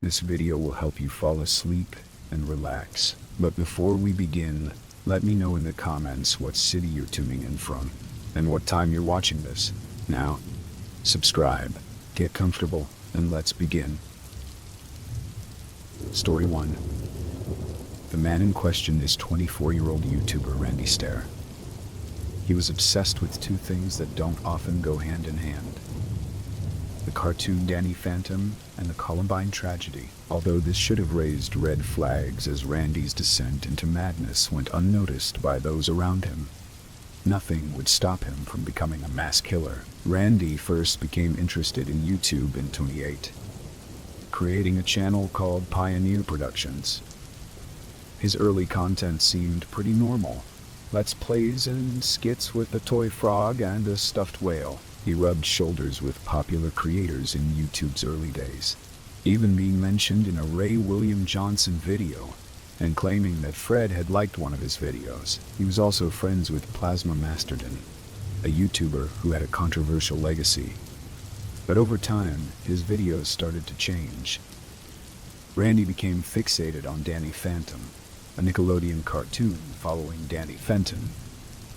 This video will help you fall asleep and relax. But before we begin, let me know in the comments what city you're tuning in from and what time you're watching this. Now, subscribe, get comfortable, and let's begin. Story 1. The man in question is 24-year-old YouTuber Randy Stair. He was obsessed with two things that don't often go hand in hand: the cartoon Danny Phantom and the Columbine tragedy. Although this should have raised red flags, as Randy's descent into madness went unnoticed by those around him, nothing would stop him from becoming a mass killer. Randy first became interested in YouTube in 2008, creating a channel called Pioneer Productions. His early content seemed pretty normal: let's plays and skits with a toy frog and a stuffed whale. He rubbed shoulders with popular creators in YouTube's early days, even being mentioned in a Ray William Johnson video and claiming that Fred had liked one of his videos. He was also friends with Plasma Mastodon, a YouTuber who had a controversial legacy. But over time, his videos started to change. Randy became fixated on Danny Phantom, a Nickelodeon cartoon following Danny Fenton,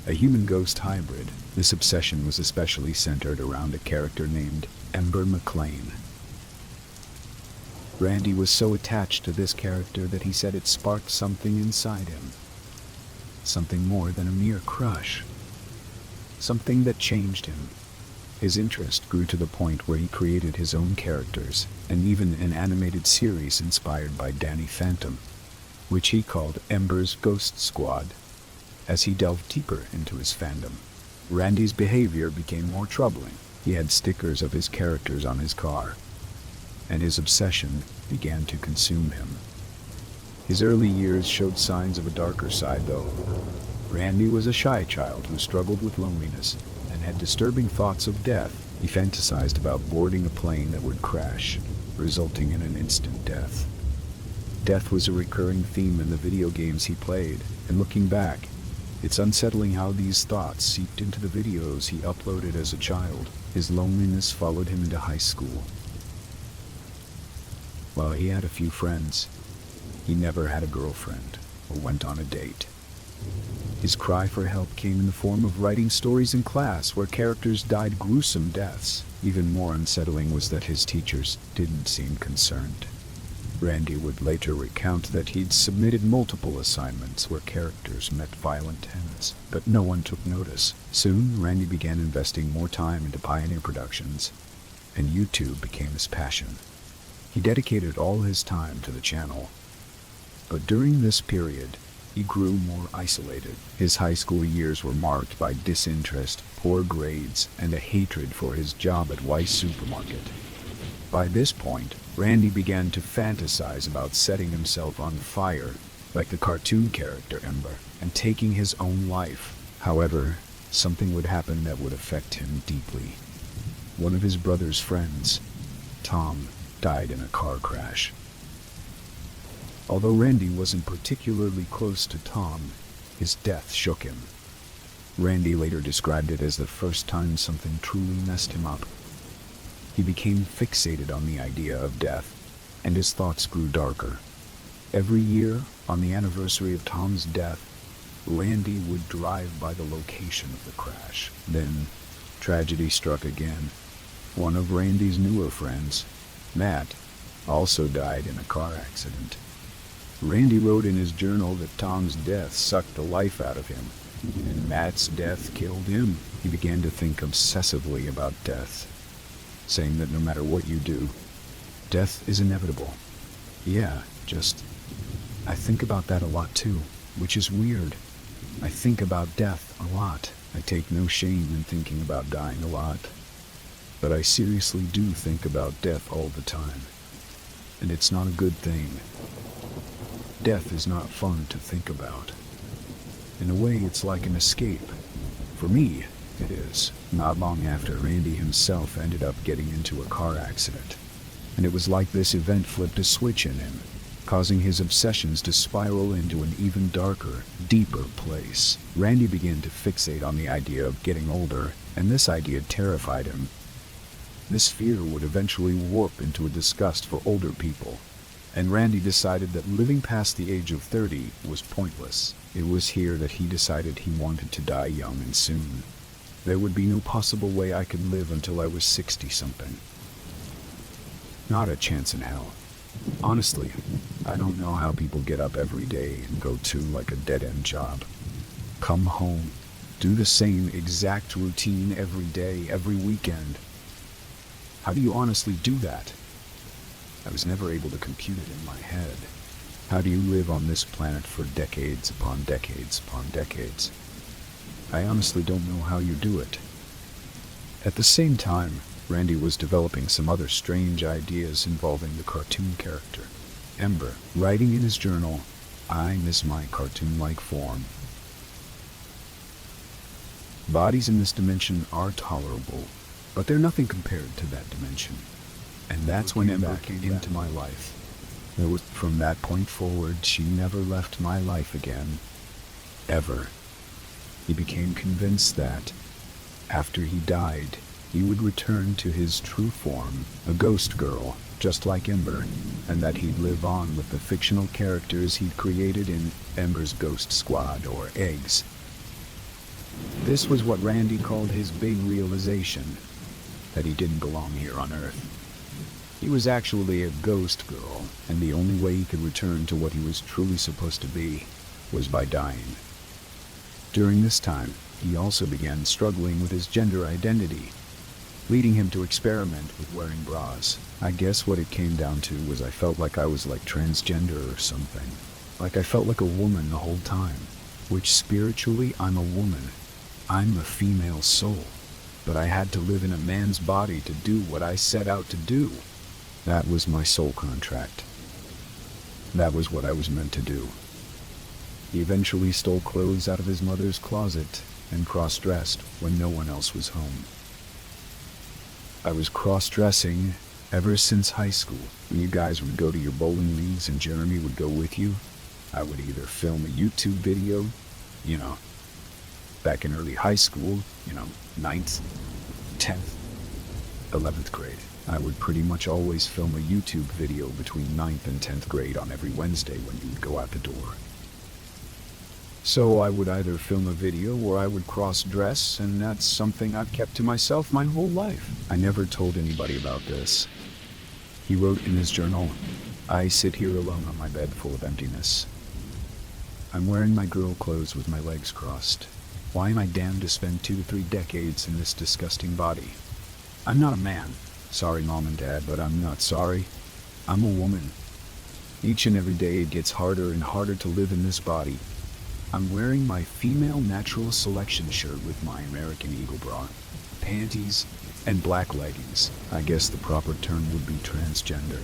a human-ghost hybrid. This obsession was especially centered around a character named Ember McLean. Randy was so attached to this character that he said it sparked something inside him. Something more than a mere crush. Something that changed him. His interest grew to the point where he created his own characters, and even an animated series inspired by Danny Phantom, which he called Ember's Ghost Squad. As he delved deeper into his fandom, Randy's behavior became more troubling. He had stickers of his characters on his car, and his obsession began to consume him. His early years showed signs of a darker side, though. Randy was a shy child who struggled with loneliness and had disturbing thoughts of death. He fantasized about boarding a plane that would crash, resulting in an instant death. Death was a recurring theme in the video games he played, and looking back, it's unsettling how these thoughts seeped into the videos he uploaded as a child. His loneliness followed him into high school. While he had a few friends, he never had a girlfriend or went on a date. His cry for help came in the form of writing stories in class where characters died gruesome deaths. Even more unsettling was that his teachers didn't seem concerned. Randy would later recount that he'd submitted multiple assignments where characters met violent ends, but no one took notice. Soon, Randy began investing more time into Pioneer Productions, and YouTube became his passion. He dedicated all his time to the channel. But during this period, he grew more isolated. His high school years were marked by disinterest, poor grades, and a hatred for his job at Weis Supermarket. By this point, Randy began to fantasize about setting himself on fire, like the cartoon character Ember, and taking his own life. However, something would happen that would affect him deeply. One of his brother's friends, Tom, died in a car crash. Although Randy wasn't particularly close to Tom, his death shook him. Randy later described it as the first time something truly messed him up. He became fixated on the idea of death, and his thoughts grew darker. Every year, on the anniversary of Tom's death, Randy would drive by the location of the crash. Then, tragedy struck again. One of Randy's newer friends, Matt, also died in a car accident. Randy wrote in his journal that Tom's death sucked the life out of him, and Matt's death killed him. He began to think obsessively about death, saying that no matter what you do, death is inevitable. Yeah, I think about that a lot too, which is weird. I think about death a lot. I take no shame in thinking about dying a lot. But I seriously do think about death all the time. And it's not a good thing. Death is not fun to think about. In a way, it's like an escape. For me, it is. Not long after, Randy himself ended up getting into a car accident. And it was like this event flipped a switch in him, causing his obsessions to spiral into an even darker, deeper place. Randy began to fixate on the idea of getting older, and this idea terrified him. This fear would eventually warp into a disgust for older people, And Randy decided that living past the age of 30 was pointless. It was here that he decided he wanted to die young and soon. There would be no possible way I could live until I was 60-something. Not a chance in hell. Honestly, I don't know how people get up every day and go to like a dead-end job. Come home, do the same exact routine every day, every weekend. How do you honestly do that? I was never able to compute it in my head. How do you live on this planet for decades upon decades upon decades? I honestly don't know how you do it. At the same time, Randy was developing some other strange ideas involving the cartoon character, Ember, writing in his journal, "I miss my cartoon-like form." Bodies in this dimension are tolerable, but they're nothing compared to that dimension. And that's when Ember came into my life. From that point forward, she never left my life again. Ever. He became convinced that, after he died, he would return to his true form, a ghost girl, just like Ember, and that he'd live on with the fictional characters he'd created in Ember's Ghost Squad, or Eggs. This was what Randy called his big realization, that he didn't belong here on Earth. He was actually a ghost girl, and the only way he could return to what he was truly supposed to be was by dying. During this time, he also began struggling with his gender identity, leading him to experiment with wearing bras. I guess what it came down to was I felt like I was like transgender or something. Like I felt like a woman the whole time, which spiritually I'm a woman. I'm a female soul, but I had to live in a man's body to do what I set out to do. That was my soul contract. That was what I was meant to do. He eventually stole clothes out of his mother's closet and cross-dressed when no one else was home. I was cross-dressing ever since high school. When you guys would go to your bowling leagues and Jeremy would go with you, I would either film a YouTube video, back in early high school, 9th, 10th, 11th grade. I would pretty much always film a YouTube video between 9th and 10th grade on every Wednesday when you would go out the door. So I would either film a video or I would cross-dress, and that's something I've kept to myself my whole life. I never told anybody about this. He wrote in his journal, "I sit here alone on my bed full of emptiness. I'm wearing my girl clothes with my legs crossed. Why am I damned to spend 2 to 3 decades in this disgusting body? I'm not a man. Sorry, Mom and Dad, but I'm not sorry. I'm a woman. Each and every day it gets harder and harder to live in this body. I'm wearing my female natural selection shirt with my American Eagle bra, panties, and black leggings. I guess the proper term would be transgender.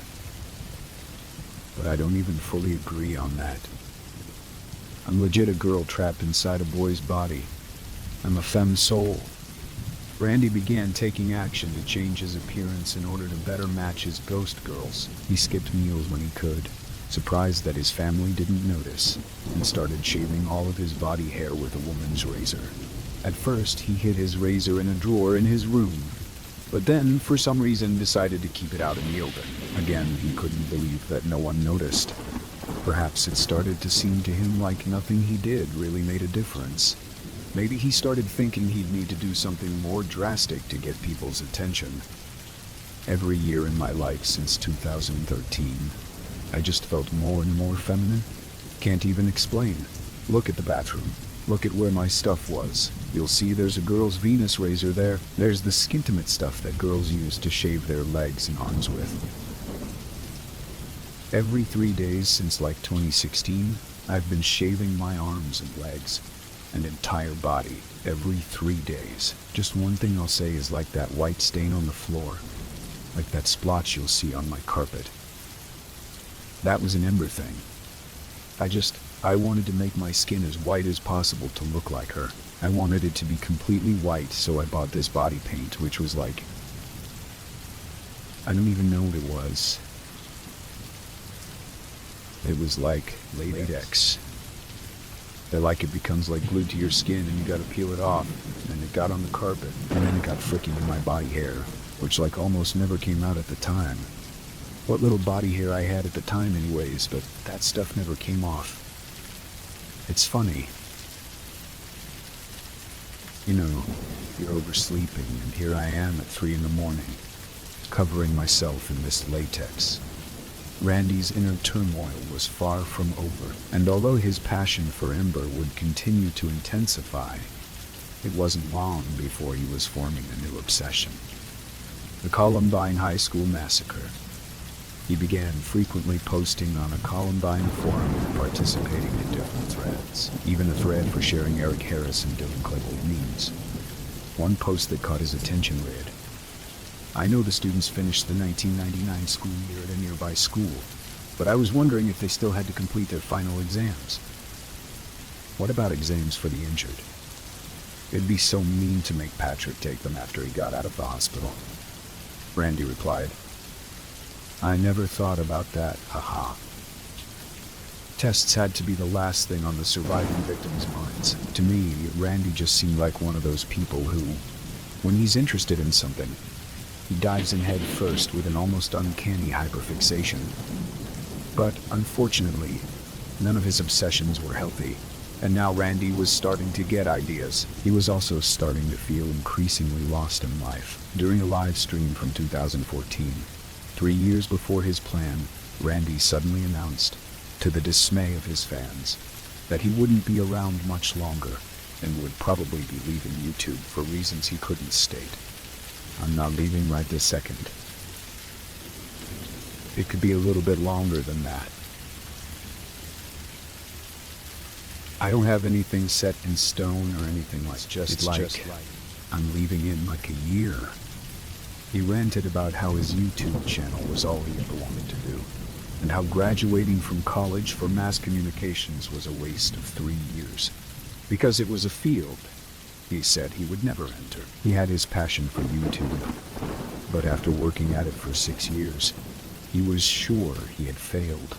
But I don't even fully agree on that. I'm legit a girl trapped inside a boy's body. I'm a femme soul." Randy began taking action to change his appearance in order to better match his ghost girls. He skipped meals when he could, surprised that his family didn't notice, and started shaving all of his body hair with a woman's razor. At first, he hid his razor in a drawer in his room, but then, for some reason, decided to keep it out in the open. Again, he couldn't believe that no one noticed. Perhaps it started to seem to him like nothing he did really made a difference. Maybe he started thinking he'd need to do something more drastic to get people's attention. Every year in my life since 2013, I just felt more and more feminine. Can't even explain. Look at the bathroom. Look at where my stuff was. You'll see there's a girl's Venus razor there. There's the skintimate stuff that girls use to shave their legs and arms with. Every 3 days since like 2016, I've been shaving my arms and legs. An entire body, every 3 days. Just one thing I'll say is like that white stain on the floor. Like that splotch you'll see on my carpet. That was an Ember thing. I wanted to make my skin as white as possible to look like her. I wanted it to be completely white, so I bought this body paint, which was like... I don't even know what it was. It was like latex. Like it becomes like glued to your skin and you gotta peel it off, and it got on the carpet, and then it got freaking in my body hair, which like almost never came out at the time. what little body hair I had at the time anyways, but that stuff never came off. It's funny. You know, you're oversleeping, and here I am at 3 in the morning, covering myself in this latex. Randy's inner turmoil was far from over, and although his passion for Ember would continue to intensify, it wasn't long before he was forming a new obsession. The Columbine High School Massacre. He began frequently posting on a Columbine forum and participating in different threads, even a thread for sharing Eric Harris and Dylan Klebold memes. One post that caught his attention read, "I know the students finished the 1999 school year at a nearby school, but I was wondering if they still had to complete their final exams. What about exams for the injured? It'd be so mean to make Patrick take them after he got out of the hospital." Randy replied, "I never thought about that, haha." Tests had to be the last thing on the surviving victims' minds. To me, Randy just seemed like one of those people who, when he's interested in something, he dives in head first with an almost uncanny hyperfixation. But unfortunately, none of his obsessions were healthy, and now Randy was starting to get ideas. He was also starting to feel increasingly lost in life. During a live stream from 2014, 3 years before his plan, Randy suddenly announced, to the dismay of his fans, that he wouldn't be around much longer and would probably be leaving YouTube for reasons he couldn't state. "I'm not leaving right this second. It could be a little bit longer than that. I don't have anything set in stone or anything like that. It's just like I'm leaving in like a year." He ranted about how his YouTube channel was all he ever wanted to do, and how graduating from college for mass communications was a waste of 3 years, because it was a field he said he would never enter. He had his passion for YouTube, but after working at it for 6 years, he was sure he had failed.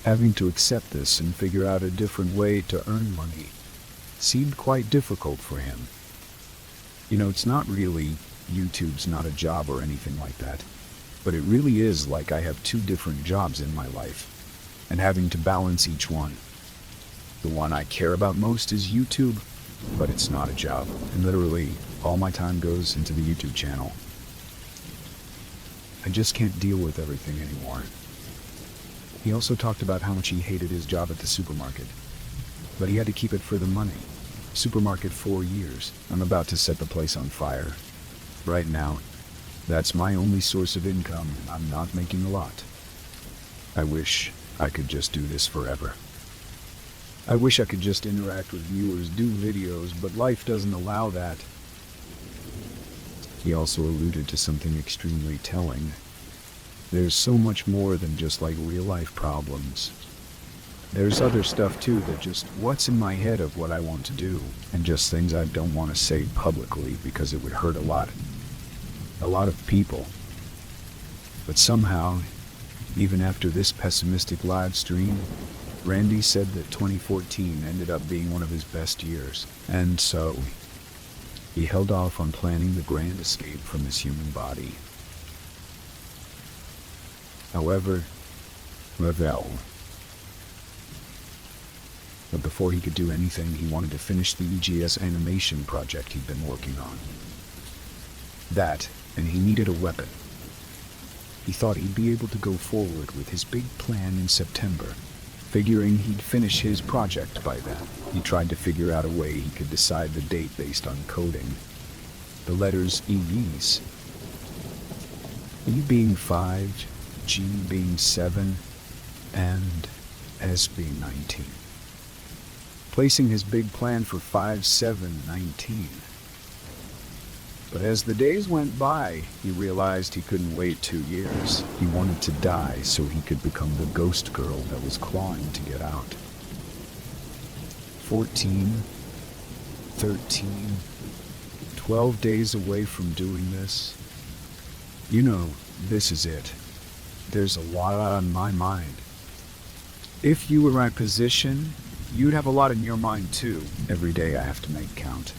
Having to accept this and figure out a different way to earn money seemed quite difficult for him. You know, it's not really, YouTube's not a job or anything like that, but it really is like I have 2 different jobs in my life, and having to balance each one. The one I care about most is YouTube, but it's not a job, and literally all my time goes into the YouTube channel. I just can't deal with everything anymore. He also talked about how much he hated his job at the supermarket, but he had to keep it for the money. Supermarket 4 years. I'm about to set the place on fire. Right now, that's my only source of income, and I'm not making a lot. I wish I could just do this forever. I wish I could just interact with viewers, do videos, but life doesn't allow that. He also alluded to something extremely telling. There's so much more than just like real-life problems. There's other stuff too that just what's in my head of what I want to do, and just things I don't want to say publicly because it would hurt a lot of people. But somehow, even after this pessimistic live stream, Randy said that 2014 ended up being one of his best years, and so he held off on planning the grand escape from his human body. However, but before he could do anything, he wanted to finish the EGS animation project he'd been working on. That, and he needed a weapon. He thought he'd be able to go forward with his big plan in September, figuring he'd finish his project by then. He tried to figure out a way he could decide the date based on coding. The letters EVs. E being 5, G being 7, and S being 19. Placing his big plan for 5/7/19. But as the days went by, he realized he couldn't wait 2 years. He wanted to die so he could become the ghost girl that was clawing to get out. 14, 13, 12 days away from doing this. You know, this is it. There's a lot on my mind. If you were in my position, you'd have a lot in your mind too. Every day I have to make count.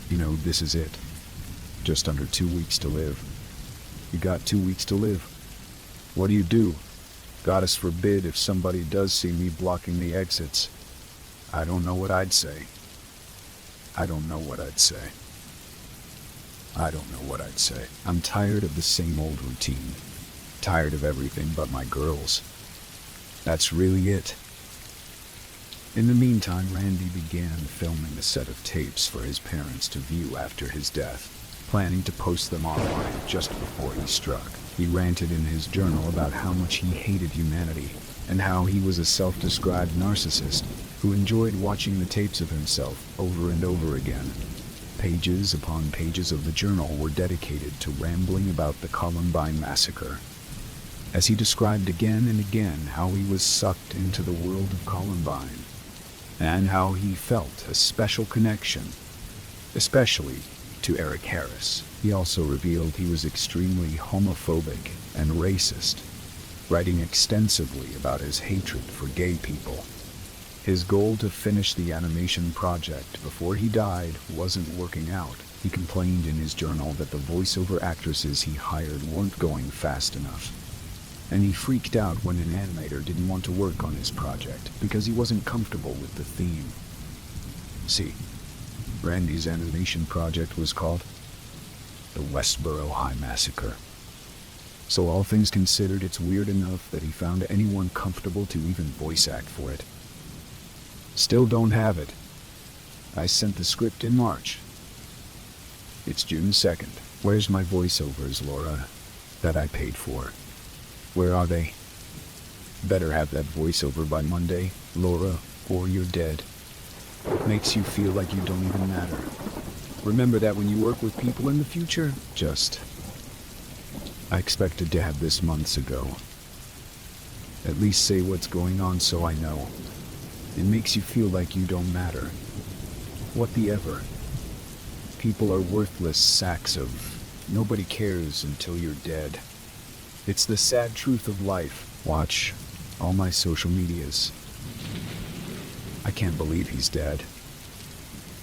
You know, this is it. Just under 2 weeks to live. You got 2 weeks to live. What do you do? Goddess forbid if somebody does see me blocking the exits. I don't know what I'd say. I don't know what I'd say. I don't know what I'd say. I'm tired of the same old routine. Tired of everything but my girls. That's really it. In the meantime, Randy began filming a set of tapes for his parents to view after his death, planning to post them online just before he struck. He ranted in his journal about how much he hated humanity, and how he was a self-described narcissist who enjoyed watching the tapes of himself over and over again. Pages upon pages of the journal were dedicated to rambling about the Columbine massacre, as he described again and again how he was sucked into the world of Columbine, and how he felt a special connection, especially to Eric Harris. He also revealed he was extremely homophobic and racist, writing extensively about his hatred for gay people. His goal to finish the animation project before he died wasn't working out. He complained in his journal that the voiceover actresses he hired weren't going fast enough. And he freaked out when an animator didn't want to work on his project because he wasn't comfortable with the theme. See, Randy's animation project was called The Westboro High Massacre. So all things considered, it's weird enough that he found anyone comfortable to even voice act for it. Still don't have it. I sent the script in March. It's June 2nd. Where's my voiceovers, Laura, that I paid for? Where are they? Better have that voiceover by Monday, Laura, or you're dead. It makes you feel like you don't even matter. Remember that when you work with people in the future. I expected to have this months ago. At least say what's going on so I know. It makes you feel like you don't matter. What the ever? People are worthless sacks of nobody cares until you're dead. It's the sad truth of life. Watch all my social medias. I can't believe he's dead.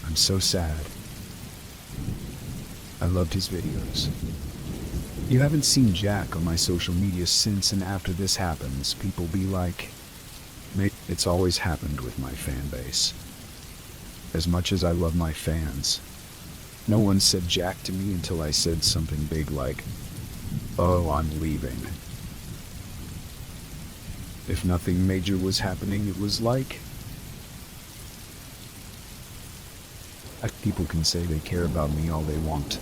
I'm so sad. I loved his videos. You haven't seen Jack on my social media since, and after this happens, people be like, mate, it's always happened with my fan base. As much as I love my fans, no one said Jack to me until I said something big like, oh, I'm leaving. If nothing major was happening, it was like, people can say they care about me all they want.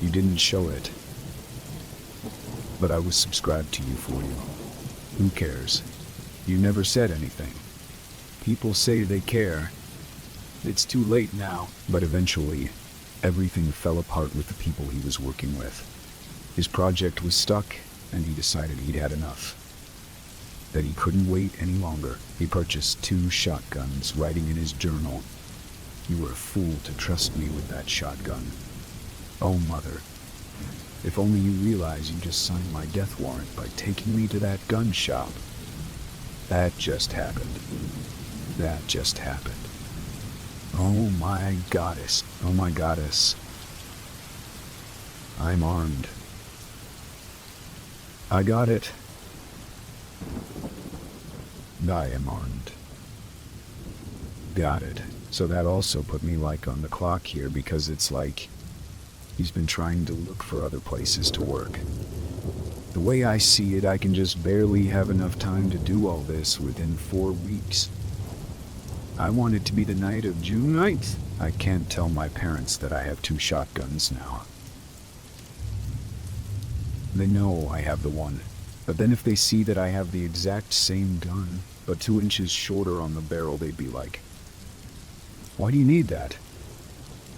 You didn't show it. But I was subscribed to you for you. Who cares? You never said anything. People say they care. It's too late now. But eventually, everything fell apart with the people he was working with. His project was stuck, and he decided he'd had enough. That he couldn't wait any longer. He purchased 2 shotguns, writing in his journal, "You were a fool to trust me with that shotgun. Oh, mother. If only you realize you just signed my death warrant by taking me to that gun shop." That just happened. That just happened. Oh my goddess. Oh my goddess. I'm armed. I got it. I am armed. Got it. So that also put me like on the clock here, because it's like he's been trying to look for other places to work. The way I see it, I can just barely have enough time to do all this within 4 weeks. I want it to be the night of June 9th. I can't tell my parents that I have 2 shotguns now. They know I have the one, but then if they see that I have the exact same gun, but 2 inches shorter on the barrel, they'd be like, why do you need that?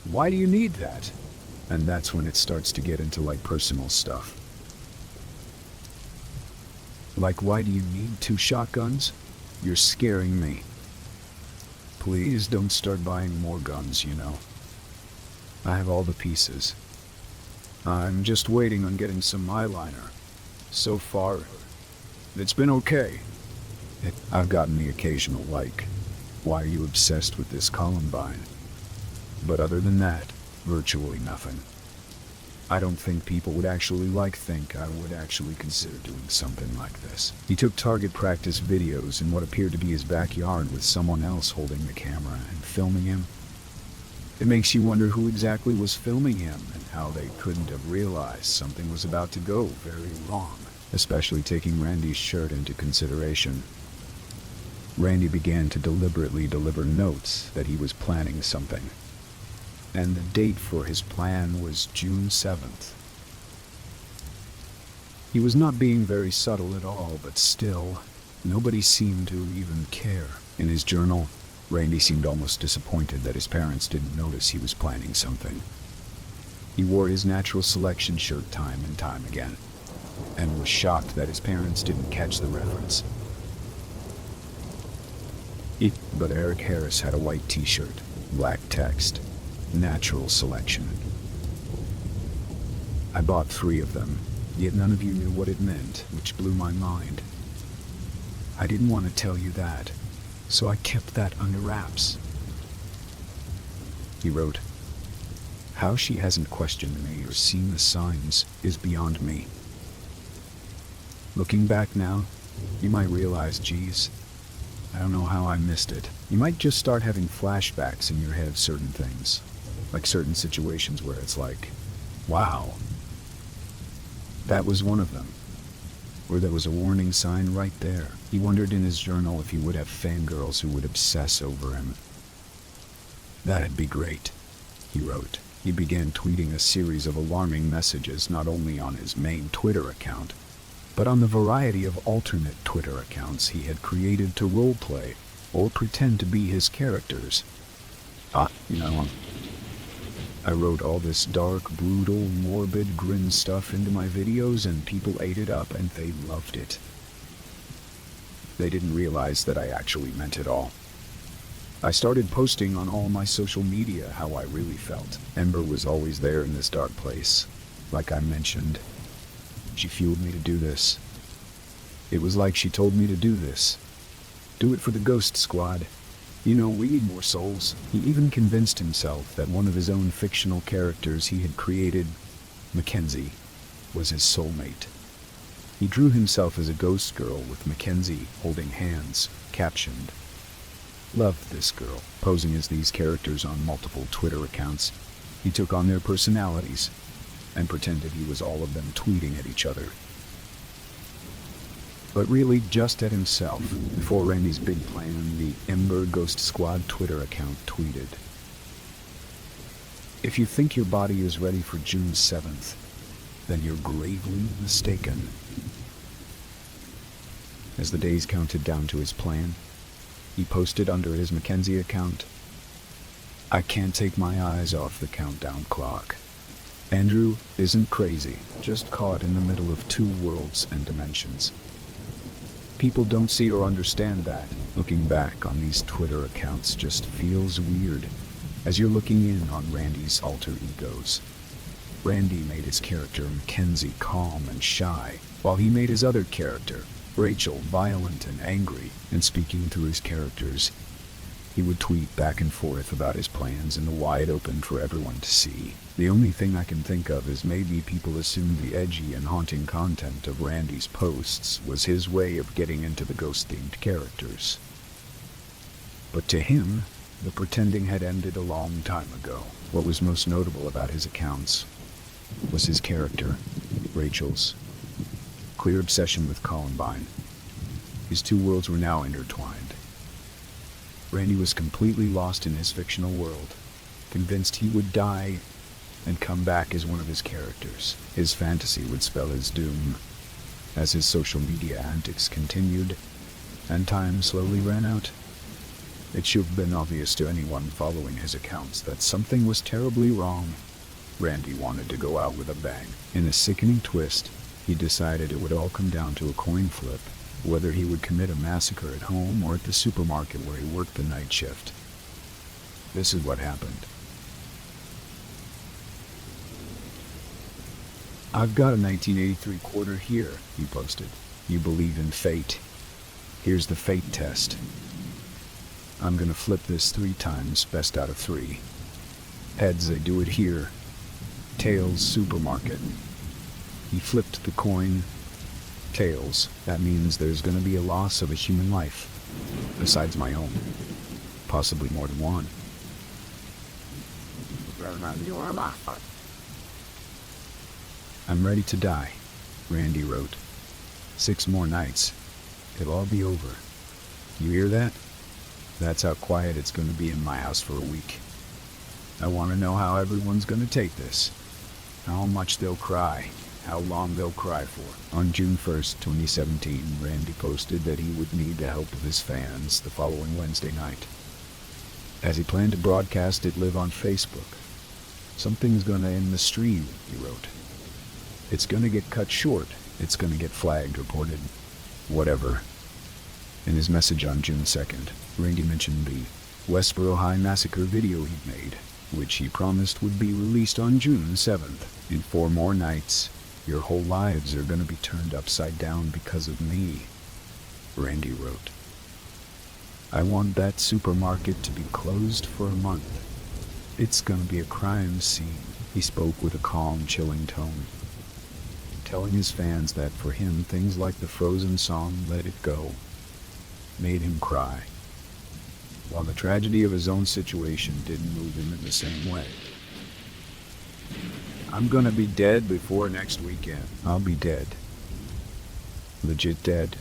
Why do you need that? And that's when it starts to get into like personal stuff. Like, why do you need 2 shotguns? You're scaring me. Please don't start buying more guns, you know. I have all the pieces. I'm just waiting on getting some eyeliner. So far, it's been okay. I've gotten the occasional like, why are you obsessed with this Columbine? But other than that, virtually nothing. I don't think people would actually think I would actually consider doing something like this. He took target practice videos in what appeared to be his backyard with someone else holding the camera and filming him. It makes you wonder who exactly was filming him and how they couldn't have realized something was about to go very wrong, especially taking Randy's shirt into consideration. Randy began to deliberately deliver notes that he was planning something, and the date for his plan was June 7th. He was not being very subtle at all, but still, nobody seemed to even care. In his journal, Randy seemed almost disappointed that his parents didn't notice he was planning something. He wore his natural selection shirt time and time again, and was shocked that his parents didn't catch the reference. But Eric Harris had a white t-shirt, black text, natural selection. I bought 3 of them, yet none of you knew what it meant, which blew my mind. I didn't want to tell you that, so I kept that under wraps. He wrote, "How she hasn't questioned me or seen the signs is beyond me. Looking back now, you might realize, geez, I don't know how I missed it. You might just start having flashbacks in your head of certain things, like certain situations where it's like, wow, that was one of them. Or there was a warning sign right there." He wondered in his journal if he would have fangirls who would obsess over him. "That'd be great," he wrote. He began tweeting a series of alarming messages not only on his main Twitter account, but on the variety of alternate Twitter accounts he had created to roleplay or pretend to be his characters. I wrote all this dark, brutal, morbid, grim stuff into my videos and people ate it up and they loved it. They didn't realize that I actually meant it all. I started posting on all my social media how I really felt. Ember was always there in this dark place. Like I mentioned, she fueled me to do this. It was like she told me to do this. Do it for the Ghost Squad. We need more souls. He even convinced himself that one of his own fictional characters he had created, Mackenzie, was his soulmate. He drew himself as a ghost girl with Mackenzie holding hands, captioned, "Loved this girl." Posing as these characters on multiple Twitter accounts, he took on their personalities and pretended he was all of them tweeting at each other. But really just at himself. Before Randy's big plan, the Ember Ghost Squad Twitter account tweeted, "If you think your body is ready for June 7th, then you're gravely mistaken." As the days counted down to his plan, he posted under his Mackenzie account, "I can't take my eyes off the countdown clock. Andrew isn't crazy, just caught in the middle of 2 worlds and dimensions. People don't see or understand that. Looking back on these Twitter accounts just feels weird, as you're looking in on Randy's alter egos. Randy made his character Mackenzie calm and shy, while he made his other character, Rachel, violent and angry. And speaking through his characters, he would tweet back and forth about his plans in the wide open for everyone to see. The only thing I can think of is maybe people assumed the edgy and haunting content of Randy's posts was his way of getting into the ghost-themed characters. But to him, the pretending had ended a long time ago. What was most notable about his accounts was his character, Rachel's clear obsession with Columbine. His 2 worlds were now intertwined. Randy was completely lost in his fictional world, convinced he would die and come back as one of his characters. His fantasy would spell his doom. As his social media antics continued, and time slowly ran out, it should have been obvious to anyone following his accounts that something was terribly wrong. Randy wanted to go out with a bang. In a sickening twist, he decided it would all come down to a coin flip, whether he would commit a massacre at home or at the supermarket where he worked the night shift. This is what happened. "I've got a 1983 quarter here," he posted. "You believe in fate. Here's the fate test. I'm gonna flip this 3 times, best out of 3. Heads, they do it here. Tails Supermarket. He flipped the coin. Tails. That means there's gonna be a loss of a human life. Besides my own. Possibly more than one. I'm ready to die, Randy wrote. 6 more nights. It'll all be over. You hear that? That's how quiet it's gonna be in my house for a week. I want to know how everyone's gonna take this. How much they'll cry. How long they'll cry for. On June 1st, 2017, Randy posted that he would need the help of his fans the following Wednesday night, as he planned to broadcast it live on Facebook. Something's gonna end the stream, he wrote. It's gonna get cut short. It's gonna get flagged, reported. Whatever. In his message on June 2nd, Randy mentioned the Westboro High Massacre video he'd made, which he promised would be released on June 7th. In 4 more nights, your whole lives are gonna be turned upside down because of me, Randy wrote. I want that supermarket to be closed for a month. It's gonna be a crime scene. He spoke with a calm, chilling tone, telling his fans that for him, things like the Frozen song Let It Go made him cry, while the tragedy of his own situation didn't move him in the same way. I'm gonna be dead before next weekend. I'll be dead. Legit dead.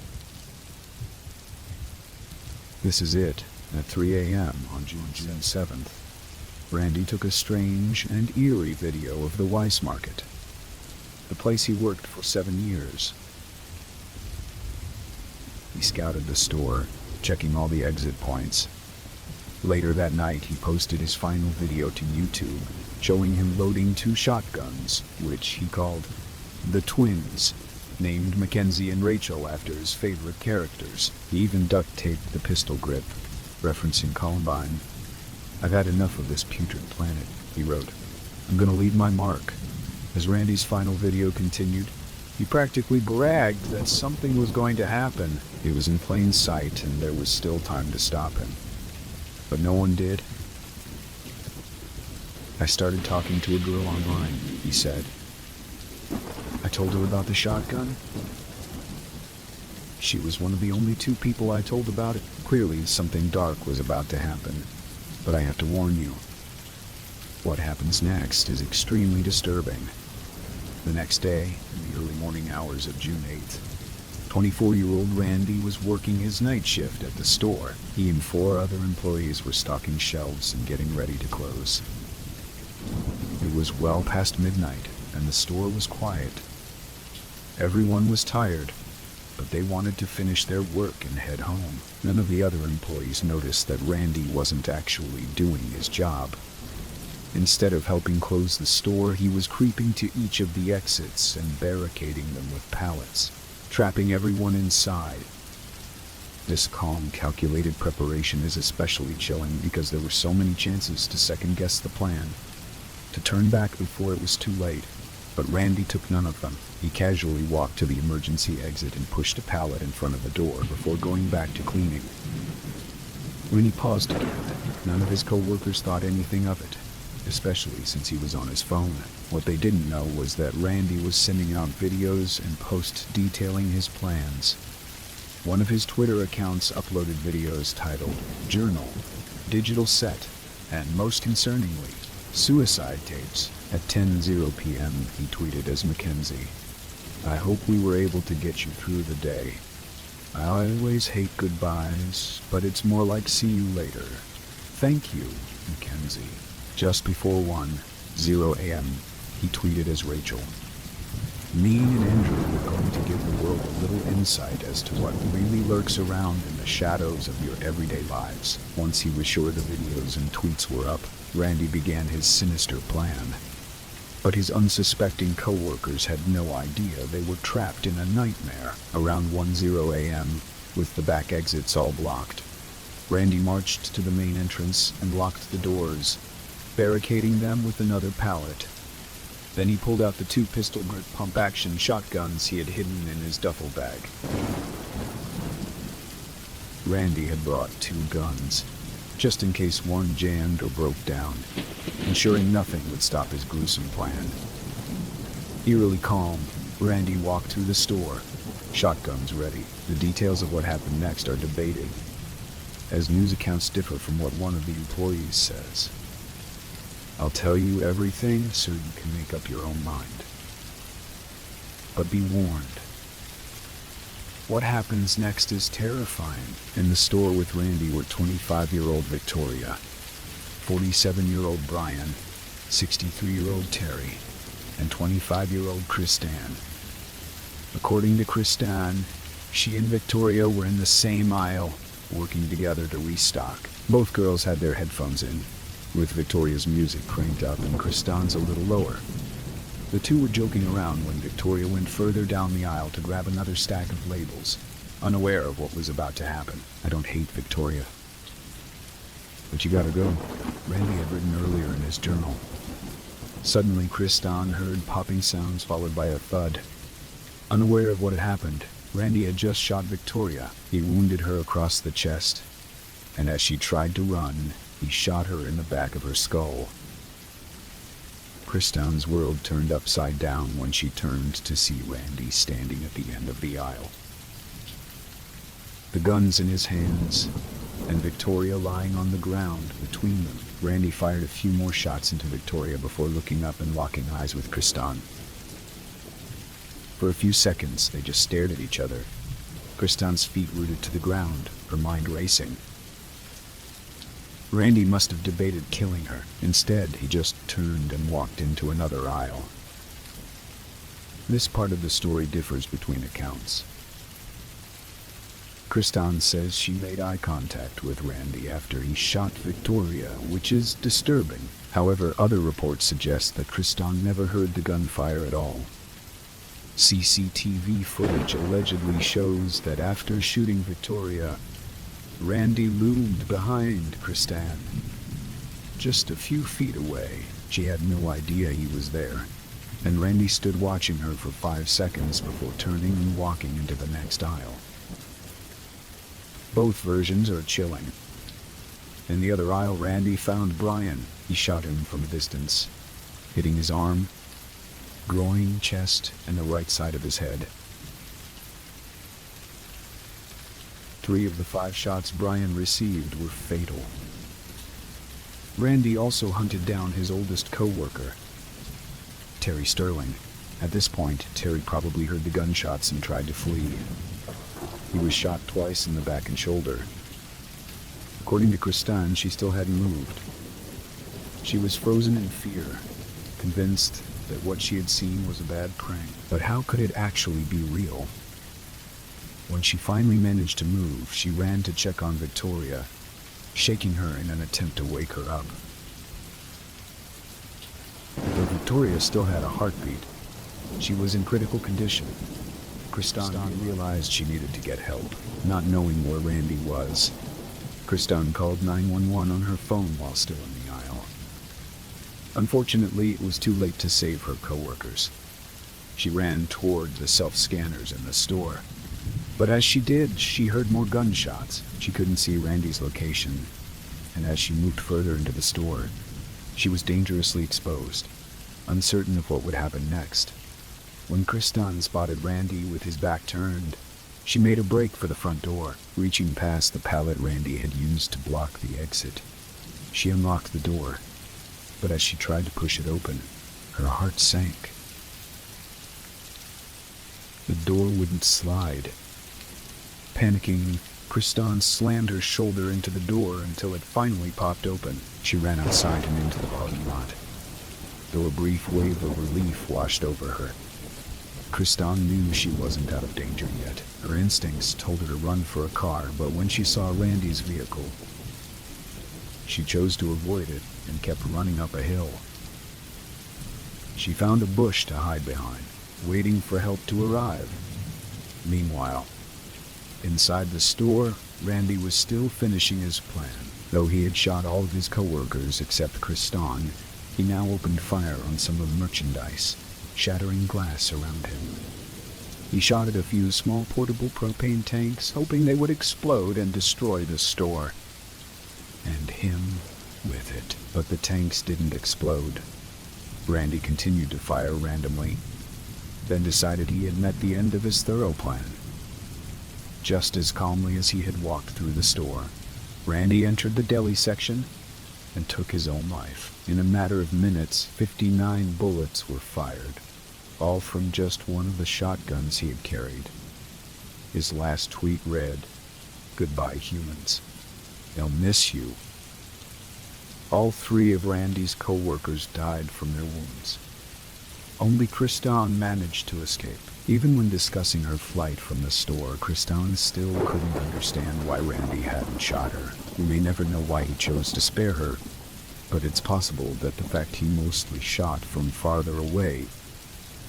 This is it. At 3 a.m. on June 7th, Randy took a strange and eerie video of the Weiss Market, the place he worked for 7 years. He scouted the store, checking all the exit points. Later that night, he posted his final video to YouTube, showing him loading 2 shotguns, which he called the Twins, named Mackenzie and Rachel after his favorite characters. He even duct-taped the pistol grip, referencing Columbine. I've had enough of this putrid planet, he wrote. I'm gonna leave my mark. As Randy's final video continued, he practically bragged that something was going to happen. It was in plain sight and there was still time to stop him. But no one did. I started talking to a girl online, he said. I told her about the shotgun. She was one of the only 2 people I told about it. Clearly, something dark was about to happen. But I have to warn you. What happens next is extremely disturbing. The next day, in the early morning hours of June 8th, 24-year-old Randy was working his night shift at the store. He and 4 other employees were stocking shelves and getting ready to close. It was well past midnight, and the store was quiet. Everyone was tired, but they wanted to finish their work and head home. None of the other employees noticed that Randy wasn't actually doing his job. Instead of helping close the store, he was creeping to each of the exits and barricading them with pallets, trapping everyone inside. This calm, calculated preparation is especially chilling because there were so many chances to second-guess the plan, to turn back before it was too late. But Randy took none of them. He casually walked to the emergency exit and pushed a pallet in front of the door before going back to cleaning. When he paused again, none of his co-workers thought anything of it, especially since he was on his phone. What they didn't know was that Randy was sending out videos and posts detailing his plans. One of his Twitter accounts uploaded videos titled Journal, Digital Set, and most concerningly, Suicide Tapes. At 10:00 p.m., he tweeted as Mackenzie, I hope we were able to get you through the day. I always hate goodbyes, but it's more like see you later. Thank you, Mackenzie. Just before 1:00 a.m., he tweeted as Rachel. Me and Andrew were going to give the world a little insight as to what really lurks around in the shadows of your everyday lives. Once he was sure the videos and tweets were up, Randy began his sinister plan. But his unsuspecting co-workers had no idea they were trapped in a nightmare. Around 1:00 a.m., with the back exits all blocked, Randy marched to the main entrance and locked the doors, barricading them with another pallet. Then he pulled out the 2 pistol-grip pump-action shotguns he had hidden in his duffel bag. Randy had brought 2 guns, just in case one jammed or broke down, ensuring nothing would stop his gruesome plan. Eerily calm, Randy walked through the store, shotguns ready. The details of what happened next are debated, as news accounts differ from what one of the employees says. I'll tell you everything so you can make up your own mind. But be warned. What happens next is terrifying. In the store with Randy were 25-year-old Victoria, 47-year-old Brian, 63-year-old Terry, and 25-year-old Kristan. According to Kristan, she and Victoria were in the same aisle, working together to restock. Both girls had their headphones in, with Victoria's music cranked up and Kristan's a little lower. The two were joking around when Victoria went further down the aisle to grab another stack of labels, unaware of what was about to happen. I don't hate Victoria, but you gotta go, Randy had written earlier in his journal. Suddenly, Kristan heard popping sounds followed by a thud. Unaware of what had happened, Randy had just shot Victoria. He wounded her across the chest, and as she tried to run, he shot her in the back of her skull. Kristan's world turned upside down when she turned to see Randy standing at the end of the aisle. The guns in his hands, and Victoria lying on the ground between them. Randy fired a few more shots into Victoria before looking up and locking eyes with Kristan. For a few seconds, they just stared at each other, Kristan's feet rooted to the ground, her mind racing. Randy must have debated killing her. Instead, he just turned and walked into another aisle. This part of the story differs between accounts. Kristan says she made eye contact with Randy after he shot Victoria, which is disturbing. However, other reports suggest that Kristan never heard the gunfire at all. CCTV footage allegedly shows that after shooting Victoria, Randy loomed behind Kristan. Just a few feet away, she had no idea he was there, and Randy stood watching her for 5 seconds before turning and walking into the next aisle. Both versions are chilling. In the other aisle, Randy found Brian. He shot him from a distance, hitting his arm, groin, chest, and the right side of his head. 3 of the 5 shots Brian received were fatal. Randy also hunted down his oldest co-worker, Terry Sterling. At this point, Terry probably heard the gunshots and tried to flee. He was shot twice in the back and shoulder. According to Kristan, she still hadn't moved. She was frozen in fear, convinced that what she had seen was a bad prank. But how could it actually be real? When she finally managed to move, she ran to check on Victoria, shaking her in an attempt to wake her up. Though Victoria still had a heartbeat, she was in critical condition. Kristan realized she needed to get help. Not knowing where Randy was, Kristan called 911 on her phone while still in the aisle. Unfortunately, it was too late to save her coworkers. She ran toward the self-scanners in the store. But as she did, she heard more gunshots. She couldn't see Randy's location, and as she moved further into the store, she was dangerously exposed, uncertain of what would happen next. When Kristan spotted Randy with his back turned, she made a break for the front door, reaching past the pallet Randy had used to block the exit. She unlocked the door, but as she tried to push it open, her heart sank. The door wouldn't slide. Panicking, Kristan slammed her shoulder into the door until it finally popped open. She ran outside and into the parking lot, though a brief wave of relief washed over her. Kristan knew she wasn't out of danger yet. Her instincts told her to run for a car, but when she saw Randy's vehicle, she chose to avoid it and kept running up a hill. She found a bush to hide behind, waiting for help to arrive. Meanwhile, inside the store, Randy was still finishing his plan. Though he had shot all of his coworkers except Kristan, he now opened fire on some of the merchandise, shattering glass around him. He shot at a few small portable propane tanks, hoping they would explode and destroy the store. and him with it. But the tanks didn't explode. Randy continued to fire randomly, then decided he had met the end of his thorough plan. Just as calmly as he had walked through the store, Randy entered the deli section and took his own life. In a matter of minutes, 59 bullets were fired, all from just one of the shotguns he had carried. His last tweet read, "Goodbye, humans. They'll miss you." All 3 of Randy's co-workers died from their wounds. Only Kristan managed to escape. Even when discussing her flight from the store, Kristan still couldn't understand why Randy hadn't shot her. We may never know why he chose to spare her, but it's possible that the fact he mostly shot from farther away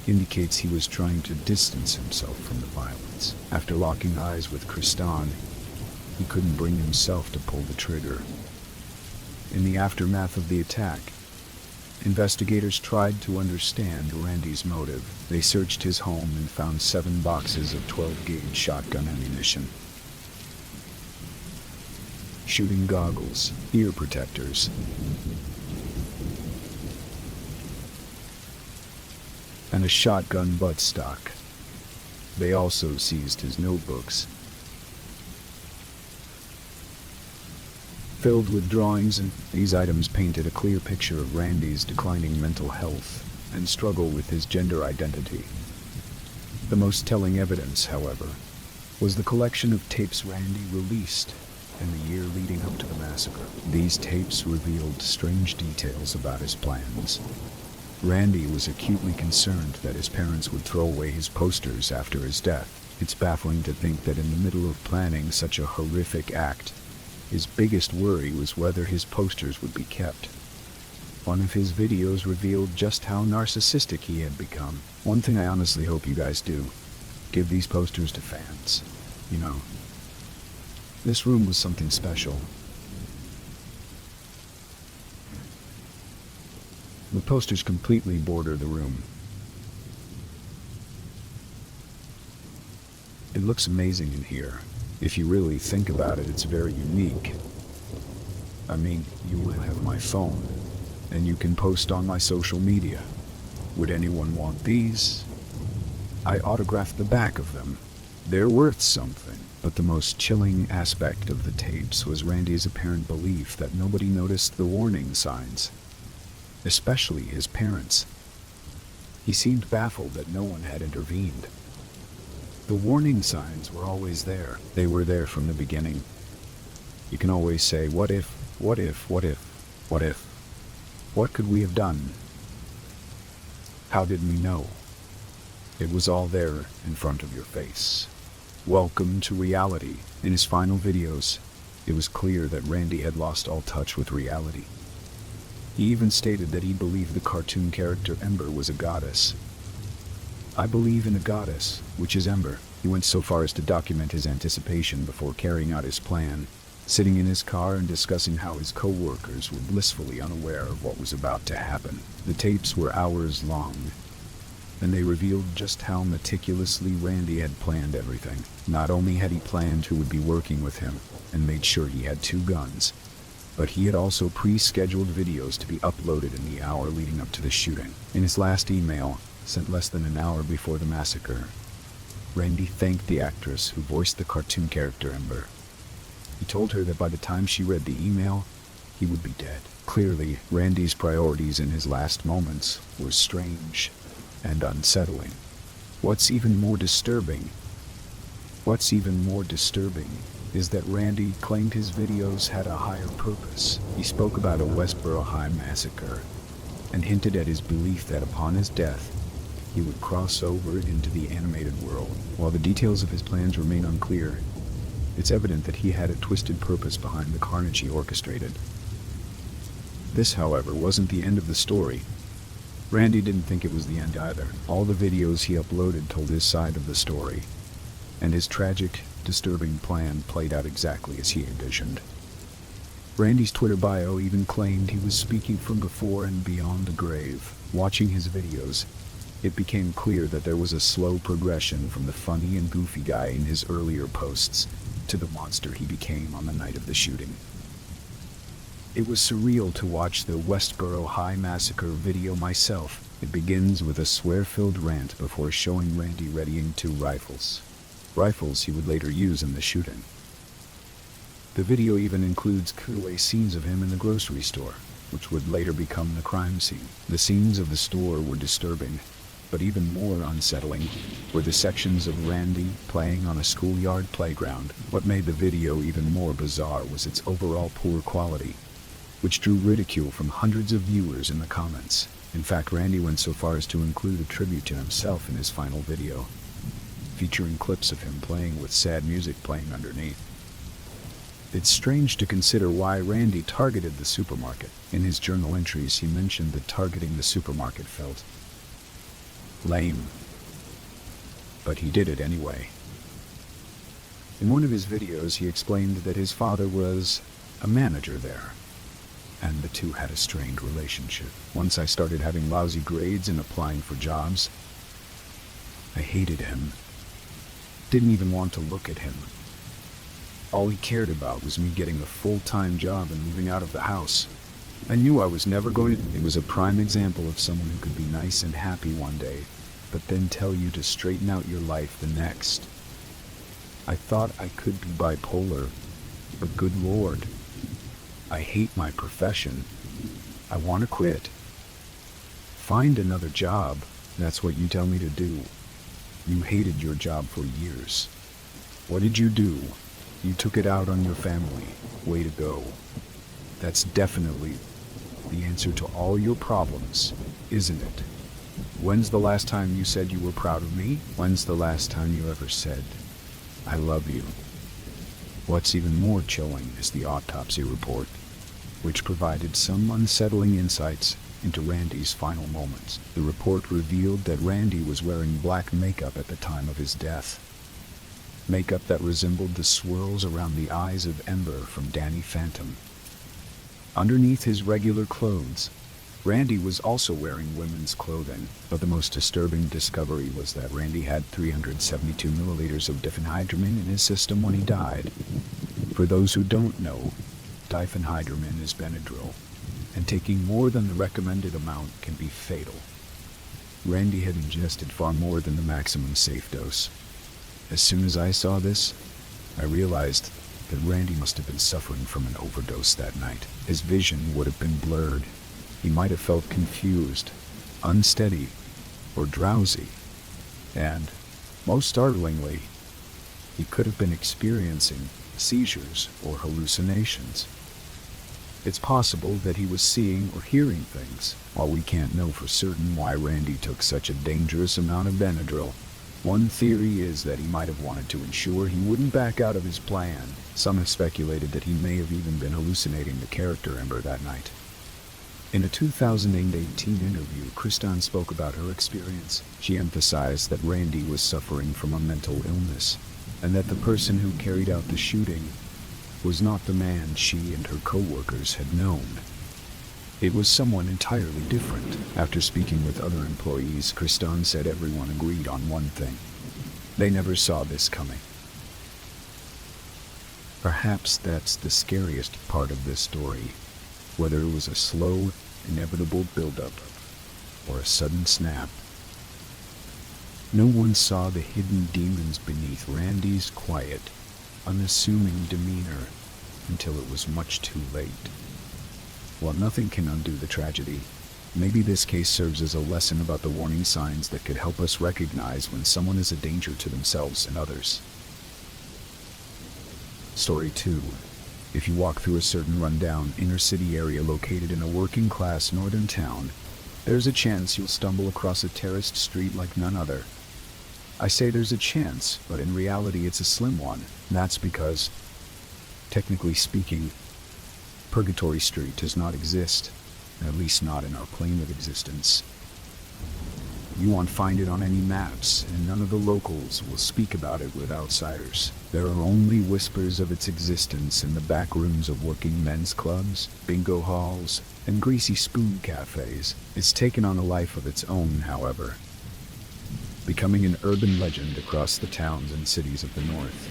indicates he was trying to distance himself from the violence. After locking eyes with Kristan, he couldn't bring himself to pull the trigger. In the aftermath of the attack, investigators tried to understand Randy's motive. They searched his home and found 7 boxes of 12-gauge shotgun ammunition, shooting goggles, ear protectors, and a shotgun buttstock. They also seized his notebooks, filled with drawings, and these items painted a clear picture of Randy's declining mental health and struggle with his gender identity. The most telling evidence, however, was the collection of tapes Randy released in the year leading up to the massacre. These tapes revealed strange details about his plans. Randy was acutely concerned that his parents would throw away his posters after his death. It's baffling to think that in the middle of planning such a horrific act, his biggest worry was whether his posters would be kept. One of his videos revealed just how narcissistic he had become. One thing I honestly hope you guys do, give these posters to fans. You know, this room was something special. The posters completely border the room. It looks amazing in here. If you really think about it, it's very unique. I mean, you will have my phone, and you can post on my social media. Would anyone want these? I autographed the back of them. They're worth something. But the most chilling aspect of the tapes was Randy's apparent belief that nobody noticed the warning signs, especially his parents. He seemed baffled that no one had intervened. The warning signs were always there. They were there from the beginning. You can always say, what if, what if, what if, what if? What could we have done? How did we know? It was all there in front of your face. Welcome to reality. In his final videos, it was clear that Randy had lost all touch with reality. He even stated that he believed the cartoon character Ember was a goddess. I believe in a goddess, which is Ember. He went so far as to document his anticipation before carrying out his plan, sitting in his car and discussing how his co-workers were blissfully unaware of what was about to happen. The tapes were hours long, and they revealed just how meticulously Randy had planned everything. Not only had he planned who would be working with him and made sure he had 2 guns, but he had also pre-scheduled videos to be uploaded in the hour leading up to the shooting. In his last email, sent less than an hour before the massacre, Randy thanked the actress who voiced the cartoon character Ember. He told her that by the time she read the email, he would be dead. Clearly, Randy's priorities in his last moments were strange and unsettling. What's even more disturbing is that Randy claimed his videos had a higher purpose. He spoke about a Westboro High massacre and hinted at his belief that upon his death, he would cross over into the animated world. While the details of his plans remain unclear, it's evident that he had a twisted purpose behind the carnage he orchestrated. This, however, wasn't the end of the story. Randy didn't think it was the end either. All the videos he uploaded told his side of the story, and his tragic, disturbing plan played out exactly as he envisioned. Randy's Twitter bio even claimed he was speaking from before and beyond the grave. Watching his videos, it became clear that there was a slow progression from the funny and goofy guy in his earlier posts to the monster he became on the night of the shooting. It was surreal to watch the Westboro High Massacre video myself. It begins with a swear-filled rant before showing Randy readying two rifles. Rifles he would later use in the shooting. The video even includes cutaway scenes of him in the grocery store, which would later become the crime scene. The scenes of the store were disturbing, but even more unsettling were the sections of Randy playing on a schoolyard playground. What made the video even more bizarre was its overall poor quality, which drew ridicule from hundreds of viewers in the comments. In fact, Randy went so far as to include a tribute to himself in his final video, featuring clips of him playing with sad music playing underneath. It's strange to consider why Randy targeted the supermarket. In his journal entries, he mentioned that targeting the supermarket felt lame, but he did it anyway. In one of his videos, he explained that his father was a manager there, and the two had a strained relationship. Once I started having lousy grades and applying for jobs, I hated him. Didn't even want to look at him. All he cared about was me getting a full-time job and moving out of the house. I knew I was never going to. It was a prime example of someone who could be nice and happy one day, but then tell you to straighten out your life the next. I thought I could be bipolar, but good Lord, I hate my profession. I want to quit. Find another job. That's what you tell me to do. You hated your job for years. What did you do? You took it out on your family. Way to go. That's definitely the answer to all your problems, isn't it? When's the last time you said you were proud of me? When's the last time you ever said, I love you? What's even more chilling is the autopsy report, which provided some unsettling insights into Randy's final moments. The report revealed that Randy was wearing black makeup at the time of his death. Makeup that resembled the swirls around the eyes of Ember from Danny Phantom. Underneath his regular clothes, Randy was also wearing women's clothing, but the most disturbing discovery was that Randy had 372 milliliters of diphenhydramine in his system when he died. For those who don't know, diphenhydramine is Benadryl, and taking more than the recommended amount can be fatal. Randy had ingested far more than the maximum safe dose. As soon as I saw this, I realized that Randy must have been suffering from an overdose that night. His vision would have been blurred. He might have felt confused, unsteady, or drowsy. And, most startlingly, he could have been experiencing seizures or hallucinations. It's possible that he was seeing or hearing things. While we can't know for certain why Randy took such a dangerous amount of Benadryl, one theory is that he might have wanted to ensure he wouldn't back out of his plan. Some have speculated that he may have even been hallucinating the character Ember that night. In a 2018 interview, Kristan spoke about her experience. She emphasized that Randy was suffering from a mental illness, and that the person who carried out the shooting was not the man she and her co-workers had known. It was someone entirely different. After speaking with other employees, Kristan said everyone agreed on one thing. They never saw this coming. Perhaps that's the scariest part of this story, whether it was a slow, inevitable buildup or a sudden snap. No one saw the hidden demons beneath Randy's quiet, unassuming demeanor until it was much too late. While nothing can undo the tragedy, maybe this case serves as a lesson about the warning signs that could help us recognize when someone is a danger to themselves and others. Story 2. If you walk through a certain rundown inner-city area located in a working-class northern town, there's a chance you'll stumble across a terraced street like none other. I say there's a chance, but in reality it's a slim one. That's because, technically speaking, Purgatory Street does not exist, at least not in our plane of existence. You won't find it on any maps, and none of the locals will speak about it with outsiders. There are only whispers of its existence in the back rooms of working men's clubs, bingo halls, and greasy spoon cafes. It's taken on a life of its own, however, becoming an urban legend across the towns and cities of the north.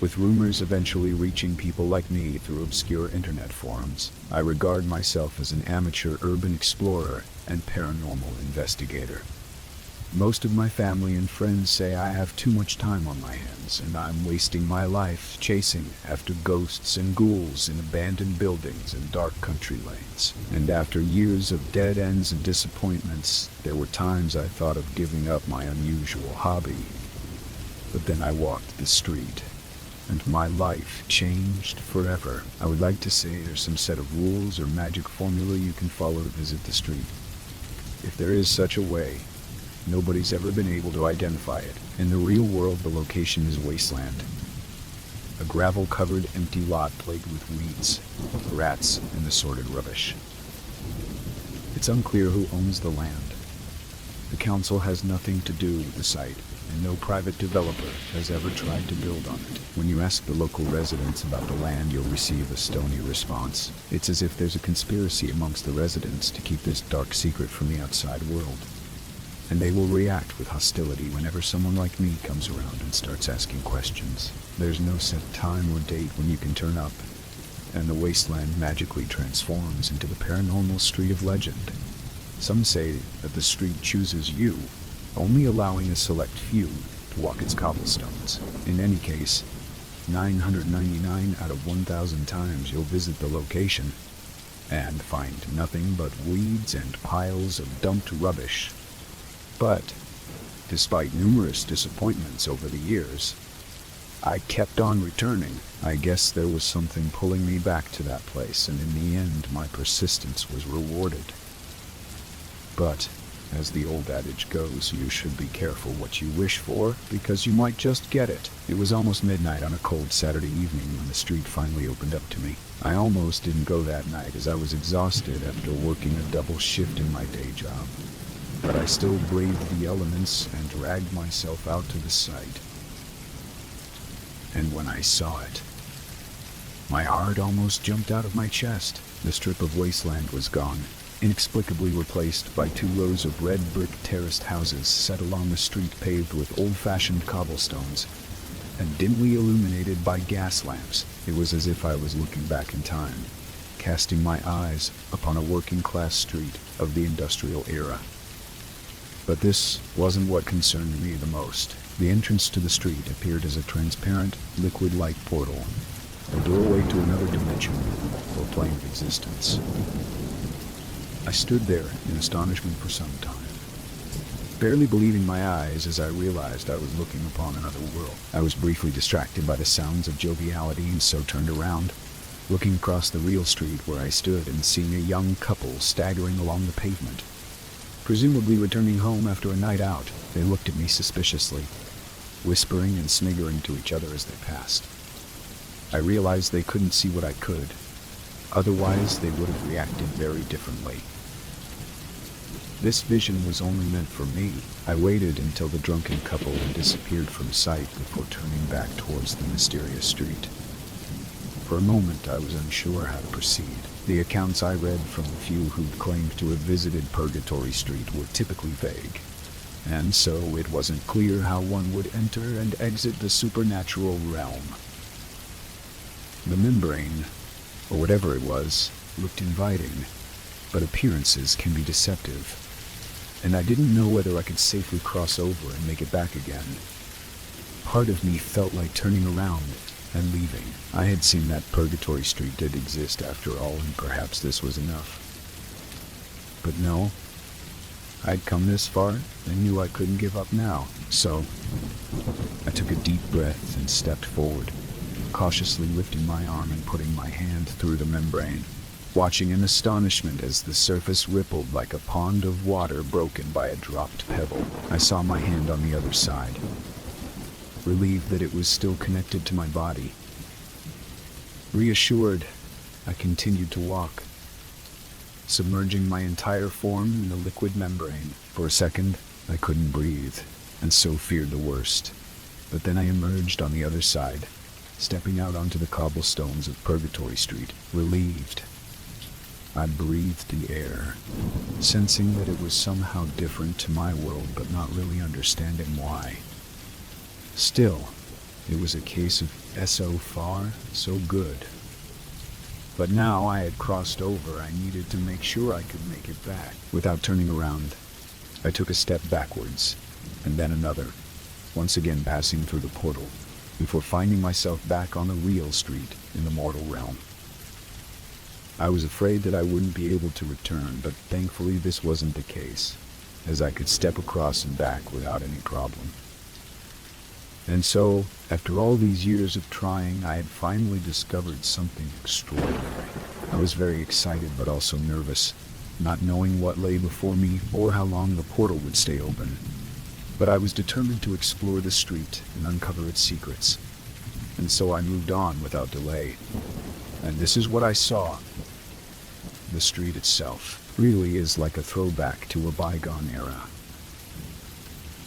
with rumors eventually reaching people like me through obscure internet forums. I regard myself as an amateur urban explorer and paranormal investigator. Most of my family and friends say I have too much time on my hands and I'm wasting my life chasing after ghosts and ghouls in abandoned buildings and dark country lanes. And after years of dead ends and disappointments, there were times I thought of giving up my unusual hobby. But then I walked the street, and my life changed forever. I would like to say there's some set of rules or magic formula you can follow to visit the street. If there is such a way, nobody's ever been able to identify it. In the real world, the location is wasteland. A gravel-covered empty lot plagued with weeds, rats, and assorted rubbish. It's unclear who owns the land. The council has nothing to do with the site, and no private developer has ever tried to build on it. When you ask the local residents about the land, you'll receive a stony response. It's as if there's a conspiracy amongst the residents to keep this dark secret from the outside world. And they will react with hostility whenever someone like me comes around and starts asking questions. There's no set time or date when you can turn up, and the wasteland magically transforms into the paranormal street of legend. Some say that the street chooses you, only allowing a select few to walk its cobblestones. In any case, 999 out of 1,000 times you'll visit the location and find nothing but weeds and piles of dumped rubbish. But, despite numerous disappointments over the years, I kept on returning. I guess there was something pulling me back to that place, and in the end, my persistence was rewarded. But, as the old adage goes, you should be careful what you wish for, because you might just get it. It was almost midnight on a cold Saturday evening when the street finally opened up to me. I almost didn't go that night as I was exhausted after working a double shift in my day job. But I still braved the elements and dragged myself out to the site. And when I saw it, my heart almost jumped out of my chest. The strip of wasteland was gone, inexplicably replaced by 2 rows of red brick terraced houses set along the street paved with old-fashioned cobblestones and dimly illuminated by gas lamps. It was as if I was looking back in time, casting my eyes upon a working-class street of the industrial era. But this wasn't what concerned me the most. The entrance to the street appeared as a transparent, liquid-like portal, a doorway to another dimension or plane of existence. I stood there in astonishment for some time, barely believing my eyes as I realized I was looking upon another world. I was briefly distracted by the sounds of joviality and so turned around, looking across the real street where I stood and seeing a young couple staggering along the pavement. Presumably returning home after a night out, they looked at me suspiciously, whispering and sniggering to each other as they passed. I realized they couldn't see what I could. Otherwise, they would have reacted very differently. This vision was only meant for me. I waited until the drunken couple had disappeared from sight before turning back towards the mysterious street. For a moment, I was unsure how to proceed. The accounts I read from the few who'd claimed to have visited Purgatory Street were typically vague, and so it wasn't clear how one would enter and exit the supernatural realm. The membrane, or whatever it was, looked inviting, but appearances can be deceptive, and I didn't know whether I could safely cross over and make it back again. Part of me felt like turning around and leaving. I had seen that Purgatory Street did exist after all, and perhaps this was enough. But no, I'd come this far and knew I couldn't give up now. So, I took a deep breath and stepped forward, cautiously lifting my arm and putting my hand through the membrane, watching in astonishment as the surface rippled like a pond of water broken by a dropped pebble. I saw my hand on the other side, relieved that it was still connected to my body. Reassured, I continued to walk, submerging my entire form in the liquid membrane. For a second, I couldn't breathe, and so feared the worst. But then I emerged on the other side, stepping out onto the cobblestones of Purgatory Street, relieved. I breathed the air, sensing that it was somehow different to my world, but not really understanding why. Still, It was a case of so far, so good. But now I had crossed over, I needed to make sure I could make it back. Without turning around, I took a step backwards, and then another, once again passing through the portal, before finding myself back on the real street in the mortal realm. I was afraid that I wouldn't be able to return, but thankfully this wasn't the case, as I could step across and back without any problem. And so, after all these years of trying, I had finally discovered something extraordinary. I was very excited but also nervous, not knowing what lay before me or how long the portal would stay open. But I was determined to explore the street and uncover its secrets. And so I moved on without delay. And this is what I saw. The street itself really is like a throwback to a bygone era.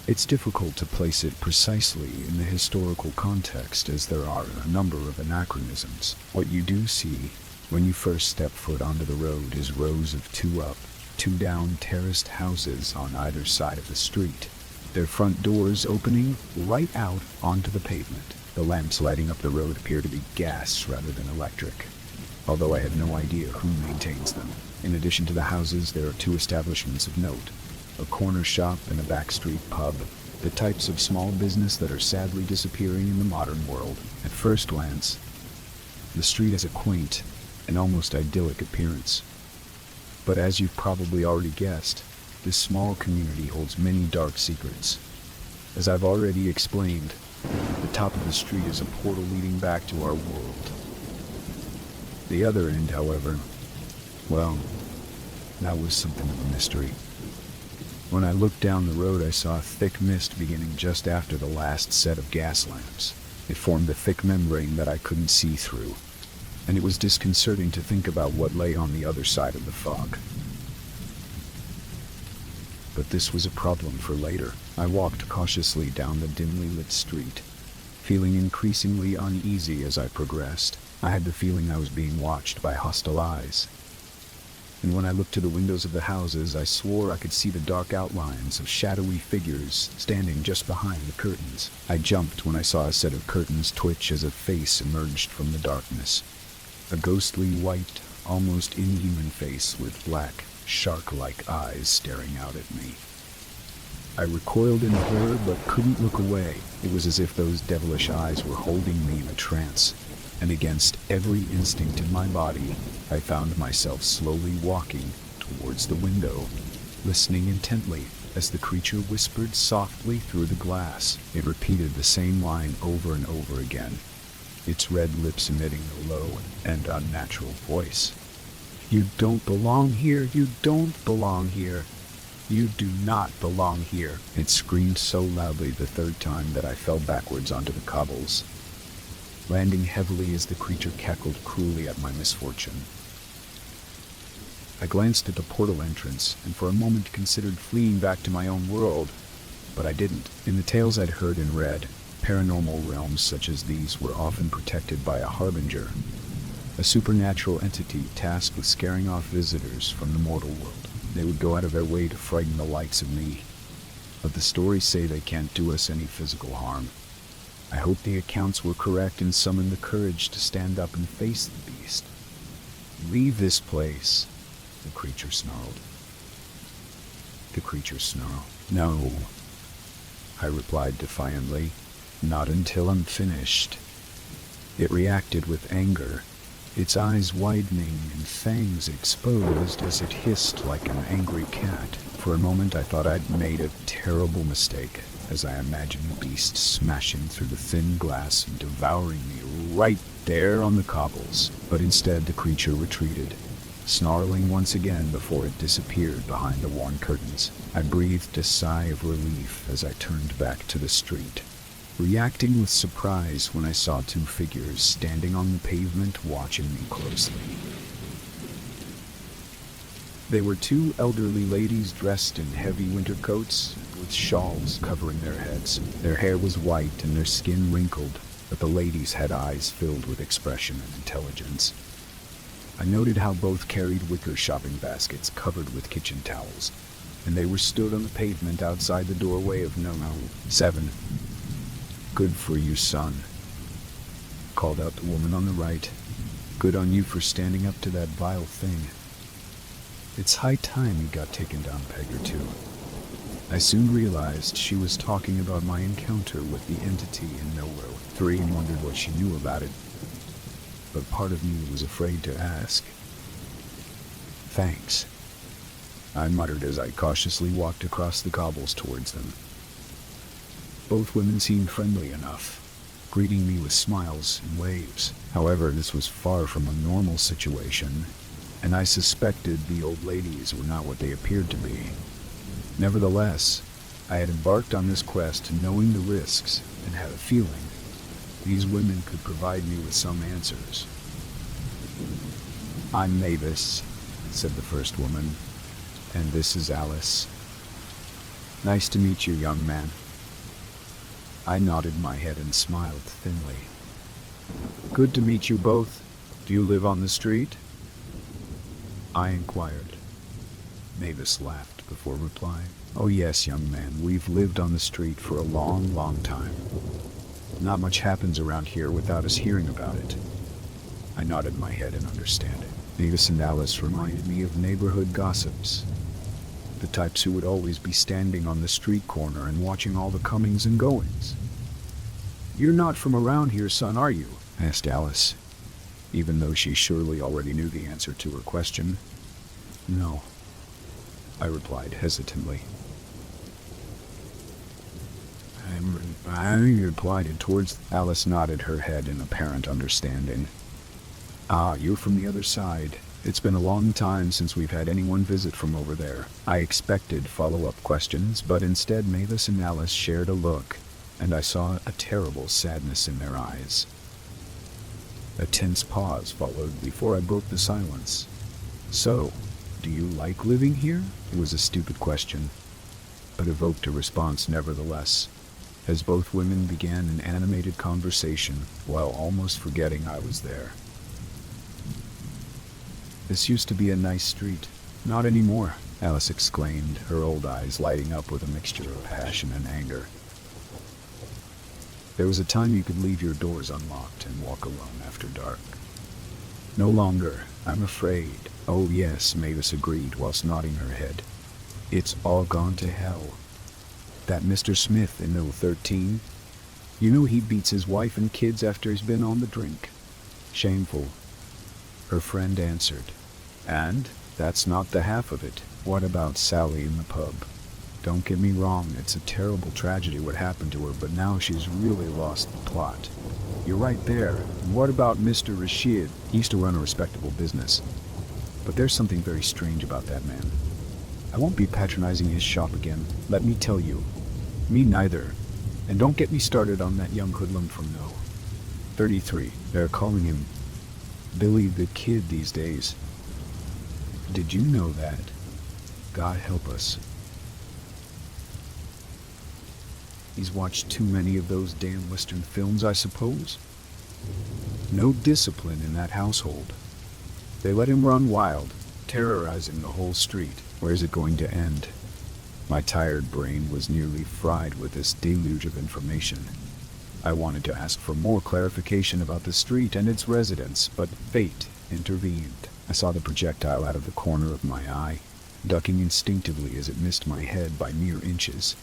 It's difficult to place it precisely in the historical context, as there are a number of anachronisms. What you do see when you first step foot onto the road is rows of 2 up, 2 down terraced houses on either side of the street, their front doors opening right out onto the pavement. The lamps lighting up the road appear to be gas rather than electric, although I have no idea who maintains them. In addition to the houses, there are 2 establishments of note, a corner shop and a backstreet pub, the types of small business that are sadly disappearing in the modern world. At first glance, the street has a quaint and almost idyllic appearance. But as you've probably already guessed, this small community holds many dark secrets. As I've already explained, the top of the street is a portal leading back to our world. The other end, however, well, that was something of a mystery. When I looked down the road, I saw a thick mist beginning just after the last set of gas lamps. It formed a thick membrane that I couldn't see through, and it was disconcerting to think about what lay on the other side of the fog. But this was a problem for later. I walked cautiously down the dimly lit street, feeling increasingly uneasy as I progressed. I had the feeling I was being watched by hostile eyes. And when I looked to the windows of the houses, I swore I could see the dark outlines of shadowy figures standing just behind the curtains. I jumped when I saw a set of curtains twitch as a face emerged from the darkness. A ghostly white, almost inhuman face with black, shark-like eyes staring out at me. I recoiled in horror but couldn't look away. It was as if those devilish eyes were holding me in a trance. And against every instinct in my body, I found myself slowly walking towards the window, listening intently as the creature whispered softly through the glass. It repeated the same line over and over again, its red lips emitting a low and unnatural voice. "You don't belong here, you don't belong here. You do not belong here." It screamed so loudly the 3rd time that I fell backwards onto the cobbles, landing heavily as the creature cackled cruelly at my misfortune. I glanced at the portal entrance and for a moment considered fleeing back to my own world, but I didn't. In the tales I'd heard and read, paranormal realms such as these were often protected by a harbinger, a supernatural entity tasked with scaring off visitors from the mortal world. They would go out of their way to frighten the likes of me, but the stories say they can't do us any physical harm. I hope the accounts were correct and summoned the courage to stand up and face the beast. "Leave this place," the creature snarled. "No," I replied defiantly. "Not until I'm finished." It reacted with anger, its eyes widening and fangs exposed as it hissed like an angry cat. For a moment I thought I'd made a terrible mistake, as I imagined the beast smashing through the thin glass and devouring me right there on the cobbles. But instead the creature retreated, snarling once again before it disappeared behind the worn curtains. I breathed a sigh of relief as I turned back to the street, reacting with surprise when I saw 2 figures standing on the pavement watching me closely. They were 2 elderly ladies dressed in heavy winter coats with shawls covering their heads. Their hair was white and their skin wrinkled, but the ladies had eyes filled with expression and intelligence. I noted how both carried wicker shopping baskets covered with kitchen towels, and they were stood on the pavement outside the doorway of No. 7. "Good for you, son," called out the woman on the right. "Good on you for standing up to that vile thing. It's high time you got taken down a peg or two." I soon realized she was talking about my encounter with the entity in Nowhere 3 and wondered what she knew about it. But part of me was afraid to ask. "Thanks," I muttered as I cautiously walked across the cobbles towards them. Both women seemed friendly enough, greeting me with smiles and waves. However, this was far from a normal situation, and I suspected the old ladies were not what they appeared to be. Nevertheless, I had embarked on this quest knowing the risks and had a feeling these women could provide me with some answers. "I'm Mavis," said the first woman, "and this is Alice. Nice to meet you, young man." I nodded my head and smiled thinly. "Good to meet you both. Do you live on the street?" I inquired. Mavis laughed before replying. "Oh yes, young man, we've lived on the street for a long, long time. Not much happens around here without us hearing about it." I nodded my head in understanding. Mavis and Alice reminded me of neighborhood gossips. The types who would always be standing on the street corner and watching all the comings and goings. "You're not from around here, son, are you?" asked Alice, even though she surely already knew the answer to her question. "No," I replied hesitantly. I replied it towards. Alice nodded her head in apparent understanding. "Ah, you're from the other side. It's been a long time since we've had anyone visit from over there." I expected follow-up questions, but instead Mavis and Alice shared a look, and I saw a terrible sadness in their eyes. A tense pause followed before I broke the silence. "So, do you like living here?" It was a stupid question, but evoked a response nevertheless, as both women began an animated conversation while almost forgetting I was there. "This used to be a nice street." "Not anymore," Alice exclaimed, her old eyes lighting up with a mixture of passion and anger. "There was a time you could leave your doors unlocked and walk alone after dark." "No longer, I'm afraid." "Oh yes," Mavis agreed whilst nodding her head. "It's all gone to hell. That Mr. Smith in No. 13, you know he beats his wife and kids after he's been on the drink." "Shameful," her friend answered. "And that's not the half of it. What about Sally in the pub? Don't get me wrong, it's a terrible tragedy what happened to her, but now she's really lost the plot." "You're right there. And what about Mr. Rashid?" "He used to run a respectable business, but there's something very strange about that man. I won't be patronizing his shop again, let me tell you." "Me neither. And don't get me started on that young hoodlum from No. 33. They're calling him Billy the Kid these days. Did you know that? God help us. He's watched too many of those damn Western films, I suppose. No discipline in that household. They let him run wild, terrorizing the whole street. Where's it going to end?" My tired brain was nearly fried with this deluge of information. I wanted to ask for more clarification about the street and its residents, but fate intervened. I saw the projectile out of the corner of my eye, ducking instinctively as it missed my head by mere inches.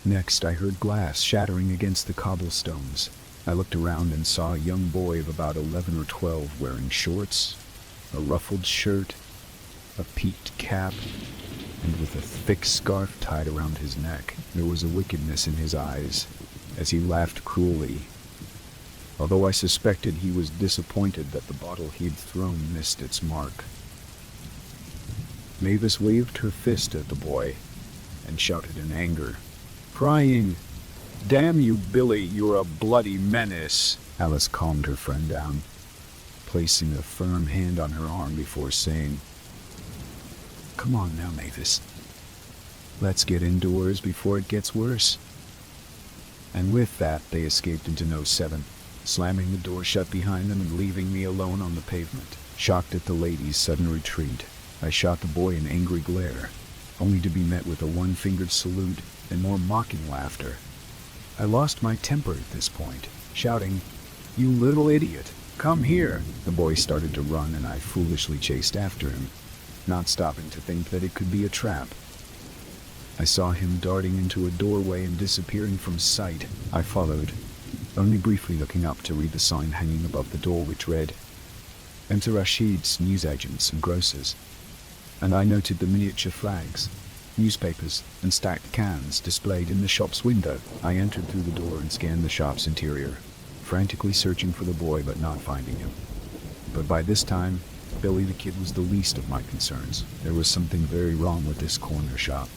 Next, I heard glass shattering against the cobblestones. I looked around and saw a young boy of about 11 or 12 wearing shorts, a ruffled shirt, a peaked cap, and with a thick scarf tied around his neck. There was a wickedness in his eyes, as he laughed cruelly, although I suspected he was disappointed that the bottle he'd thrown missed its mark. Mavis waved her fist at the boy and shouted in anger, crying, "Damn you, Billy, you're a bloody menace." Alice calmed her friend down, placing a firm hand on her arm before saying, "Come on now, Mavis. Let's get indoors before it gets worse." And with that, they escaped into No. 7, slamming the door shut behind them and leaving me alone on the pavement. Shocked at the lady's sudden retreat, I shot the boy an angry glare, only to be met with a one-fingered salute and more mocking laughter. I lost my temper at this point, shouting, "You little idiot, come here!" The boy started to run and I foolishly chased after him, not stopping to think that it could be a trap. I saw him darting into a doorway and disappearing from sight. I followed, only briefly looking up to read the sign hanging above the door which read, "Enter Rashid's newsagents and grocers." And I noted the miniature flags, newspapers, and stacked cans displayed in the shop's window. I entered through the door and scanned the shop's interior, frantically searching for the boy but not finding him. But by this time, Billy the Kid was the least of my concerns. There was something very wrong with this corner shop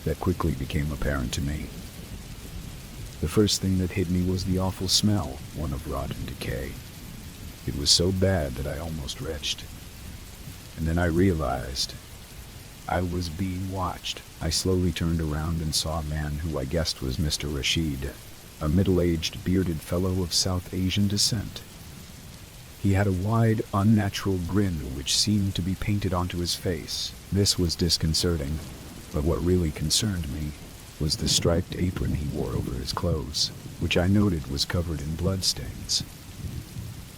that quickly became apparent to me. The first thing that hit me was the awful smell, one of rot and decay. It was so bad that I almost retched. And then I realized I was being watched. I slowly turned around and saw a man who I guessed was Mr. Rashid, a middle-aged, bearded fellow of South Asian descent. He had a wide, unnatural grin which seemed to be painted onto his face. This was disconcerting, but what really concerned me was the striped apron he wore over his clothes, which I noted was covered in bloodstains.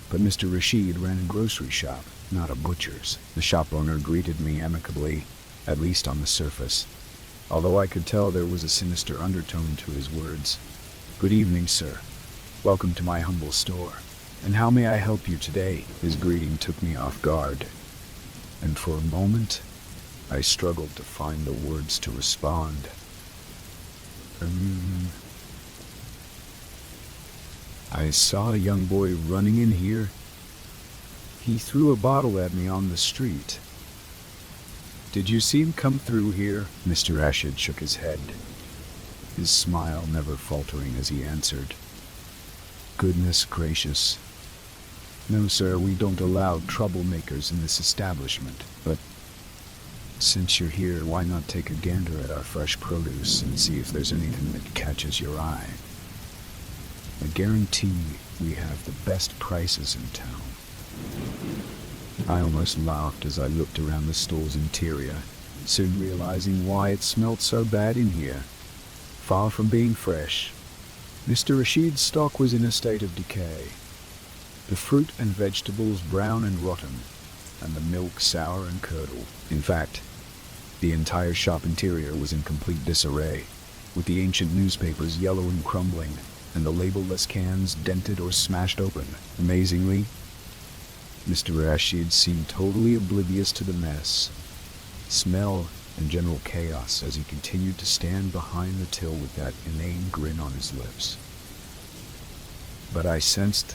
But Mr. Rashid ran a grocery shop, not a butcher's. The shop owner greeted me amicably, at least on the surface, although I could tell there was a sinister undertone to his words. "Good evening, sir. Welcome to my humble store. And how may I help you today?" His greeting took me off guard, and for a moment, I struggled to find the words to respond. I saw a young boy running in here. He threw a bottle at me on the street. Did you see him come through here? Mr. Rashid shook his head, his smile never faltering as he answered, "Goodness gracious. No, sir, we don't allow troublemakers in this establishment, but since you're here, why not take a gander at our fresh produce and see if there's anything that catches your eye? I guarantee we have the best prices in town." I almost laughed as I looked around the store's interior, soon realizing why it smelled so bad in here. Far from being fresh, Mr. Rashid's stock was in a state of decay. The fruit and vegetables brown and rotten, and the milk sour and curdled. In fact, the entire shop interior was in complete disarray, with the ancient newspapers yellow and crumbling, and the label-less cans dented or smashed open. Amazingly, Mr. Rashid seemed totally oblivious to the mess, smell, and general chaos as he continued to stand behind the till with that inane grin on his lips. But I sensed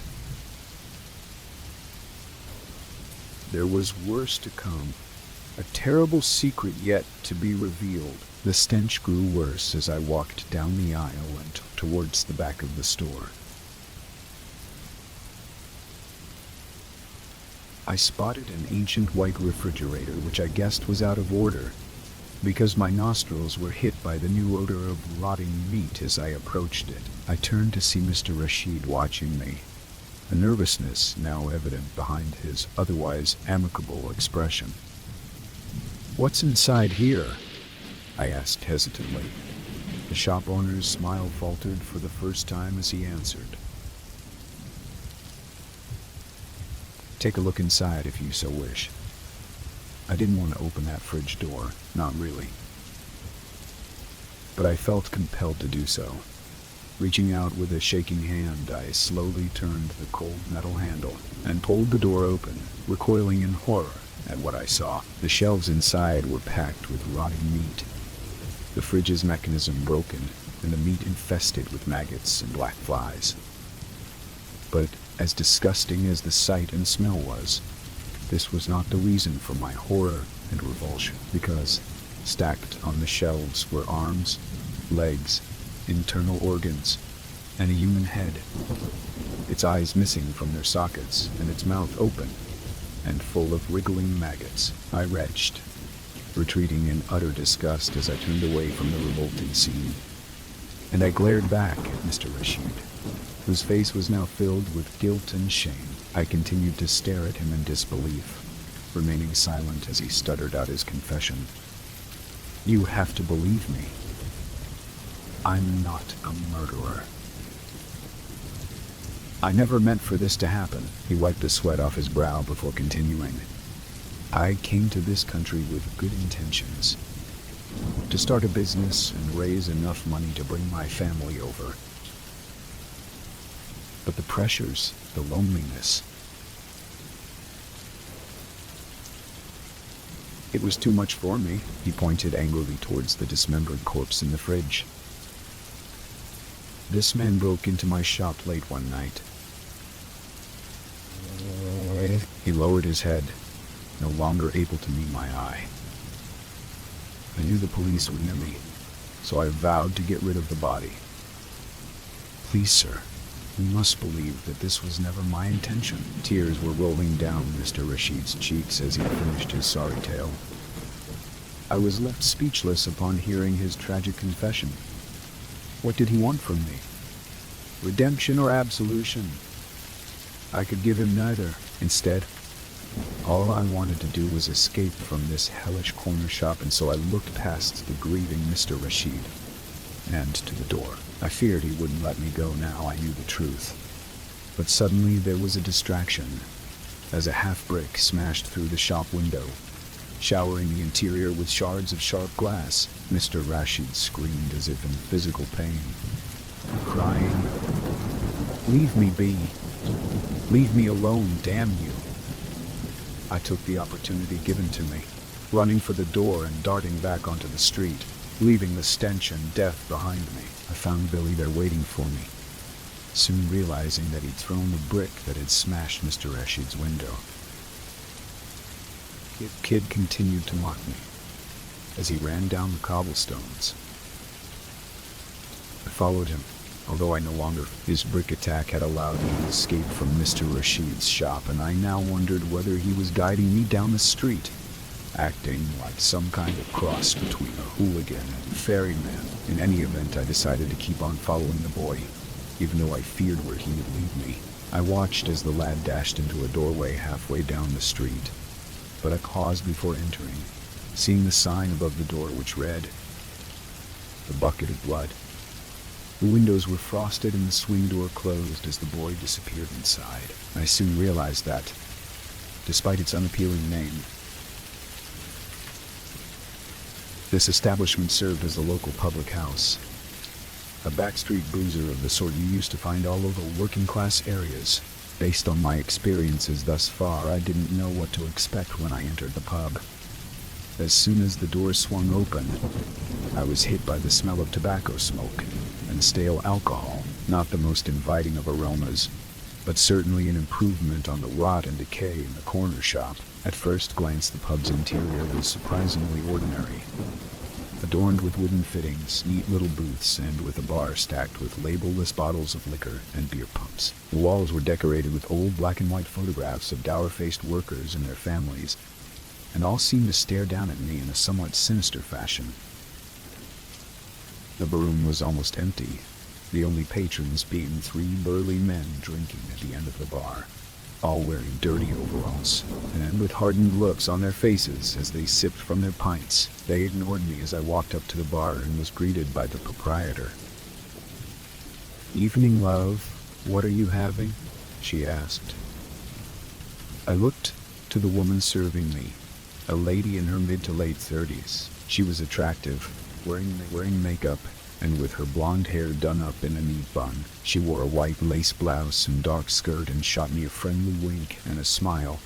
there was worse to come, a terrible secret yet to be revealed. The stench grew worse as I walked down the aisle and towards the back of the store. I spotted an ancient white refrigerator which I guessed was out of order, because my nostrils were hit by the new odor of rotting meat as I approached it. I turned to see Mr. Rashid watching me, a nervousness now evident behind his otherwise amicable expression. "What's inside here?" I asked hesitantly. The shop owner's smile faltered for the first time as he answered, "Take a look inside if you so wish." I didn't want to open that fridge door, not really. But I felt compelled to do so. Reaching out with a shaking hand, I slowly turned the cold metal handle and pulled the door open, recoiling in horror at what I saw. The shelves inside were packed with rotting meat, the fridge's mechanism broken, and the meat infested with maggots and black flies. But as disgusting as the sight and smell was, this was not the reason for my horror and revulsion, because stacked on the shelves were arms, legs, internal organs, and a human head, its eyes missing from their sockets and its mouth open and full of wriggling maggots. I retched, retreating in utter disgust as I turned away from the revolting scene. And I glared back at Mr. Rashid, whose face was now filled with guilt and shame. I continued to stare at him in disbelief, remaining silent as he stuttered out his confession. "You have to believe me. I'm not a murderer. I never meant for this to happen. He wiped the sweat off his brow before continuing. I came to this country with good intentions. To start a business and raise enough money to bring my family over. But the pressures, the loneliness, it was too much for me. He pointed angrily towards the dismembered corpse in the fridge. This man broke into my shop late one night. He lowered his head, no longer able to meet my eye. I knew the police were near me, so I vowed to get rid of the body. Please, sir, you must believe that this was never my intention. Tears were rolling down Mr. Rashid's cheeks as he finished his sorry tale. I was left speechless upon hearing his tragic confession. What did he want from me? Redemption or absolution? I could give him neither. Instead, all I wanted to do was escape from this hellish corner shop, and so I looked past the grieving Mr. Rashid and to the door. I feared he wouldn't let me go now I knew the truth. But suddenly there was a distraction, as a half-brick smashed through the shop window, showering the interior with shards of sharp glass. Mr. Rashid screamed as if in physical pain, crying, "Leave me be! Leave me alone, damn you!" I took the opportunity given to me, running for the door and darting back onto the street, leaving the stench and death behind me. I found Billy there waiting for me, soon realizing that he'd thrown the brick that had smashed Mr. Rashid's window. The kid continued to mock me as he ran down the cobblestones. I followed him, although I no longer. His brick attack had allowed me to escape from Mr. Rashid's shop, and I now wondered whether he was guiding me down the street, acting like some kind of cross between a hooligan and ferryman. In any event, I decided to keep on following the boy, even though I feared where he would lead me. I watched as the lad dashed into a doorway halfway down the street, but I paused before entering, seeing the sign above the door which read, "The Bucket of Blood." The windows were frosted and the swing door closed as the boy disappeared inside. I soon realized that, despite its unappealing name, this establishment served as a local public house, a backstreet boozer of the sort you used to find all over working-class areas. Based on my experiences thus far, I didn't know what to expect when I entered the pub. As soon as the door swung open, I was hit by the smell of tobacco smoke and stale alcohol. Not the most inviting of aromas, but certainly an improvement on the rot and decay in the corner shop. At first glance, the pub's interior was surprisingly ordinary, adorned with wooden fittings, neat little booths, and with a bar stacked with label-less bottles of liquor and beer pumps. The walls were decorated with old black and white photographs of dour-faced workers and their families, and all seemed to stare down at me in a somewhat sinister fashion. The room was almost empty, the only patrons being 3 burly men drinking at the end of the bar, all wearing dirty overalls, and with hardened looks on their faces as they sipped from their pints. They ignored me as I walked up to the bar and was greeted by the proprietor. "Evening, love. What are you having?" she asked. I looked to the woman serving me, a lady in her mid to late 30s. She was attractive, wearing makeup, and with her blonde hair done up in a neat bun. She wore a white lace blouse and dark skirt and shot me a friendly wink and a smile,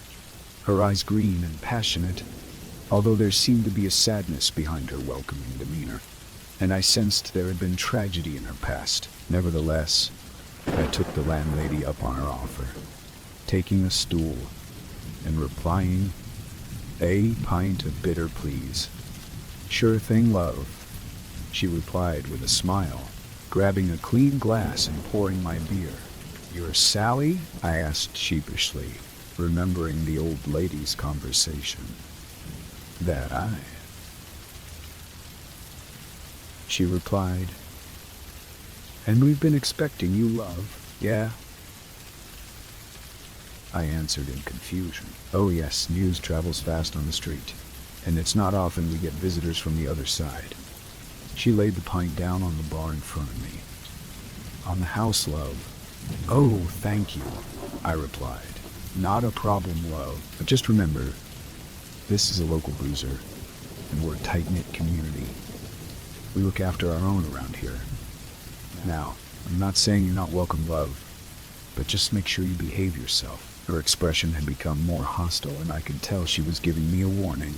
her eyes green and passionate, although there seemed to be a sadness behind her welcoming demeanor, and I sensed there had been tragedy in her past. Nevertheless, I took the landlady up on her offer, taking a stool and replying, "A pint of bitter, please." "Sure thing, love," she replied with a smile, grabbing a clean glass and pouring my beer. "You're Sally?" I asked sheepishly, remembering the old lady's conversation. "That I," she replied. "And we've been expecting you, love." "Yeah," I answered in confusion. "Oh yes, news travels fast on the street, and it's not often we get visitors from the other side." She laid the pint down on the bar in front of me. "On the house, love." "Oh, thank you," I replied. "Not a problem, love. But just remember, this is a local boozer, and we're a tight-knit community. We look after our own around here. Now, I'm not saying you're not welcome, love, but just make sure you behave yourself." Her expression had become more hostile, and I could tell she was giving me a warning.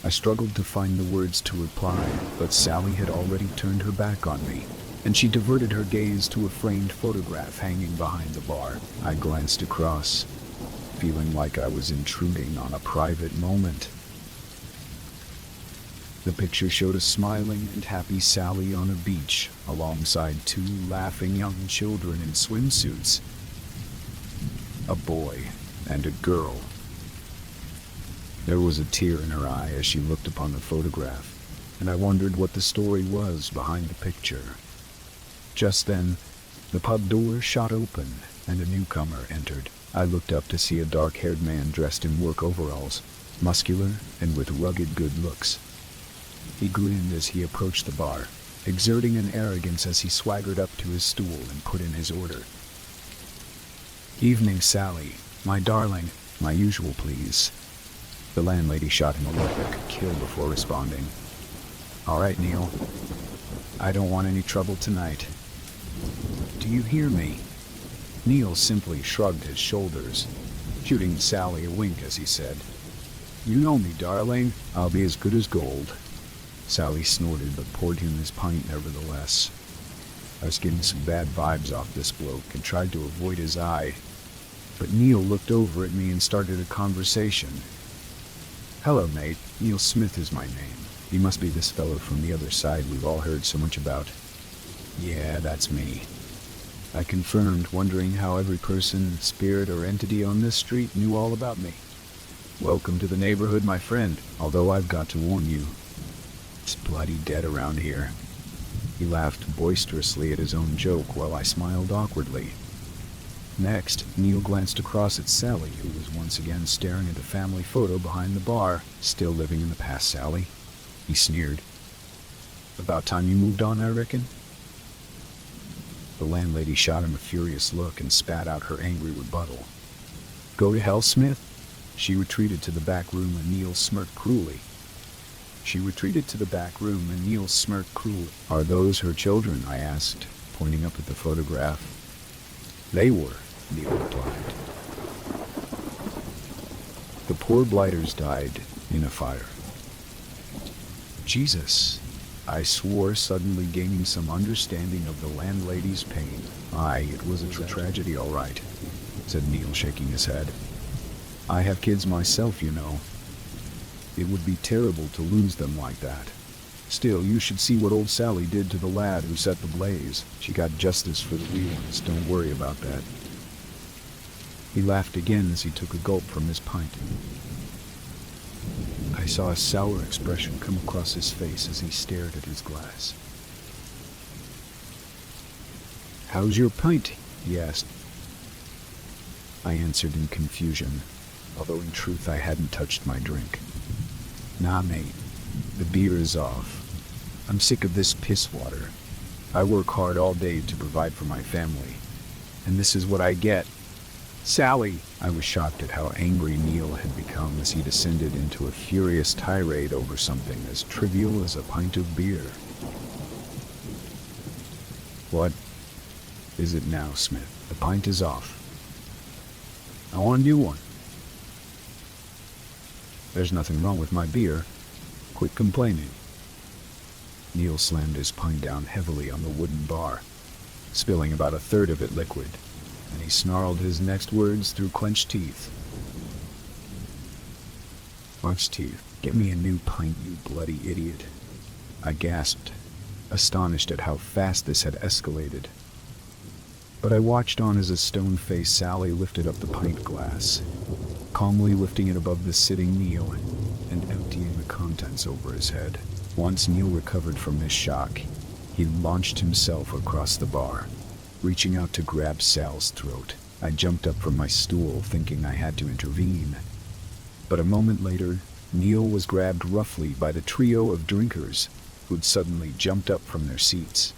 I struggled to find the words to reply, but Sally had already turned her back on me, and she diverted her gaze to a framed photograph hanging behind the bar. I glanced across, feeling like I was intruding on a private moment. The picture showed a smiling and happy Sally on a beach, alongside two laughing young children in swimsuits. A boy and a girl. There was a tear in her eye as she looked upon the photograph, and I wondered what the story was behind the picture. Just then, the pub door shot open, and a newcomer entered. I looked up to see a dark-haired man dressed in work overalls, muscular and with rugged good looks. He grinned as he approached the bar, exerting an arrogance as he swaggered up to his stool and put in his order. "Evening, Sally. My darling, my usual, please." The landlady shot him a look that could kill before responding. "All right, Neil. I don't want any trouble tonight. Do you hear me?" Neil simply shrugged his shoulders, shooting Sally a wink as he said, "You know me, darling. I'll be as good as gold." Sally snorted but poured him his pint nevertheless. I was getting some bad vibes off this bloke and tried to avoid his eye, but Neil looked over at me and started a conversation. "Hello, mate. Neil Smith is my name. You must be this fellow from the other side we've all heard so much about." "Yeah, that's me," I confirmed, wondering how every person, spirit, or entity on this street knew all about me. "Welcome to the neighborhood, my friend, although I've got to warn you, it's bloody dead around here." He laughed boisterously at his own joke while I smiled awkwardly. Next, Neil glanced across at Sally, who was once again staring at a family photo behind the bar. "Still living in the past, Sally?" he sneered. "About time you moved on, I reckon." The landlady shot him a furious look and spat out her angry rebuttal. "Go to hell, Smith." She retreated to the back room and Neil smirked cruelly. "Are those her children?" I asked, pointing up at the photograph. "They were," Neil replied. "The poor blighters died in a fire." "Jesus," I swore, suddenly gaining some understanding of the landlady's pain. "Aye, it was a tragedy, all right," said Neil, shaking his head. "I have kids myself, you know. It would be terrible to lose them like that. Still, you should see what old Sally did to the lad who set the blaze. She got justice for the wee ones, don't worry about that." He laughed again as he took a gulp from his pint. I saw a sour expression come across his face as he stared at his glass. "How's your pint?" he asked. I answered in confusion, although in truth I hadn't touched my drink. "Nah, mate, the beer is off. I'm sick of this piss water. I work hard all day to provide for my family, and this is what I get." "Sally!" I was shocked at how angry Neil had become as he descended into a furious tirade over something as trivial as a pint of beer. "What is it now, Smith? The pint is off. I want a new one." "There's nothing wrong with my beer. Quit complaining." Neil slammed his pint down heavily on the wooden bar, spilling about a third of it liquid, and he snarled his next words through clenched teeth. "Clenched teeth. Get me a new pint, you bloody idiot." I gasped, astonished at how fast this had escalated. But I watched on as a stone-faced Sally lifted up the pint glass, calmly lifting it above the sitting Neil and emptying the contents over his head. Once Neil recovered from his shock, he launched himself across the bar, reaching out to grab Sal's throat. I jumped up from my stool, thinking I had to intervene. But a moment later, Neil was grabbed roughly by the trio of drinkers, would suddenly jumped up from their seats,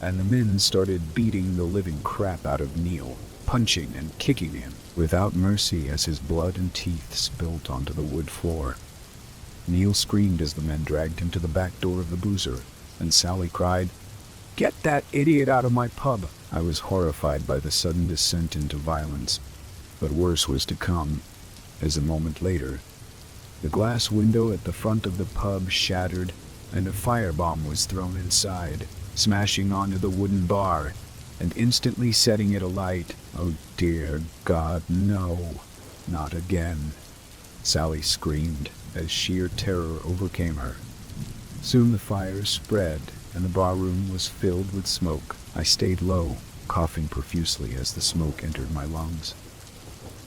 and the men started beating the living crap out of Neil, punching and kicking him without mercy as his blood and teeth spilled onto the wood floor. Neil screamed as the men dragged him to the back door of the boozer, and Sally cried, "Get that idiot out of my pub!" I was horrified by the sudden descent into violence, but worse was to come, as a moment later, the glass window at the front of the pub shattered and a firebomb was thrown inside, smashing onto the wooden bar and instantly setting it alight. "Oh dear God, no, not again," Sally screamed as sheer terror overcame her. Soon the fire spread and the barroom was filled with smoke. I stayed low, coughing profusely as the smoke entered my lungs,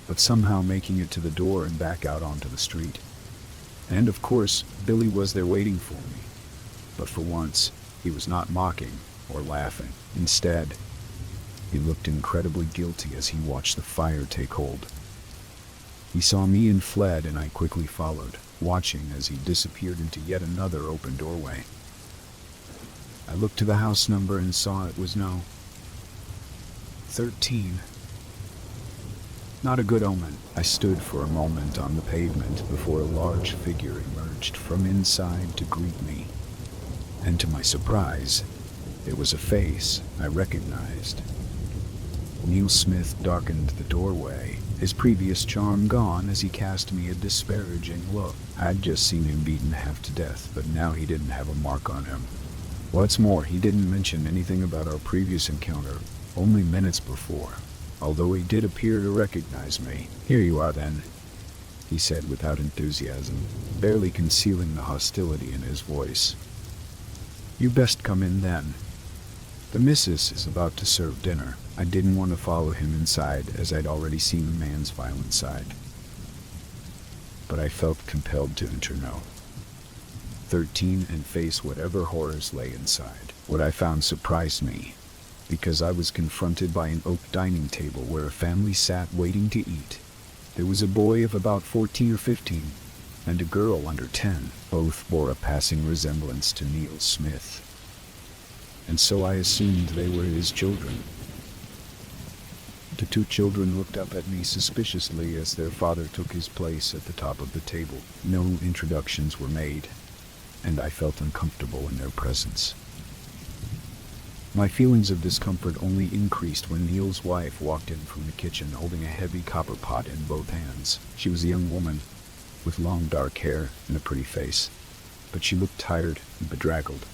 but somehow making it to the door and back out onto the street. And of course, Billy was there waiting for me. But for once, he was not mocking or laughing. Instead, he looked incredibly guilty as he watched the fire take hold. He saw me and fled, and I quickly followed, watching as he disappeared into yet another open doorway. I looked to the house number and saw it was no. 13. Not a good omen. I stood for a moment on the pavement before a large figure emerged from inside to greet me. And to my surprise, it was a face I recognized. Neil Smith darkened the doorway, his previous charm gone as he cast me a disparaging look. I'd just seen him beaten half to death, but now he didn't have a mark on him. What's more, he didn't mention anything about our previous encounter, only minutes before, although he did appear to recognize me. "Here you are then," he said without enthusiasm, barely concealing the hostility in his voice. "You best come in then. The missus is about to serve dinner." I didn't want to follow him inside as I'd already seen the man's violent side, but I felt compelled to enter no. 13 and face whatever horrors lay inside. What I found surprised me, because I was confronted by an oak dining table where a family sat waiting to eat. There was a boy of about 14 or 15, and a girl under 10. Both bore a passing resemblance to Neil Smith, and so I assumed they were his children. The two children looked up at me suspiciously as their father took his place at the top of the table. No introductions were made, and I felt uncomfortable in their presence. My feelings of discomfort only increased when Neil's wife walked in from the kitchen holding a heavy copper pot in both hands. She was a young woman, with long dark hair and a pretty face, but she looked tired and bedraggled.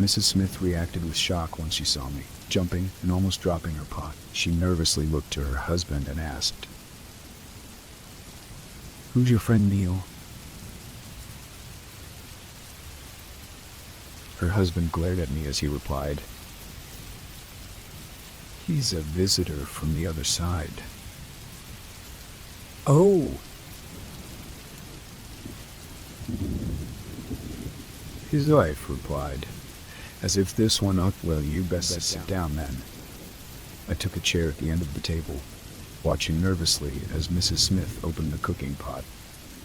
Mrs. Smith reacted with shock once she saw me, jumping and almost dropping her pot. She nervously looked to her husband and asked, "Who's your friend Neil?" Her husband glared at me as he replied, "He's a visitor from the other side." "Oh!" His wife replied, as if this one up, "Well, you best sit down then." I took a chair at the end of the table, watching nervously as Mrs. Smith opened the cooking pot,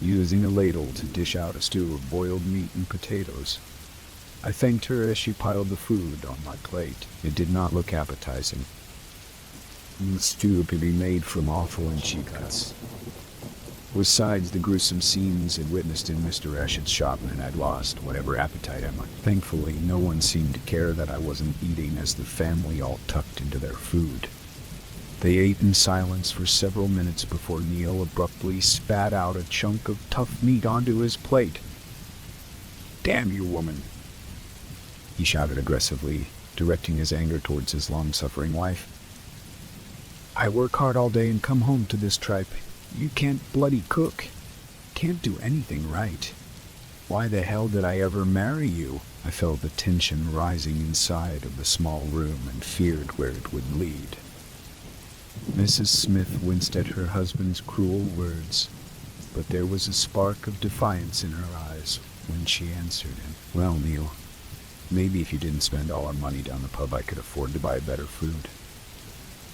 using a ladle to dish out a stew of boiled meat and potatoes. I thanked her as she piled the food on my plate. It did not look appetizing. The stew could be made from offal and cheap cuts. Besides the gruesome scenes I'd witnessed in Mr. Ashett's shop, and I'd lost whatever appetite I might. Thankfully, no one seemed to care that I wasn't eating as the family all tucked into their food. They ate in silence for several minutes before Neil abruptly spat out a chunk of tough meat onto his plate. "Damn you, woman!" he shouted aggressively, directing his anger towards his long-suffering wife. "I work hard all day and come home to this tripe. You can't bloody cook. Can't do anything right. Why the hell did I ever marry you?" I felt the tension rising inside of the small room and feared where it would lead. Mrs. Smith winced at her husband's cruel words, but there was a spark of defiance in her eyes when she answered him. "Well, Neil, maybe if you didn't spend all our money down the pub, I could afford to buy better food."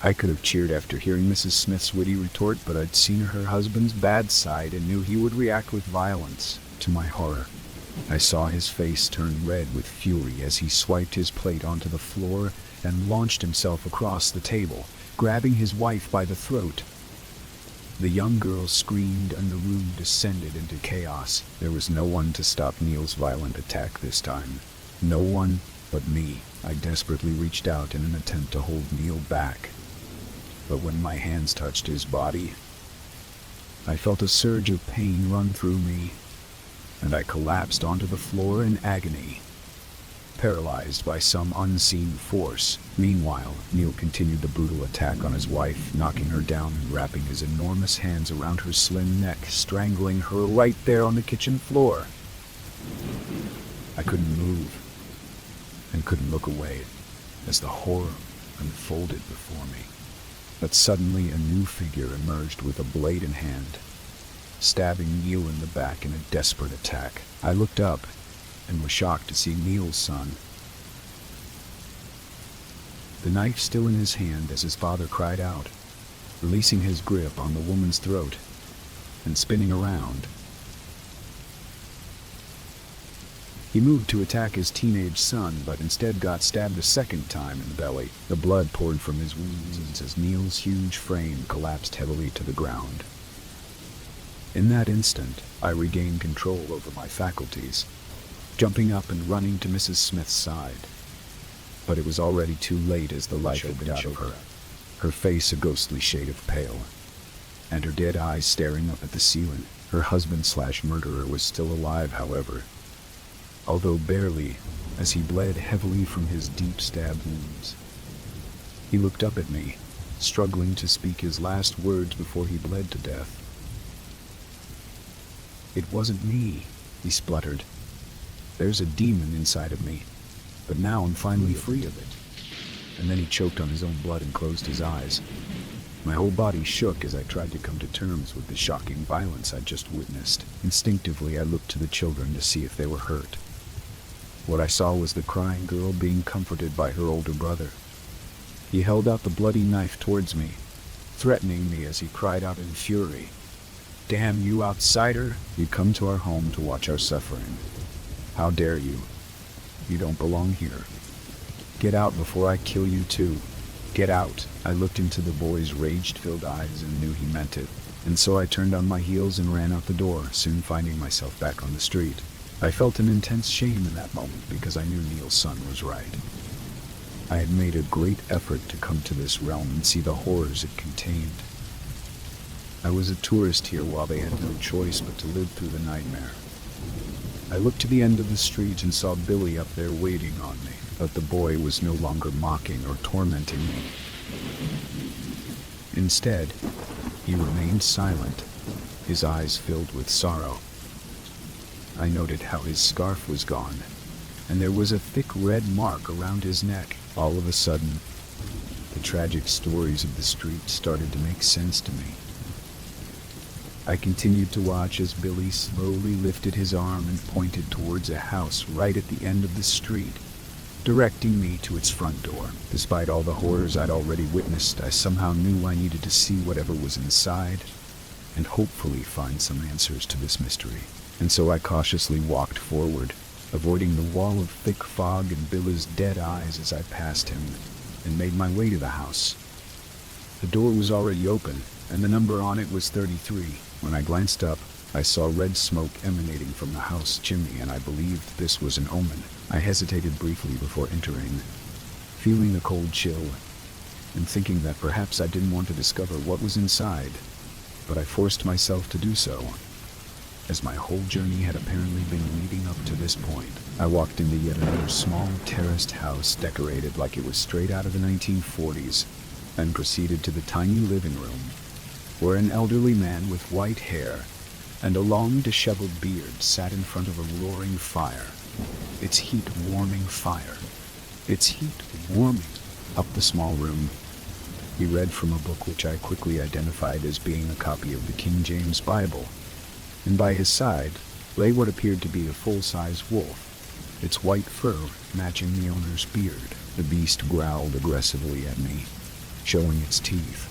I could have cheered after hearing Mrs. Smith's witty retort, but I'd seen her husband's bad side and knew he would react with violence. To my horror, I saw his face turn red with fury as he swiped his plate onto the floor and launched himself across the table, grabbing his wife by the throat. The young girl screamed and the room descended into chaos. There was no one to stop Neil's violent attack this time. No one but me. I desperately reached out in an attempt to hold Neil back. But when my hands touched his body, I felt a surge of pain run through me, and I collapsed onto the floor in agony, paralyzed by some unseen force. Meanwhile, Neil continued the brutal attack on his wife, knocking her down and wrapping his enormous hands around her slim neck, strangling her right there on the kitchen floor. I couldn't move and couldn't look away as the horror unfolded before me. But suddenly a new figure emerged with a blade in hand, stabbing Neil in the back in a desperate attack. I looked up and was shocked to see Neil's son, the knife still in his hand as his father cried out, releasing his grip on the woman's throat and spinning around. He moved to attack his teenage son, but instead got stabbed a second time in the belly. The blood poured from his wounds as Neil's huge frame collapsed heavily to the ground. In that instant, I regained control over my faculties, jumping up and running to Mrs. Smith's side. But it was already too late as the life had been out of her, her face a ghostly shade of pale, and her dead eyes staring up at the ceiling. Her husband/murderer was still alive, however, although barely, as he bled heavily from his deep stab wounds. He looked up at me, struggling to speak his last words before he bled to death. "It wasn't me," he spluttered. "There's a demon inside of me, but now I'm finally free of it." And then he choked on his own blood and closed his eyes. My whole body shook as I tried to come to terms with the shocking violence I'd just witnessed. Instinctively, I looked to the children to see if they were hurt. What I saw was the crying girl being comforted by her older brother. He held out the bloody knife towards me, threatening me as he cried out in fury, "Damn you, outsider! You come to our home to watch our suffering. How dare you? You don't belong here. Get out before I kill you too. Get out." I looked into the boy's rage-filled eyes and knew he meant it, and so I turned on my heels and ran out the door, soon finding myself back on the street. I felt an intense shame in that moment because I knew Neil's son was right. I had made a great effort to come to this realm and see the horrors it contained. I was a tourist here while they had no choice but to live through the nightmare. I looked to the end of the street and saw Billy up there waiting on me, but the boy was no longer mocking or tormenting me. Instead, he remained silent, his eyes filled with sorrow. I noted how his scarf was gone, and there was a thick red mark around his neck. All of a sudden, the tragic stories of the street started to make sense to me. I continued to watch as Billy slowly lifted his arm and pointed towards a house right at the end of the street, directing me to its front door. Despite all the horrors I'd already witnessed, I somehow knew I needed to see whatever was inside and hopefully find some answers to this mystery. And so I cautiously walked forward, avoiding the wall of thick fog and Billy's dead eyes as I passed him, and made my way to the house. The door was already open, and the number on it was 33. When I glanced up, I saw red smoke emanating from the house chimney, and I believed this was an omen. I hesitated briefly before entering, feeling the cold chill, and thinking that perhaps I didn't want to discover what was inside, but I forced myself to do so, as my whole journey had apparently been leading up to this point. I walked into yet another small terraced house decorated like it was straight out of the 1940s, and proceeded to the tiny living room, where an elderly man with white hair and a long disheveled beard sat in front of a roaring fire, its heat warming up the small room. He read from a book which I quickly identified as being a copy of the King James Bible, and by his side lay what appeared to be a full-size wolf, its white fur matching the owner's beard. The beast growled aggressively at me, showing its teeth.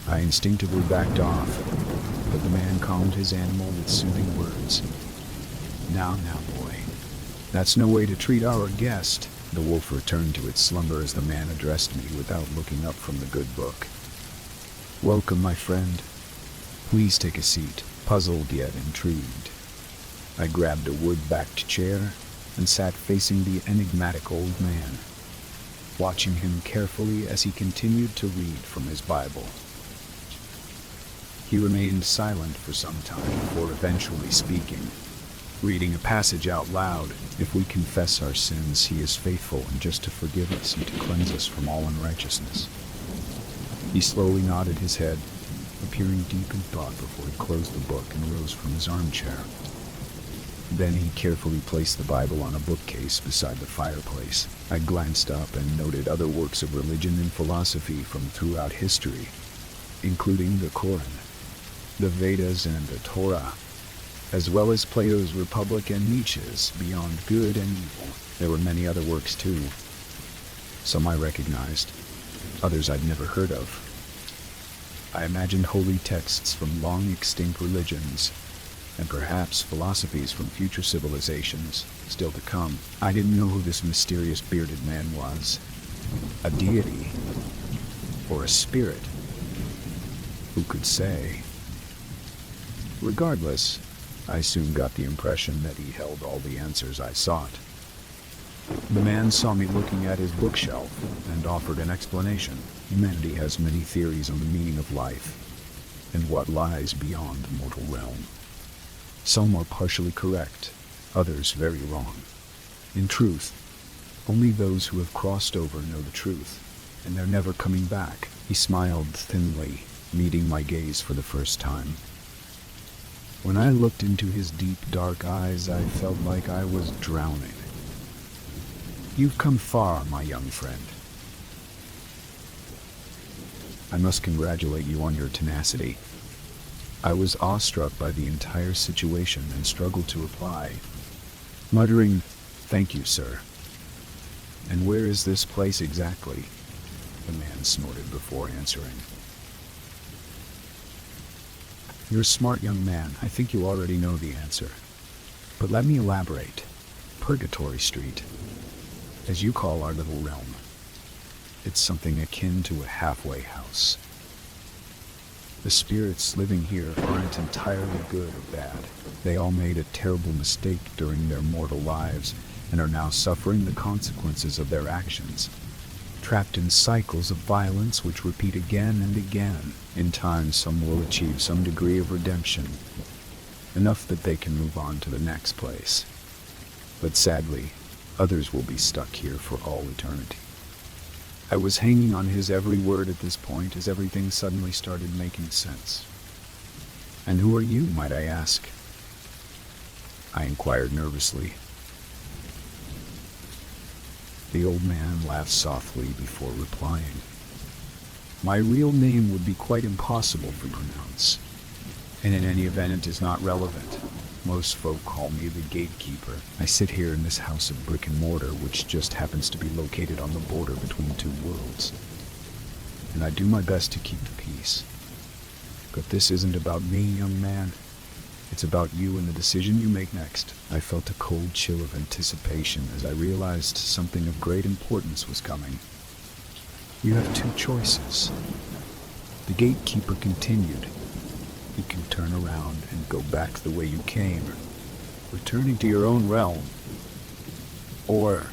I instinctively backed off, but the man calmed his animal with soothing words. Now, boy. That's no way to treat our guest. The wolf returned to its slumber as the man addressed me without looking up from the good book. Welcome, my friend. Please take a seat, puzzled yet intrigued. I grabbed a wood-backed chair and sat facing the enigmatic old man, watching him carefully as he continued to read from his Bible. He remained silent for some time before eventually speaking, reading a passage out loud. If we confess our sins, he is faithful and just to forgive us and to cleanse us from all unrighteousness. He slowly nodded his head, appearing deep in thought before he closed the book and rose from his armchair. Then he carefully placed the Bible on a bookcase beside the fireplace. I glanced up and noted other works of religion and philosophy from throughout history, including the Quran, the Vedas and the Torah, as well as Plato's Republic and Nietzsche's Beyond Good and Evil. There were many other works too. Some I recognized, others I'd never heard of. I imagined holy texts from long extinct religions, and perhaps philosophies from future civilizations, still to come. I didn't know who this mysterious bearded man was. A deity, or a spirit. Who could say? Regardless, I soon got the impression that he held all the answers I sought. The man saw me looking at his bookshelf and offered an explanation. Humanity has many theories on the meaning of life and what lies beyond the mortal realm. Some are partially correct, others very wrong. In truth, only those who have crossed over know the truth, and they're never coming back. He smiled thinly, meeting my gaze for the first time. When I looked into his deep, dark eyes, I felt like I was drowning. You've come far, my young friend. I must congratulate you on your tenacity. I was awestruck by the entire situation and struggled to reply, muttering, "Thank you, sir." "And where is this place exactly?" the man snorted before answering. "You're a smart young man. I think you already know the answer. But let me elaborate. Purgatory Street, as you call our little realm. It's something akin to a halfway house. The spirits living here aren't entirely good or bad. They all made a terrible mistake during their mortal lives and are now suffering the consequences of their actions, trapped in cycles of violence which repeat again and again. In time, some will achieve some degree of redemption, enough that they can move on to the next place. But sadly, others will be stuck here for all eternity." I was hanging on his every word at this point as everything suddenly started making sense. "And who are you, might I ask?" I inquired nervously. The old man laughed softly before replying. "My real name would be quite impossible to pronounce, and in any event it is not relevant. Most folk call me the gatekeeper. I sit here in this house of brick and mortar, which just happens to be located on the border between two worlds, and I do my best to keep the peace. But this isn't about me, young man. It's about you and the decision you make next." I felt a cold chill of anticipation as I realized something of great importance was coming. "You have two choices," the gatekeeper continued. "You can turn around and go back the way you came, returning to your own realm. Or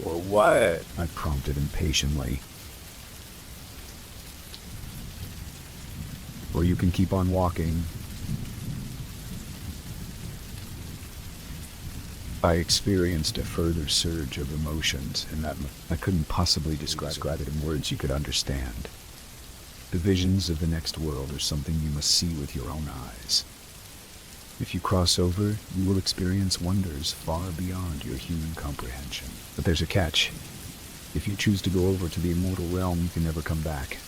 what?" I prompted impatiently. "Or you can keep on walking." I experienced a further surge of emotions, and that I couldn't possibly describe it in words you could understand. The visions of the next world are something you must see with your own eyes. If you cross over, you will experience wonders far beyond your human comprehension. But there's a catch. If you choose to go over to the immortal realm, you can never come back.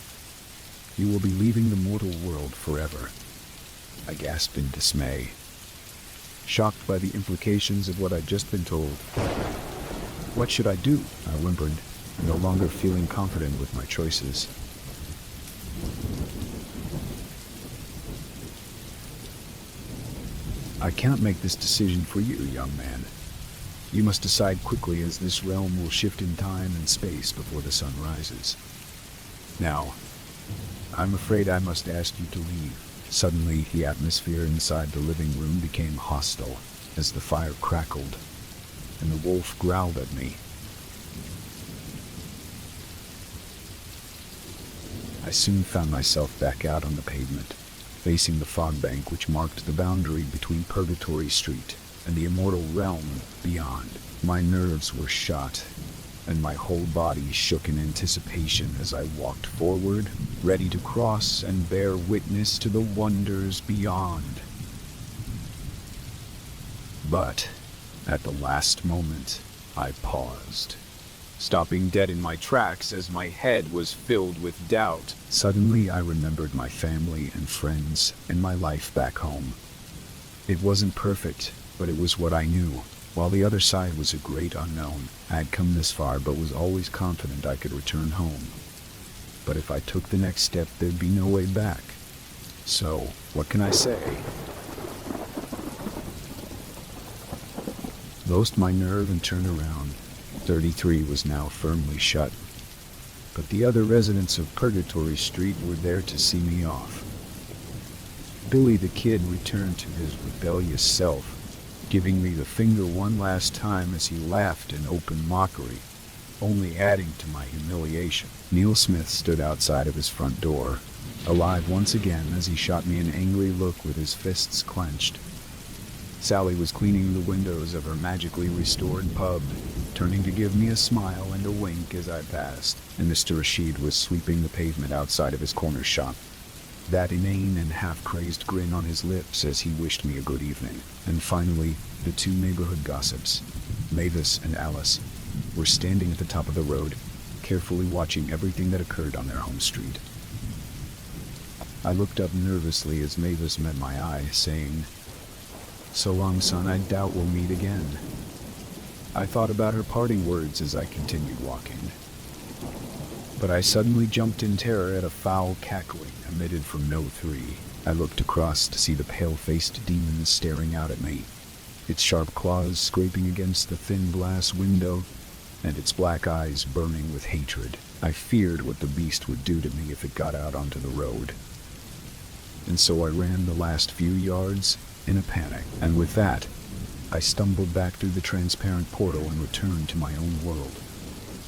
You will be leaving the mortal world forever. I gasped in dismay, shocked by the implications of what I'd just been told. "What should I do?" I whimpered, no longer feeling confident with my choices. I can't make this decision for you, young man. You must decide quickly, as this realm will shift in time and space before the sun rises. Now, I'm afraid I must ask you to leave." Suddenly, the atmosphere inside the living room became hostile as the fire crackled and the wolf growled at me. I soon found myself back out on the pavement, facing the fog bank which marked the boundary between Purgatory Street and the immortal realm beyond. My nerves were shot, and my whole body shook in anticipation as I walked forward, ready to cross and bear witness to the wonders beyond. But, at the last moment, I paused, stopping dead in my tracks as my head was filled with doubt. Suddenly, I remembered my family and friends and my life back home. It wasn't perfect, but it was what I knew. While the other side was a great unknown, I had come this far but was always confident I could return home. But if I took the next step, there'd be no way back. So, what can I say? Lost my nerve and turned around. 33 was now firmly shut, but the other residents of Purgatory Street were there to see me off. Billy the Kid returned to his rebellious self, giving me the finger one last time as he laughed in open mockery, only adding to my humiliation. Neil Smith stood outside of his front door, alive once again as he shot me an angry look with his fists clenched. Sally was cleaning the windows of her magically restored pub, turning to give me a smile and a wink as I passed, and Mr. Rashid was sweeping the pavement outside of his corner shop, that inane and half-crazed grin on his lips as he wished me a good evening. And finally, the two neighborhood gossips, Mavis and Alice, were standing at the top of the road, carefully watching everything that occurred on their home street. I looked up nervously as Mavis met my eye, saying, "So long, son, I doubt we'll meet again." I thought about her parting words as I continued walking. But I suddenly jumped in terror at a foul cackling emitted from No. 3. I looked across to see the pale-faced demon staring out at me, its sharp claws scraping against the thin glass window, and its black eyes burning with hatred. I feared what the beast would do to me if it got out onto the road. And so I ran the last few yards in a panic, and with that, I stumbled back through the transparent portal and returned to my own world,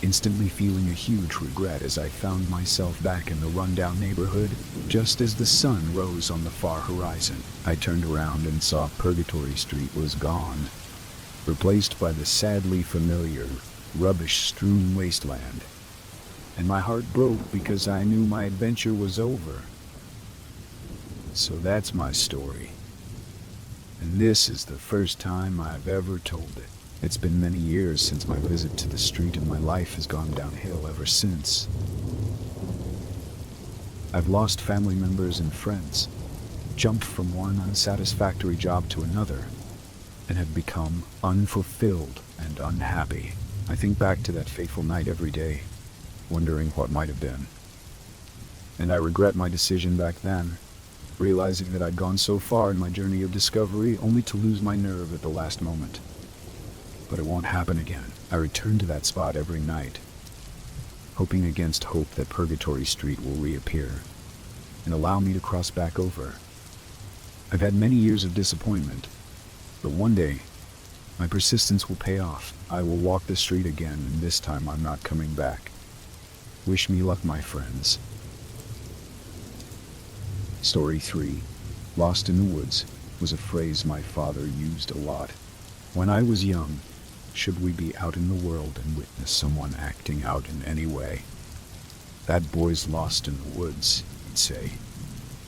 instantly feeling a huge regret as I found myself back in the rundown neighborhood just as the sun rose on the far horizon. I turned around and saw Purgatory Street was gone, replaced by the sadly familiar, rubbish-strewn wasteland. And my heart broke because I knew my adventure was over. So that's my story. And this is the first time I've ever told it. It's been many years since my visit to the street, and my life has gone downhill ever since. I've lost family members and friends, jumped from one unsatisfactory job to another, and have become unfulfilled and unhappy. I think back to that fateful night every day, wondering what might have been. And I regret my decision back then, realizing that I'd gone so far in my journey of discovery only to lose my nerve at the last moment. But it won't happen again. I return to that spot every night, hoping against hope that Purgatory Street will reappear and allow me to cross back over. I've had many years of disappointment, but one day, my persistence will pay off. I will walk the street again, and this time I'm not coming back. Wish me luck, my friends. Story 3. Lost in the woods was a phrase my father used a lot. When I was young, should we be out in the world and witness someone acting out in any way, "That boy's lost in the woods," he'd say,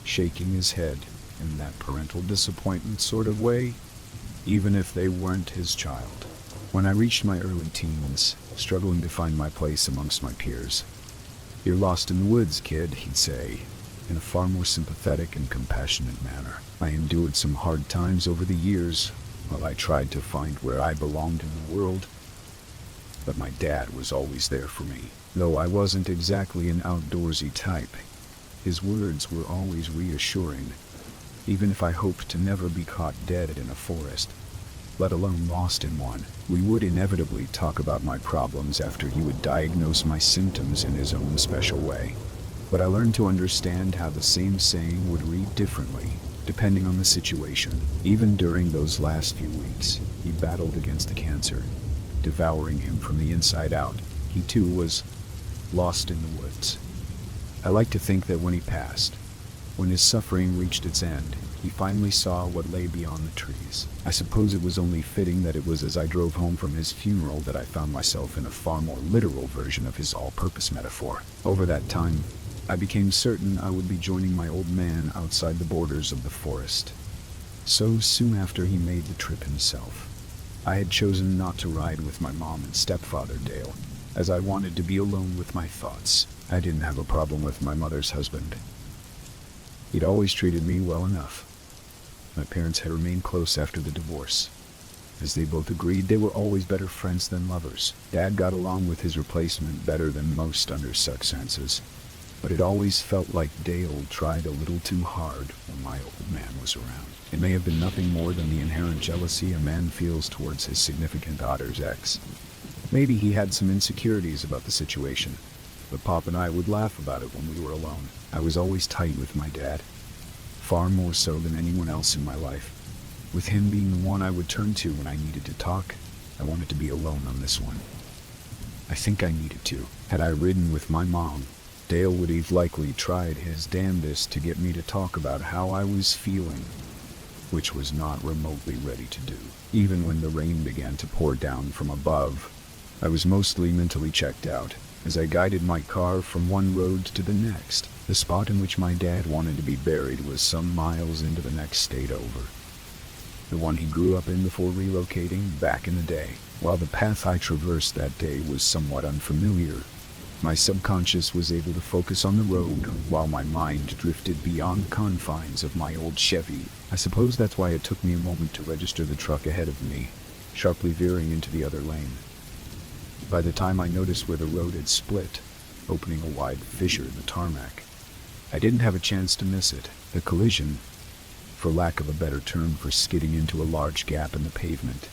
shaking his head in that parental disappointment sort of way, even if they weren't his child. When I reached my early teens, struggling to find my place amongst my peers, "You're lost in the woods, kid," he'd say, in a far more sympathetic and compassionate manner. I endured some hard times over the years while I tried to find where I belonged in the world, but my dad was always there for me. Though I wasn't exactly an outdoorsy type, his words were always reassuring, Even if I hoped to never be caught dead in a forest, let alone lost in one, we would inevitably talk about my problems after he would diagnose my symptoms in his own special way. But I learned to understand how the same saying would read differently, depending on the situation. Even during those last few weeks, he battled against the cancer, devouring him from the inside out. He too was lost in the woods. I like to think that when he passed, when his suffering reached its end, he finally saw what lay beyond the trees. I suppose it was only fitting that it was as I drove home from his funeral that I found myself in a far more literal version of his all-purpose metaphor. Over that time, I became certain I would be joining my old man outside the borders of the forest. So soon after he made the trip himself, I had chosen not to ride with my mom and stepfather Dale, as I wanted to be alone with my thoughts. I didn't have a problem with my mother's husband. He'd always treated me well enough. My parents had remained close after the divorce, as they both agreed they were always better friends than lovers. Dad got along with his replacement better than most under circumstances, but it always felt like Dale tried a little too hard when my old man was around. It may have been nothing more than the inherent jealousy a man feels towards his significant daughter's ex. Maybe he had some insecurities about the situation, but Pop and I would laugh about it when we were alone. I was always tight with my dad, far more so than anyone else in my life. With him being the one I would turn to when I needed to talk, I wanted to be alone on this one. I think I needed to. Had I ridden with my mom, Dale would have likely tried his damnedest to get me to talk about how I was feeling, which was not remotely ready to do. Even when the rain began to pour down from above, I was mostly mentally checked out, as I guided my car from one road to the next. The spot in which my dad wanted to be buried was some miles into the next state over, the one he grew up in before relocating back in the day. While the path I traversed that day was somewhat unfamiliar, my subconscious was able to focus on the road while my mind drifted beyond the confines of my old Chevy. I suppose that's why it took me a moment to register the truck ahead of me, sharply veering into the other lane. By the time I noticed where the road had split, opening a wide fissure in the tarmac, I didn't have a chance to miss it. The collision, for lack of a better term for skidding into a large gap in the pavement,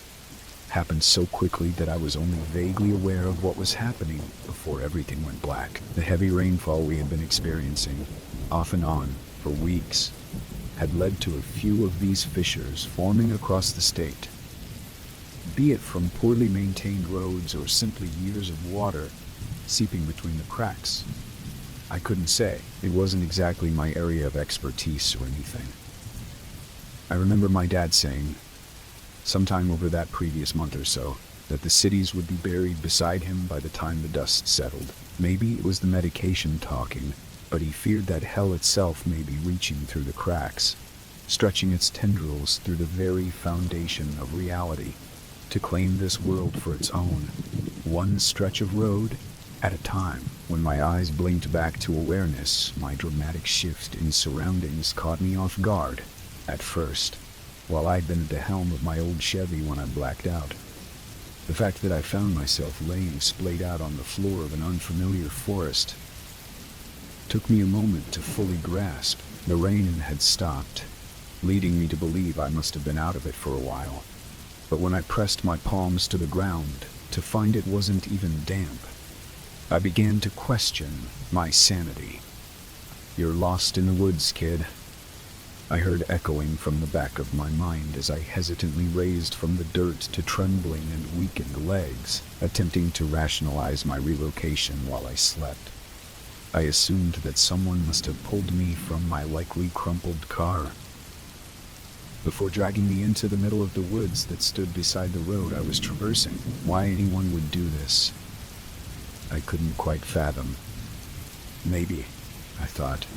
happened so quickly that I was only vaguely aware of what was happening before everything went black. The heavy rainfall we had been experiencing, off and on, for weeks, had led to a few of these fissures forming across the state. Be it from poorly maintained roads or simply years of water seeping between the cracks, I couldn't say. It wasn't exactly my area of expertise or anything. I remember my dad saying, sometime over that previous month or so, that the cities would be buried beside him by the time the dust settled. Maybe it was the medication talking, but he feared that hell itself may be reaching through the cracks, stretching its tendrils through the very foundation of reality, to claim this world for its own, one stretch of road at a time. When my eyes blinked back to awareness, my dramatic shift in surroundings caught me off guard. At first, while I'd been at the helm of my old Chevy when I blacked out, the fact that I found myself laying splayed out on the floor of an unfamiliar forest took me a moment to fully grasp. The rain had stopped, leading me to believe I must have been out of it for a while. But when I pressed my palms to the ground to find it wasn't even damp, I began to question my sanity. "You're lost in the woods, kid," I heard echoing from the back of my mind as I hesitantly raised from the dirt to trembling and weakened legs, attempting to rationalize my relocation while I slept. I assumed that someone must have pulled me from my likely crumpled car before dragging me into the middle of the woods that stood beside the road I was traversing. Why anyone would do this, I couldn't quite fathom. Maybe, I thought,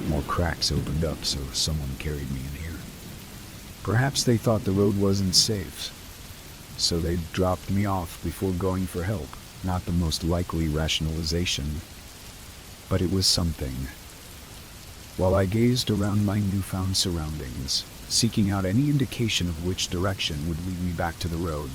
more cracks opened up so someone carried me in here. Perhaps they thought the road wasn't safe, so they dropped me off before going for help. Not the most likely rationalization, but it was something. While I gazed around my newfound surroundings, seeking out any indication of which direction would lead me back to the road,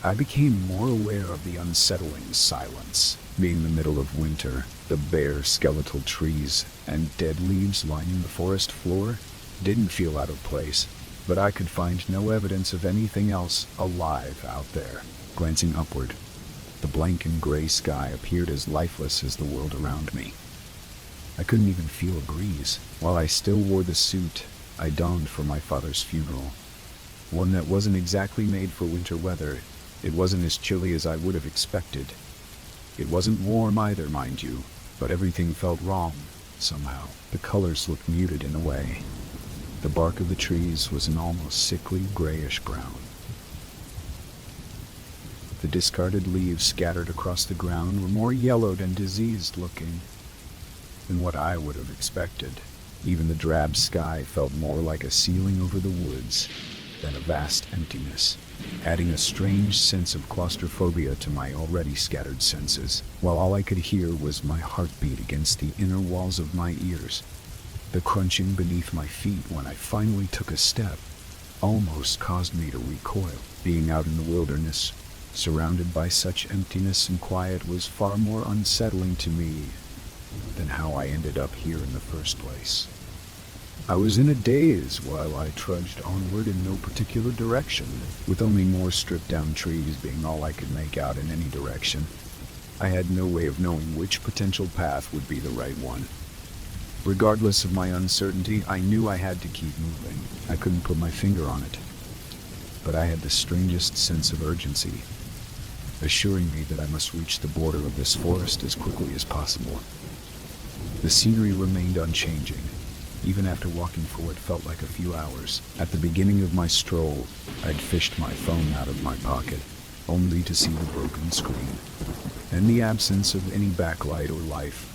I became more aware of the unsettling silence. Being the middle of winter, the bare skeletal trees and dead leaves lining the forest floor, didn't feel out of place, but I could find no evidence of anything else alive out there. Glancing upward, the blank and gray sky appeared as lifeless as the world around me. I couldn't even feel a breeze. While I still wore the suit I donned for my father's funeral, one that wasn't exactly made for winter weather, it wasn't as chilly as I would have expected. It wasn't warm either, mind you, but everything felt wrong, somehow. The colors looked muted in a way. The bark of the trees was an almost sickly grayish brown. The discarded leaves scattered across the ground were more yellowed and diseased looking than what I would have expected. Even the drab sky felt more like a ceiling over the woods than a vast emptiness, adding a strange sense of claustrophobia to my already scattered senses, while all I could hear was my heartbeat against the inner walls of my ears. The crunching beneath my feet when I finally took a step almost caused me to recoil. Being out in the wilderness, surrounded by such emptiness and quiet, was far more unsettling to me than how I ended up here in the first place. I was in a daze while I trudged onward in no particular direction, with only more stripped-down trees being all I could make out in any direction. I had no way of knowing which potential path would be the right one. Regardless of my uncertainty, I knew I had to keep moving. I couldn't put my finger on it, but I had the strangest sense of urgency, assuring me that I must reach the border of this forest as quickly as possible. The scenery remained unchanging, even after walking for what felt like a few hours. At the beginning of my stroll, I'd fished my phone out of my pocket, only to see the broken screen, and the absence of any backlight or life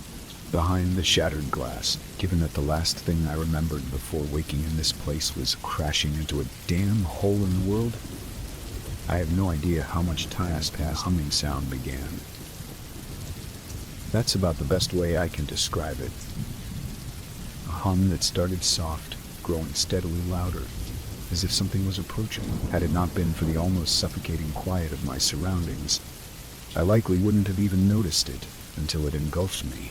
behind the shattered glass, given that the last thing I remembered before waking in this place was crashing into a damn hole in the world. I have no idea how much time passed as the humming sound began. That's about the best way I can describe it. A hum that started soft, growing steadily louder, as if something was approaching. Had it not been for the almost suffocating quiet of my surroundings, I likely wouldn't have even noticed it until it engulfed me.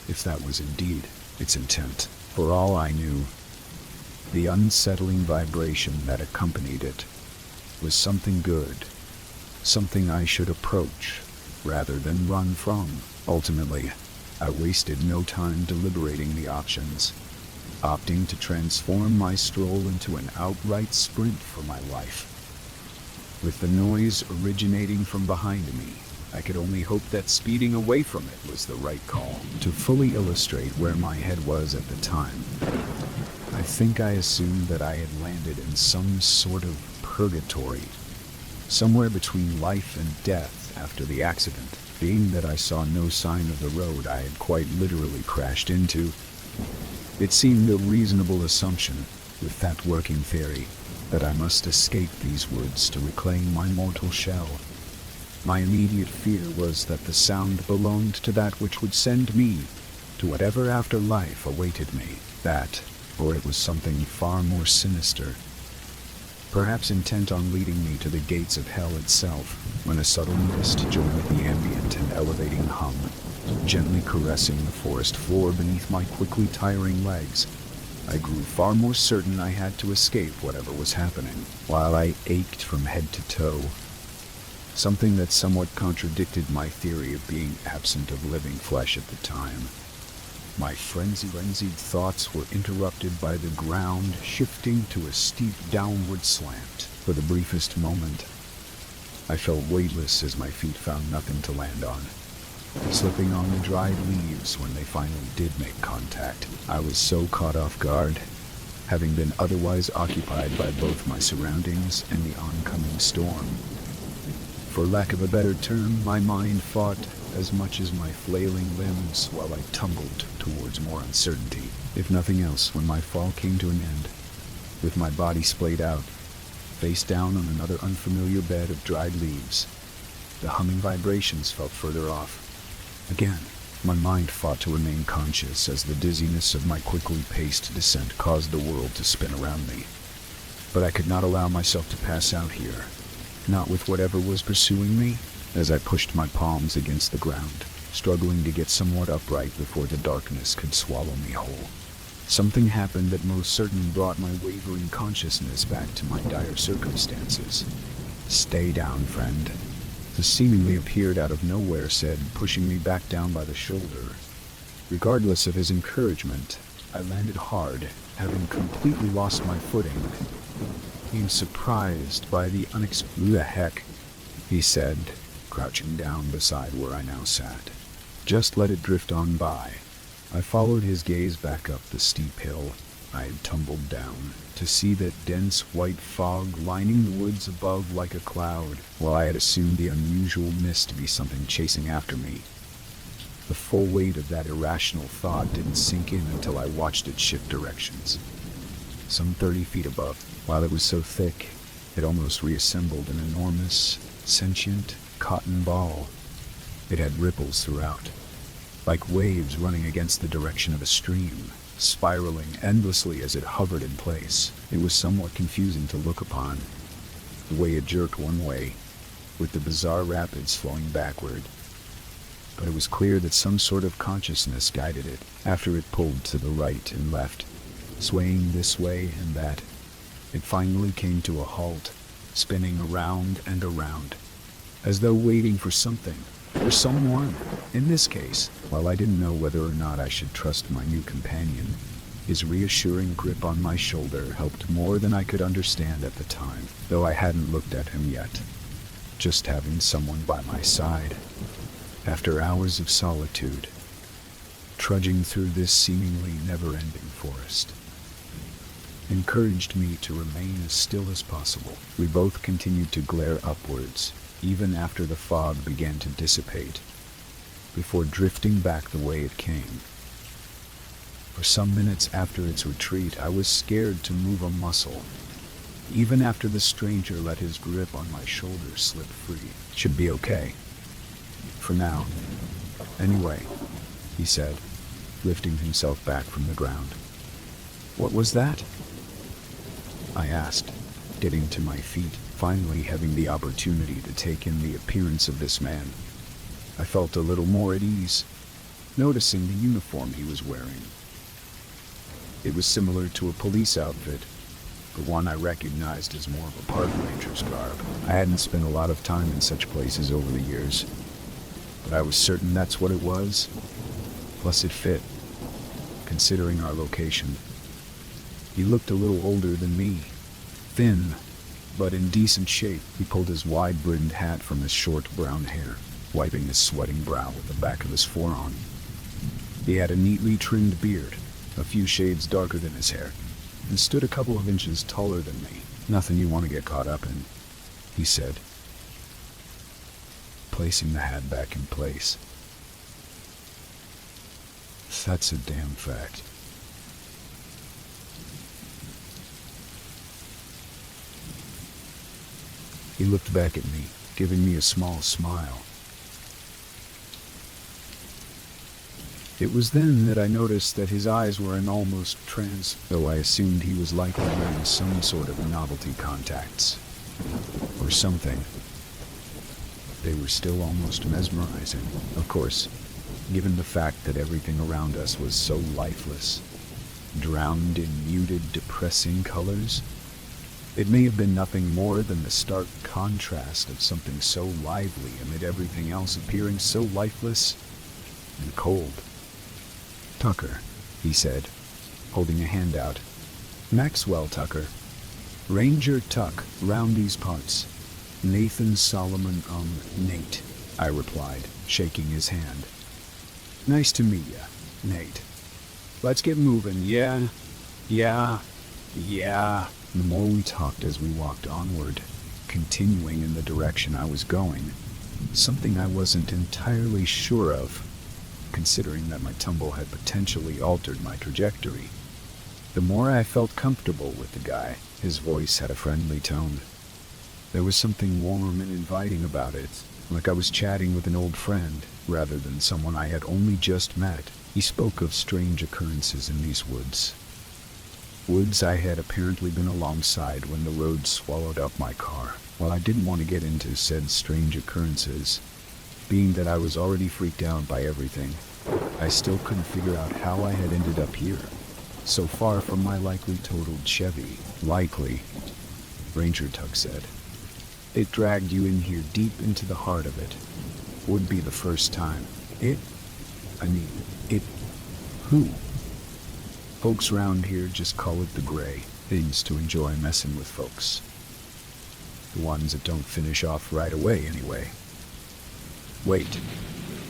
If that was indeed its intent. For all I knew, the unsettling vibration that accompanied it was something good, something I should approach rather than run from. Ultimately, I wasted no time deliberating the options, opting to transform my stroll into an outright sprint for my life. With the noise originating from behind me, I could only hope that speeding away from it was the right call. To fully illustrate where my head was at the time, I think I assumed that I had landed in some sort of purgatory, somewhere between life and death after the accident. Being that I saw no sign of the road I had quite literally crashed into, it seemed a reasonable assumption, with that working theory, that I must escape these woods to reclaim my mortal shell. My immediate fear was that the sound belonged to that which would send me to whatever afterlife awaited me. That, or it was something far more sinister, perhaps intent on leading me to the gates of hell itself, when a subtle mist joined with the ambient and elevating hum, gently caressing the forest floor beneath my quickly tiring legs. I grew far more certain I had to escape whatever was happening, while I ached from head to toe. Something that somewhat contradicted my theory of being absent of living flesh at the time. My frenzied thoughts were interrupted by the ground shifting to a steep downward slant. For the briefest moment, I felt weightless as my feet found nothing to land on, slipping on the dried leaves when they finally did make contact. I was so caught off guard, having been otherwise occupied by both my surroundings and the oncoming storm. For lack of a better term, my mind fought as much as my flailing limbs while I tumbled towards more uncertainty. If nothing else, when my fall came to an end, with my body splayed out, face down on another unfamiliar bed of dried leaves, the humming vibrations felt further off. Again, my mind fought to remain conscious as the dizziness of my quickly paced descent caused the world to spin around me. But I could not allow myself to pass out here, not with whatever was pursuing me, as I pushed my palms against the ground, struggling to get somewhat upright before the darkness could swallow me whole. Something happened that most certainly brought my wavering consciousness back to my dire circumstances. "Stay down, friend," the seemingly appeared out of nowhere said, pushing me back down by the shoulder. Regardless of his encouragement, I landed hard, having completely lost my footing. Being surprised by the unexpected. "The heck," he said, crouching down beside where I now sat. "Just let it drift on by." I followed his gaze back up the steep hill I had tumbled down, to see that dense white fog lining the woods above like a cloud, while I had assumed the unusual mist to be something chasing after me. The full weight of that irrational thought didn't sink in until I watched it shift directions. Some 30 feet above, while it was so thick, it almost reassembled an enormous, sentient cotton ball. It had ripples throughout, like waves running against the direction of a stream, spiraling endlessly as it hovered in place. It was somewhat confusing to look upon, the way it jerked one way, with the bizarre rapids flowing backward. But it was clear that some sort of consciousness guided it after it pulled to the right and left, swaying this way and that. It finally came to a halt, spinning around and around, as though waiting for something, or someone. In this case, while I didn't know whether or not I should trust my new companion, his reassuring grip on my shoulder helped more than I could understand at the time, though I hadn't looked at him yet. Just having someone by my side, after hours of solitude, trudging through this seemingly never-ending forest, encouraged me to remain as still as possible. We both continued to glare upwards, even after the fog began to dissipate, before drifting back the way it came. For some minutes after its retreat, I was scared to move a muscle, even after the stranger let his grip on my shoulder slip free. "Should be okay. For now. Anyway," he said, lifting himself back from the ground. "What was that?" I asked, getting to my feet, finally having the opportunity to take in the appearance of this man. I felt a little more at ease, noticing the uniform he was wearing. It was similar to a police outfit, but one I recognized as more of a park ranger's garb. I hadn't spent a lot of time in such places over the years, but I was certain that's what it was. Plus it fit, considering our location. He looked a little older than me, thin, but in decent shape. He pulled his wide-brimmed hat from his short brown hair, wiping his sweating brow with the back of his forearm. He had a neatly trimmed beard, a few shades darker than his hair, and stood a couple of inches taller than me. "Nothing you want to get caught up in," he said, placing the hat back in place. "That's a damn fact." He looked back at me, giving me a small smile. It was then that I noticed that his eyes were in almost trance, though I assumed he was likely wearing some sort of novelty contacts, or something. They were still almost mesmerizing, of course, given the fact that everything around us was so lifeless, drowned in muted, depressing colors. It may have been nothing more than the stark contrast of something so lively amid everything else appearing so lifeless and cold. "Tucker," he said, holding a hand out. "Maxwell Tucker. Ranger Tuck, round these parts. Nathan Solomon, Nate," I replied, shaking his hand. "Nice to meet ya, Nate. Let's get moving, yeah? Yeah. The more we talked as we walked onward, continuing in the direction I was going, something I wasn't entirely sure of, considering that my tumble had potentially altered my trajectory, the more I felt comfortable with the guy. His voice had a friendly tone. There was something warm and inviting about it, like I was chatting with an old friend, rather than someone I had only just met. He spoke of strange occurrences in these woods. Woods I had apparently been alongside when the road swallowed up my car. While I didn't want to get into said strange occurrences, being that I was already freaked out by everything, I still couldn't figure out how I had ended up here. so far from my likely totaled Chevy. Likely, Ranger Tuck said. It dragged you in here deep into the heart of it. Would be the first time. It? Who? Folks round here just call it the gray. They used to enjoy messing with folks. The ones that don't finish off right away anyway. Wait,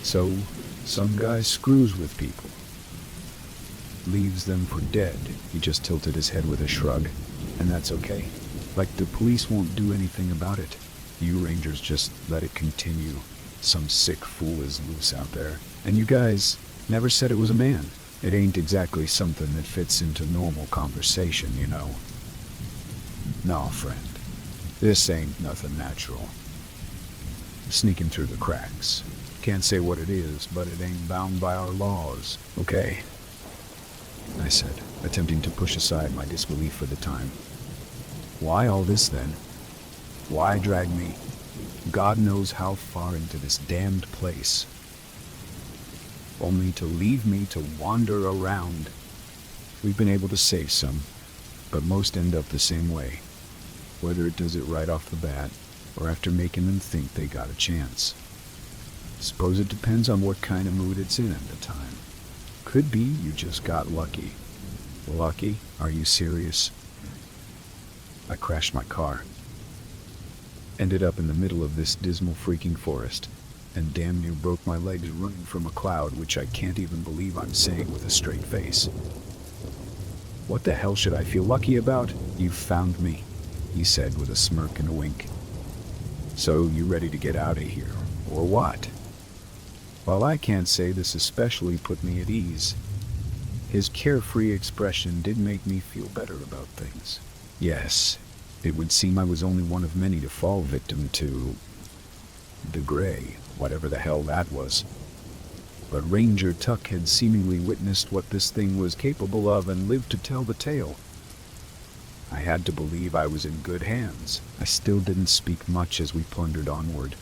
so some guy screws with people. Leaves them for dead. He just tilted his head with a shrug. And that's okay. Like the police won't do anything about it. You Rangers just let it continue. Some sick fool is loose out there. And you guys never said it was a man. It ain't exactly something that fits into normal conversation, you know. No, friend. This ain't nothing natural. Sneaking through the cracks. Can't say what it is, but it ain't bound by our laws, okay? I said, attempting to push aside my disbelief for the time. Why all this then? Why drag me, God knows how far, into this damned place? Only to leave me to wander around. We've been able to save some, but most end up the same way. Whether it does it right off the bat, or after making them think they got a chance. Suppose it depends on what kind of mood it's in at the time. Could be you just got lucky. Lucky? Are you serious? I crashed my car. Ended up in the middle of this dismal freaking forest, and damn near broke my legs running from a cloud, which I can't even believe I'm saying with a straight face. What the hell should I feel lucky about? You found me, he said with a smirk and a wink. So you ready to get out of here, or what? Well, I can't say this especially put me at ease. His carefree expression did make me feel better about things. Yes, it would seem I was only one of many to fall victim to the gray, whatever the hell that was. But Ranger Tuck had seemingly witnessed what this thing was capable of and lived to tell the tale. I had to believe I was in good hands. I still didn't speak much as we plundered onward,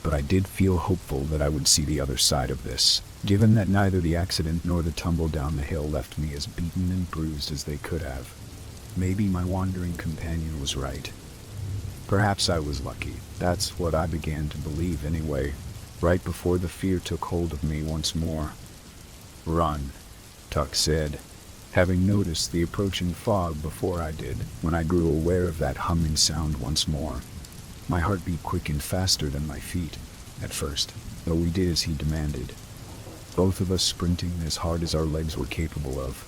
but I did feel hopeful that I would see the other side of this, given that neither the accident nor the tumble down the hill left me as beaten and bruised as they could have. Maybe my wandering companion was right. Perhaps I was lucky. That's what I began to believe anyway, right before the fear took hold of me once more. Run, Tuck said, having noticed the approaching fog before I did, when I grew aware of that humming sound once more. My heartbeat quickened faster than my feet, at first, though we did as he demanded. Both of us sprinting as hard as our legs were capable of.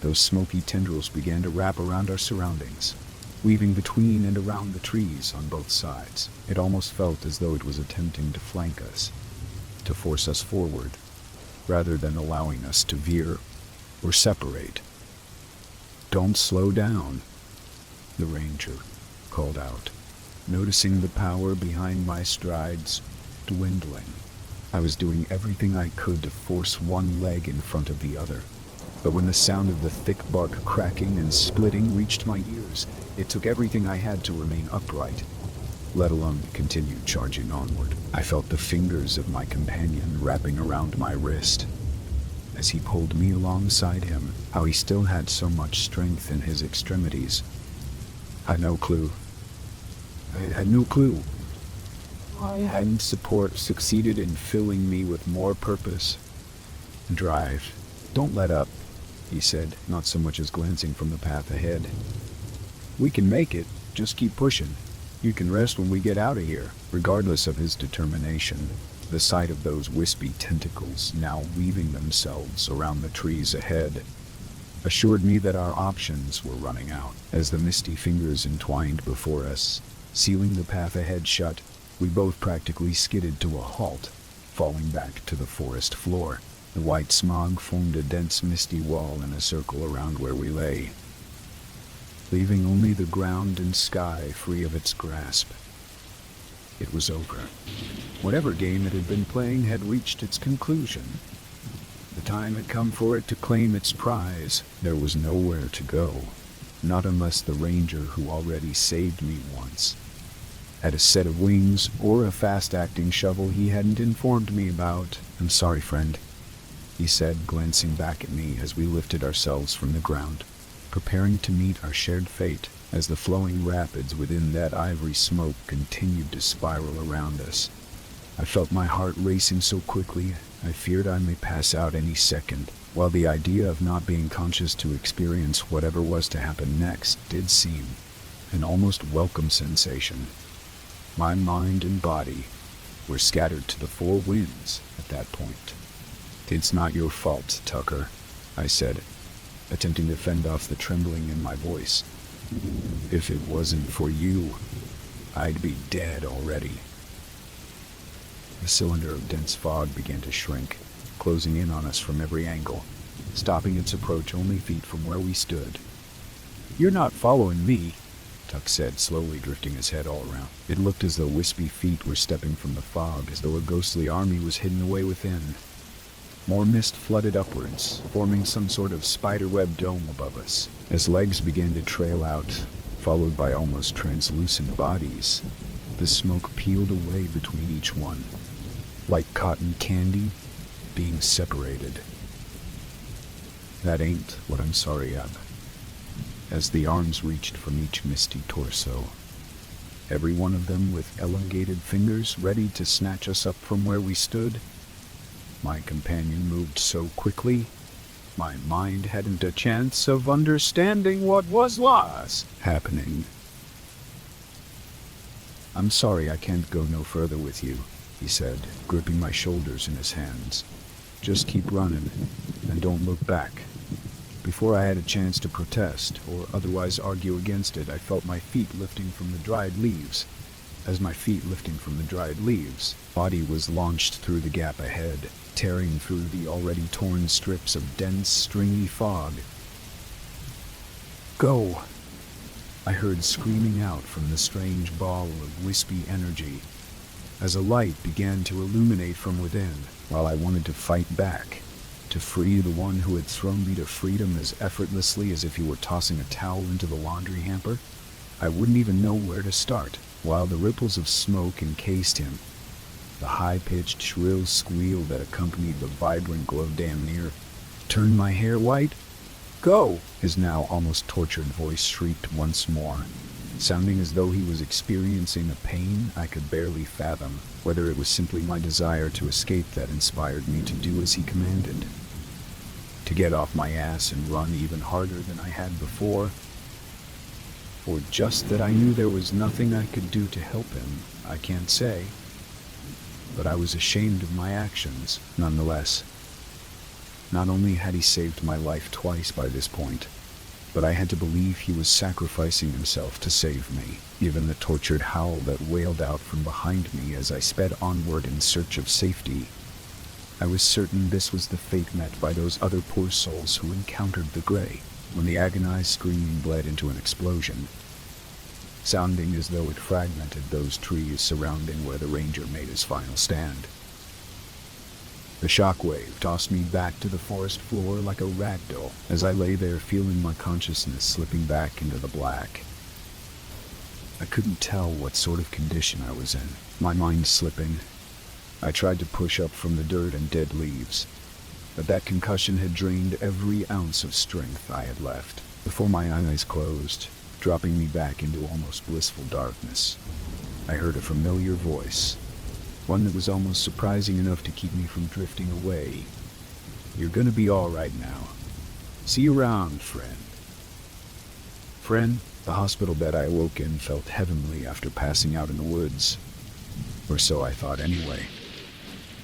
Those smoky tendrils began to wrap around our surroundings, weaving between and around the trees on both sides. It almost felt as though it was attempting to flank us, to force us forward, rather than allowing us to veer or separate. Don't slow down, the ranger called out, noticing the power behind my strides dwindling. I was doing everything I could to force one leg in front of the other, but when the sound of the thick bark cracking and splitting reached my ears, it took everything I had to remain upright, let alone continue charging onward. I felt the fingers of my companion wrapping around my wrist as he pulled me alongside him, how he still had so much strength in his extremities. I had no clue. Why hadn't support succeeded in filling me with more purpose and drive. Don't let up, he said, not so much as glancing from the path ahead. We can make it. Just keep pushing. You can rest when we get out of here. Regardless of his determination, the sight of those wispy tentacles now weaving themselves around the trees ahead assured me that our options were running out. As the misty fingers entwined before us, sealing the path ahead shut, we both practically skidded to a halt, falling back to the forest floor. The white smog formed a dense misty wall in a circle around where we lay, leaving only the ground and sky free of its grasp. It was over. Whatever game it had been playing had reached its conclusion. The time had come for it to claim its prize. There was nowhere to go, not unless the ranger who already saved me once had a set of wings or a fast-acting shovel he hadn't informed me about. I'm sorry, friend. he said, glancing back at me as we lifted ourselves from the ground, preparing to meet our shared fate as the flowing rapids within that ivory smoke continued to spiral around us. I felt my heart racing so quickly, I feared I may pass out any second, while the idea of not being conscious to experience whatever was to happen next did seem an almost welcome sensation. My mind and body were scattered to the four winds at that point. "It's not your fault, Tucker," I said, attempting to fend off the trembling in my voice. "If it wasn't for you, I'd be dead already." The cylinder of dense fog began to shrink, closing in on us from every angle, stopping its approach only feet from where we stood. "You're not following me," Tuck said, slowly drifting his head all around. It looked as though wispy feet were stepping from the fog, as though a ghostly army was hidden away within. More mist flooded upwards, forming some sort of spiderweb dome above us. As legs began to trail out, followed by almost translucent bodies, the smoke peeled away between each one, like cotton candy being separated. "That ain't what I'm sorry of." As the arms reached from each misty torso, every one of them with elongated fingers ready to snatch us up from where we stood, my companion moved so quickly, my mind hadn't a chance of understanding what was happening. "I'm sorry I can't go no further with you," he said, gripping my shoulders in his hands. "Just keep running, and don't look back." Before I had a chance to protest, or otherwise argue against it, I felt my feet lifting from the dried leaves. As my feet lifting from the dried leaves, body was launched through the gap ahead, tearing through the already torn strips of dense, stringy fog. "Go!" I heard screaming out from the strange ball of wispy energy, as a light began to illuminate from within, while I wanted to fight back, to free the one who had thrown me to freedom as effortlessly as if he were tossing a towel into the laundry hamper. I wouldn't even know where to start, while the ripples of smoke encased him. The high-pitched, shrill squeal that accompanied the vibrant glow damn near turned my hair white. "Go!" his now almost tortured voice shrieked once more, sounding as though he was experiencing a pain I could barely fathom, whether it was simply my desire to escape that inspired me to do as he commanded. To get off my ass and run even harder than I had before, or just that I knew there was nothing I could do to help him, I can't say. But I was ashamed of my actions, nonetheless. Not only had he saved my life twice by this point, but I had to believe he was sacrificing himself to save me. Even the tortured howl that wailed out from behind me as I sped onward in search of safety, I was certain this was the fate met by those other poor souls who encountered the gray, when the agonized screaming bled into an explosion, sounding as though it fragmented those trees surrounding where the ranger made his final stand. The shockwave tossed me back to the forest floor like a ragdoll as I lay there feeling my consciousness slipping back into the black. I couldn't tell what sort of condition I was in, my mind slipping. I tried to push up from the dirt and dead leaves, but that concussion had drained every ounce of strength I had left. Before my eyes closed, dropping me back into almost blissful darkness, I heard a familiar voice, one that was almost surprising enough to keep me from drifting away. "You're gonna be all right now. See you around, friend." Friend? The hospital bed I awoke in felt heavenly after passing out in the woods. Or so I thought anyway.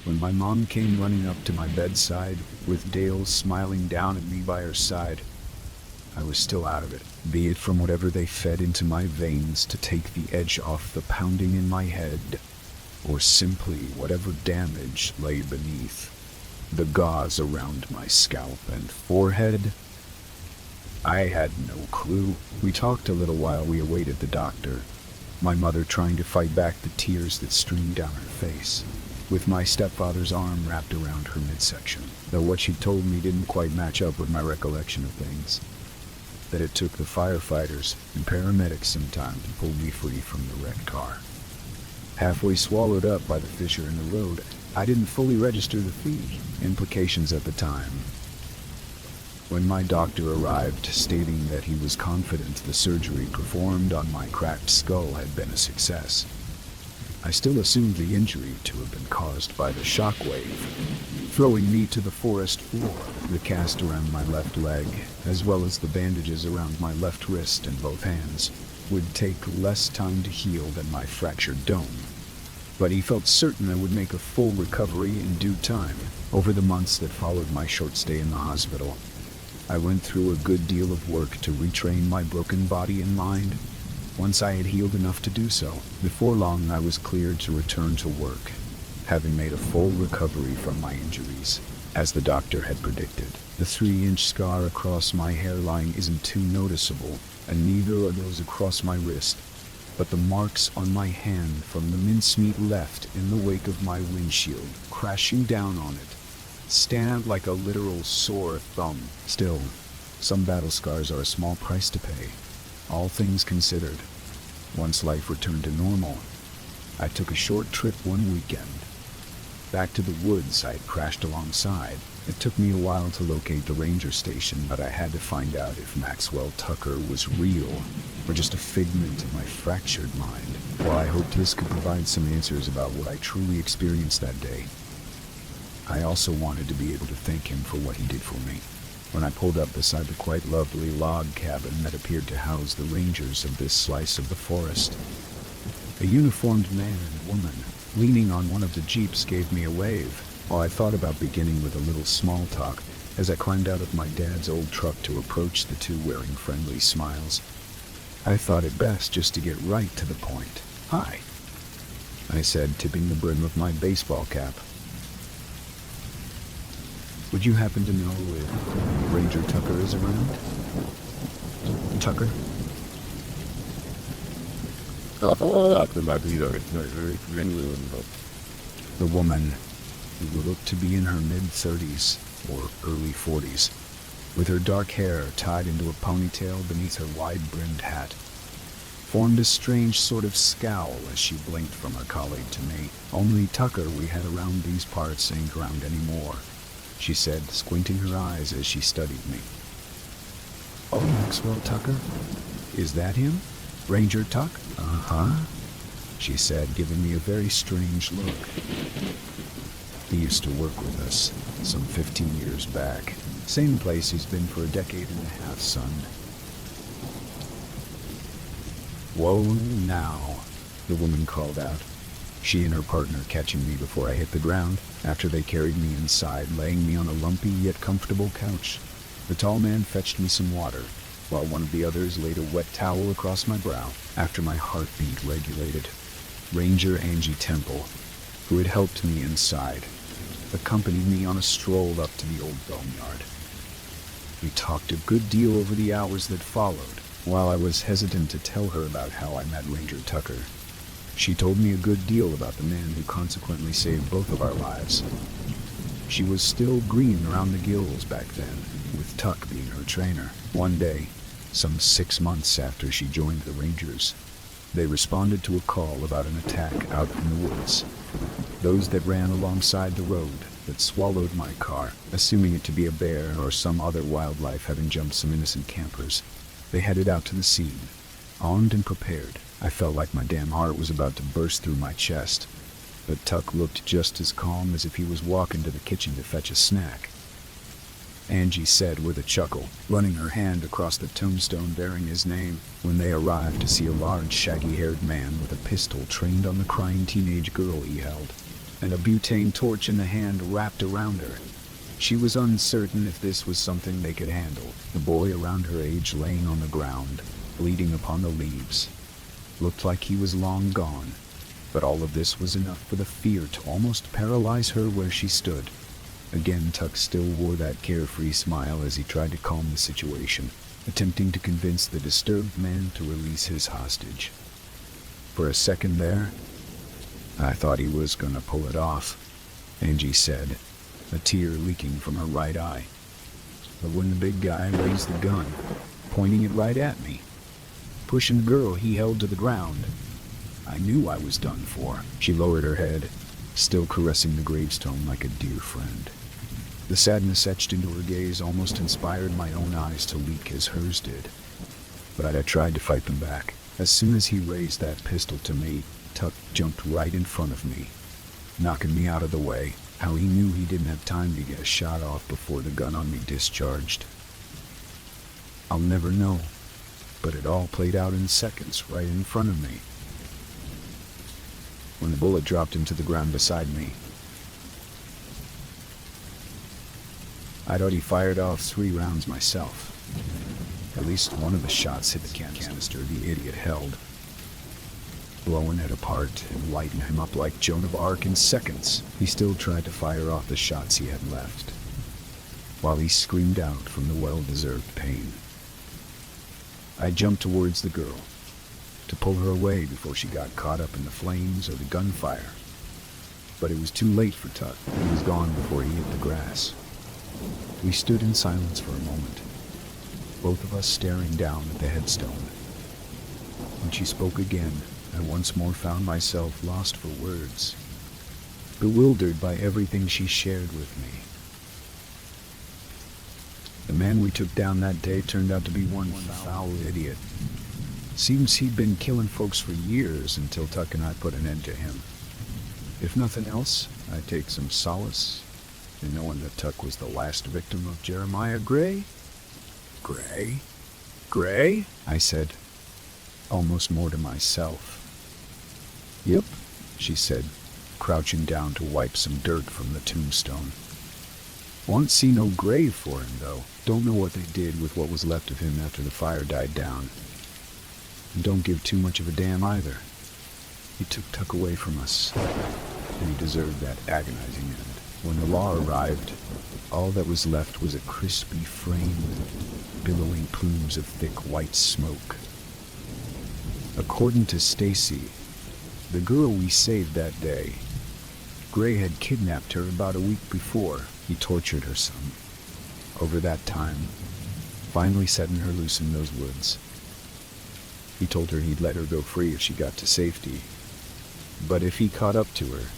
When my mom came running up to my bedside, with Dale smiling down at me by her side, I was still out of it, be it from whatever they fed into my veins to take the edge off the pounding in my head, or simply whatever damage lay beneath, the gauze around my scalp and forehead. I had no clue. We talked a little while we awaited the doctor, my mother trying to fight back the tears that streamed down her face, with my stepfather's arm wrapped around her midsection, though what she told me didn't quite match up with my recollection of things. That it took the firefighters and paramedics some time to pull me free from the wrecked car. Halfway swallowed up by the fissure in the road, I didn't fully register the fee implications at the time. When my doctor arrived, stating that he was confident the surgery performed on my cracked skull had been a success, I still assumed the injury to have been caused by the shockwave, throwing me to the forest floor. The cast around my left leg, as well as the bandages around my left wrist and both hands, would take less time to heal than my fractured dome. But he felt certain I would make a full recovery in due time. Over the months that followed my short stay in the hospital, I went through a good deal of work to retrain my broken body and mind. Once I had healed enough to do so, before long I was cleared to return to work, having made a full recovery from my injuries. As the doctor had predicted, the 3-inch scar across my hairline isn't too noticeable, and neither are those across my wrist, but the marks on my hand from the mincemeat left in the wake of my windshield, crashing down on it, stand out like a literal sore thumb. Still, some battle scars are a small price to pay. All things considered, once life returned to normal, I took a short trip one weekend, back to the woods I had crashed alongside. It took me a while to locate the ranger station, but I had to find out if Maxwell Tucker was real, or just a figment of my fractured mind. While I hoped this could provide some answers about what I truly experienced that day, I also wanted to be able to thank him for what he did for me. When I pulled up beside the quite lovely log cabin that appeared to house the rangers of this slice of the forest, a uniformed man and woman, leaning on one of the jeeps, gave me a wave. While I thought about beginning with a little small talk as I climbed out of my dad's old truck to approach the two wearing friendly smiles, I thought it best just to get right to the point. "Hi," I said, tipping the brim of my baseball cap. "Would you happen to know if Ranger Tucker is around?" "Tucker?" The woman, who looked to be in her mid-30s or early 40s, with her dark hair tied into a ponytail beneath her wide-brimmed hat, formed a strange sort of scowl as she blinked from her colleague to me. "Only Tucker we had around these parts ain't around anymore," she said, squinting her eyes as she studied me. "Oh, Maxwell Tucker? Is that him? Ranger Tuck?" "Uh-huh," she said, giving me a very strange look. "He used to work with us some 15 years back. Same place he's been for a decade and a half, son." "Whoa now," the woman called out, she and her partner catching me before I hit the ground, after they carried me inside, laying me on a lumpy yet comfortable couch. The tall man fetched me some water, while one of the others laid a wet towel across my brow. After my heartbeat regulated, Ranger Angie Temple, who had helped me inside, accompanied me on a stroll up to the old boneyard. We talked a good deal over the hours that followed. While I was hesitant to tell her about how I met Ranger Tucker, she told me a good deal about the man who consequently saved both of our lives. She was still green around the gills back then, with Tuck being her trainer. One day, some 6 months after she joined the Rangers, they responded to a call about an attack out in the woods. Those that ran alongside the road that swallowed my car, assuming it to be a bear or some other wildlife having jumped some innocent campers. They headed out to the scene, armed and prepared. I felt like my damn heart was about to burst through my chest, but Tuck looked just as calm as if he was walking to the kitchen to fetch a snack. Angie said with a chuckle, running her hand across the tombstone bearing his name, when they arrived to see a large shaggy-haired man with a pistol trained on the crying teenage girl he held, and a butane torch in the hand wrapped around her. She was uncertain if this was something they could handle. The boy around her age laying on the ground, bleeding upon the leaves, looked like he was long gone, but all of this was enough for the fear to almost paralyze her where she stood. Again, Tuck still wore that carefree smile as he tried to calm the situation, attempting to convince the disturbed man to release his hostage. For a second there, I thought he was gonna pull it off, Angie said, a tear leaking from her right eye. But when the big guy raised the gun, pointing it right at me, pushing the girl he held to the ground, I knew I was done for. She lowered her head, still caressing the gravestone like a dear friend. The sadness etched into her gaze almost inspired my own eyes to leak as hers did. But I tried to fight them back. As soon as he raised that pistol to me, Tuck jumped right in front of me, knocking me out of the way. How he knew he didn't have time to get a shot off before the gun on me discharged, I'll never know, but it all played out in seconds right in front of me. When the bullet dropped him to the ground beside me, I'd already fired off 3 rounds myself. At least one of the shots hit the canister the idiot held, blowing it apart and lighting him up like Joan of Arc in seconds. He still tried to fire off the shots he had left, while he screamed out from the well-deserved pain. I jumped towards the girl, to pull her away before she got caught up in the flames or the gunfire. But it was too late for Tuck. He was gone before he hit the grass. We stood in silence for a moment, both of us staring down at the headstone. When she spoke again, I once more found myself lost for words, bewildered by everything she shared with me. The man we took down that day turned out to be one foul idiot. Seems he'd been killing folks for years until Tuck and I put an end to him. If nothing else, I take some solace in knowing that Tuck was the last victim of Jeremiah Gray. Gray? Gray? I said, almost more to myself. Yep, she said, crouching down to wipe some dirt from the tombstone. Won't see no grave for him, though. Don't know what they did with what was left of him after the fire died down. And don't give too much of a damn either. He took Tuck away from us, and he deserved that agonizing end. When the law arrived, all that was left was a crispy frame with billowing plumes of thick white smoke. According to Stacy, the girl we saved that day, Gray had kidnapped her about a week before. He tortured her some. Over that time, finally setting her loose in those woods. He told her he'd let her go free if she got to safety. But if he caught up to her,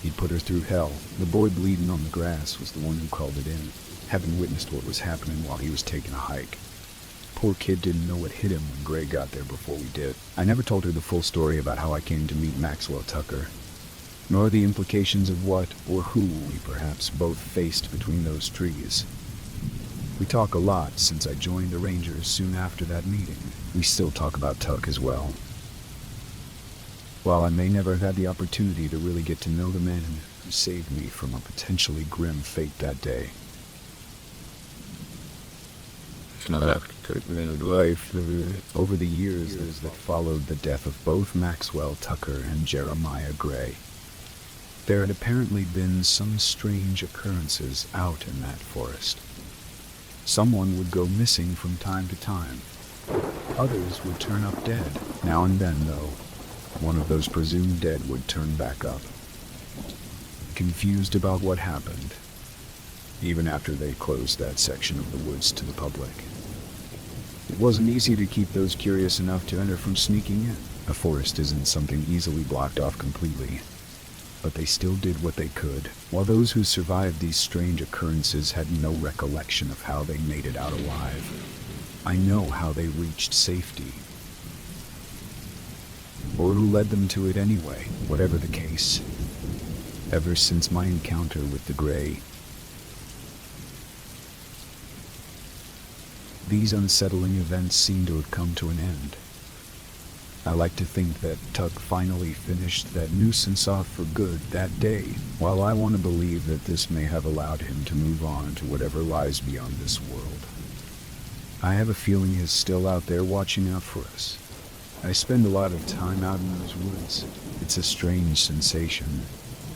he'd put her through hell. The boy bleeding on the grass was the one who called it in, having witnessed what was happening while he was taking a hike. Poor kid didn't know what hit him when Gray got there before we did. I never told her the full story about how I came to meet Maxwell Tucker, nor the implications of what or who we perhaps both faced between those trees. We talk a lot since I joined the Rangers soon after that meeting. We still talk about Tuck as well. While I may never have had the opportunity to really get to know the man who saved me from a potentially grim fate that day. Over the years that followed the death of both Maxwell Tucker and Jeremiah Gray, there had apparently been some strange occurrences out in that forest. Someone would go missing from time to time. Others would turn up dead. Now and then, though, one of those presumed dead would turn back up, confused about what happened, even after they closed that section of the woods to the public. It wasn't easy to keep those curious enough to enter from sneaking in. A forest isn't something easily blocked off completely, but they still did what they could, while those who survived these strange occurrences had no recollection of how they made it out alive. I know how they reached safety, or who led them to it anyway. Whatever the case, ever since my encounter with the Gray, these unsettling events seem to have come to an end. I like to think that Tuck finally finished that nuisance off for good that day, while I want to believe that this may have allowed him to move on to whatever lies beyond this world. I have a feeling he's still out there watching out for us. I spend a lot of time out in those woods. It's a strange sensation,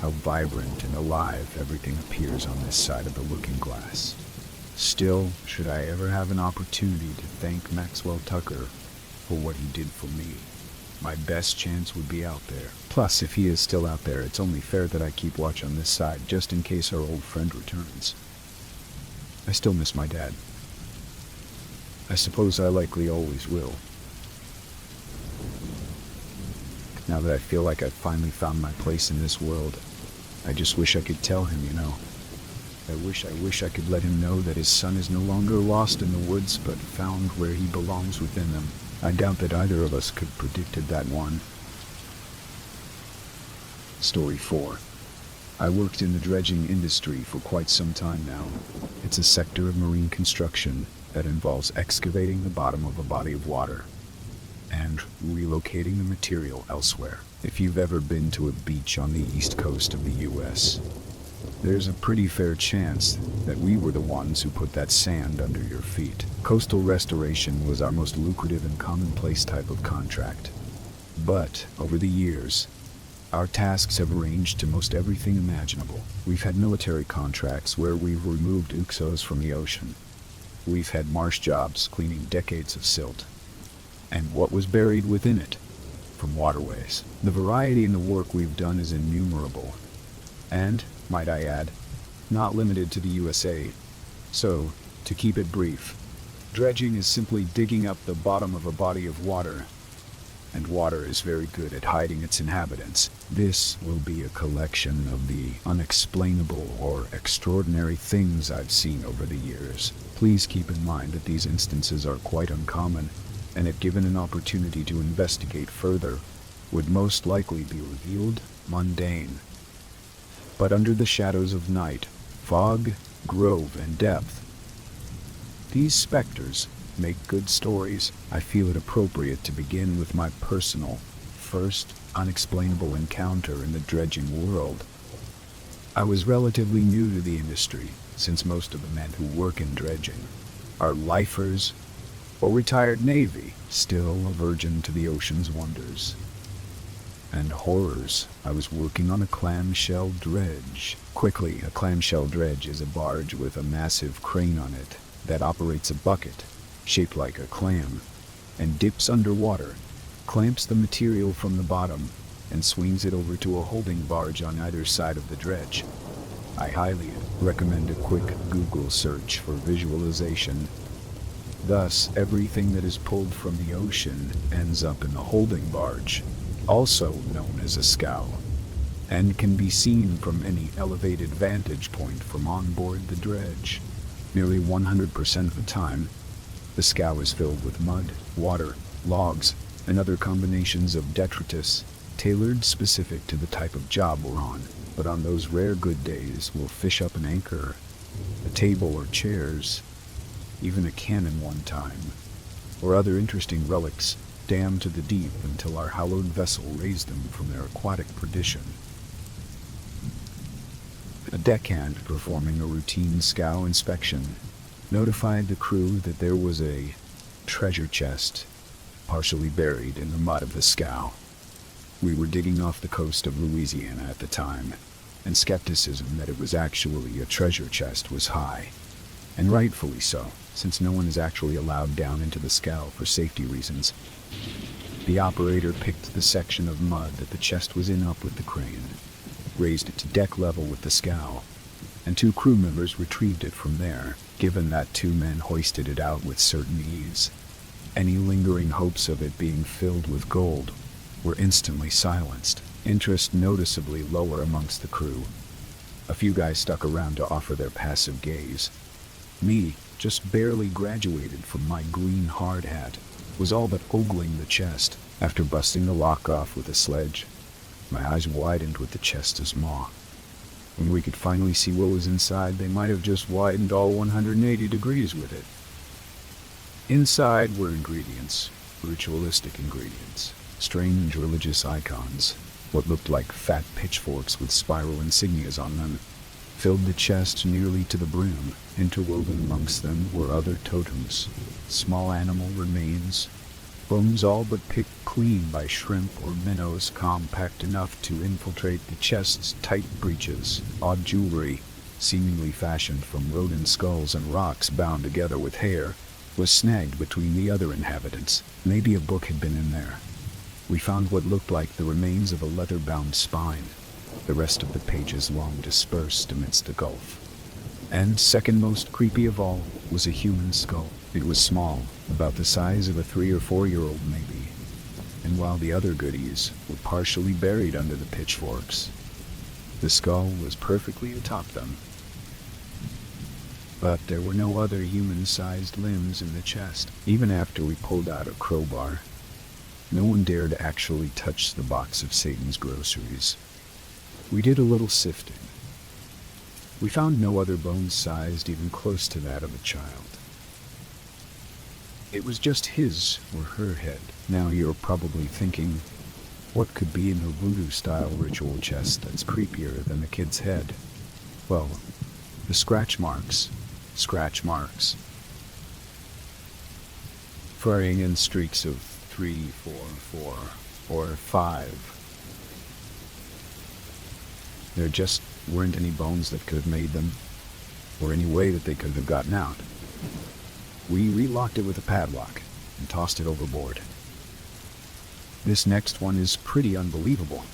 how vibrant and alive everything appears on this side of the looking glass. Still, should I ever have an opportunity to thank Maxwell Tucker for what he did for me, my best chance would be out there. Plus, if he is still out there, it's only fair that I keep watch on this side, just in case our old friend returns. I still miss my dad. I suppose I likely always will. Now that I feel like I've finally found my place in this world, I just wish I could tell him, I wish I could let him know that his son is no longer lost in the woods, but found where he belongs within them. I doubt that either of us could predicted that one. Story 4. I worked in the dredging industry for quite some time now. It's a sector of marine construction that involves excavating the bottom of a body of water and relocating the material elsewhere. If you've ever been to a beach on the east coast of the US, there's a pretty fair chance that we were the ones who put that sand under your feet. Coastal restoration was our most lucrative and commonplace type of contract. But over the years, our tasks have ranged to most everything imaginable. We've had military contracts where we've removed uxos from the ocean. We've had marsh jobs cleaning decades of silt and what was buried within it from waterways. The variety in the work we've done is innumerable, and, might I add, not limited to the USA. So, to keep it brief, dredging is simply digging up the bottom of a body of water, and water is very good at hiding its inhabitants. This will be a collection of the unexplainable or extraordinary things I've seen over the years. Please keep in mind that these instances are quite uncommon, and if given an opportunity to investigate further, would most likely be revealed mundane. But under the shadows of night, fog, grove, and depth, these specters make good stories. I feel it appropriate to begin with my personal, first, unexplainable encounter in the dredging world. I was relatively new to the industry, since most of the men who work in dredging are lifers or retired Navy, still a virgin to the ocean's wonders and horrors. I was working on a clamshell dredge. Quickly, a clamshell dredge is a barge with a massive crane on it that operates a bucket, shaped like a clam, and dips underwater, clamps the material from the bottom, and swings it over to a holding barge on either side of the dredge. I highly recommend a quick Google search for visualization. Thus, everything that is pulled from the ocean ends up in the holding barge, also known as a scow, and can be seen from any elevated vantage point from on board the dredge. Nearly 100% of the time, the scow is filled with mud, water, logs, and other combinations of detritus, tailored specific to the type of job we're on. But on those rare good days, we'll fish up an anchor, a table or chairs, even a cannon one time, or other interesting relics damned to the deep until our hallowed vessel raised them from their aquatic perdition. A deckhand performing a routine scow inspection notified the crew that there was a treasure chest partially buried in the mud of the scow. We were digging off the coast of Louisiana at the time, and skepticism that it was actually a treasure chest was high, and rightfully so, since no one is actually allowed down into the scow for safety reasons. The operator picked the section of mud that the chest was in up with the crane, raised it to deck level with the scow, and 2 crew members retrieved it from there. Given that 2 men hoisted it out with certain ease, any lingering hopes of it being filled with gold were instantly silenced. Interest noticeably lower amongst the crew. A few guys stuck around to offer their passive gaze. Me, just barely graduated from my green hard hat, was all but ogling the chest. After busting the lock off with a sledge, my eyes widened with the chest as maw. When we could finally see what was inside, they might have just widened all 180 degrees with it. Inside were ingredients, ritualistic ingredients, strange religious icons, what looked like fat pitchforks with spiral insignias on them, filled the chest nearly to the brim. Interwoven amongst them were other totems, small animal remains, bones all but picked clean by shrimp or minnows compact enough to infiltrate the chest's tight breeches, odd jewelry, seemingly fashioned from rodent skulls and rocks bound together with hair, was snagged between the other inhabitants. Maybe a book had been in there. We found what looked like the remains of a leather-bound spine, the rest of the pages long dispersed amidst the gulf. And second most creepy of all was a human skull. It was small, about the size of a 3 or 4-year-old maybe, and while the other goodies were partially buried under the pitchforks, The skull was perfectly atop them, but there were no other human-sized limbs in the chest. Even after we pulled out a crowbar, no one dared actually touch the box of Satan's groceries. We did a little sifting. We found no other bones sized even close to that of a child. It was just his or her head. Now you're probably thinking, what could be in a voodoo-style ritual chest that's creepier than the kid's head? Well, the scratch marks. Varying in streaks of 3, 4, 4, or 5. There just weren't any bones that could have made them, or any way that they could have gotten out. We relocked it with a padlock and tossed it overboard. This next one is pretty unbelievable.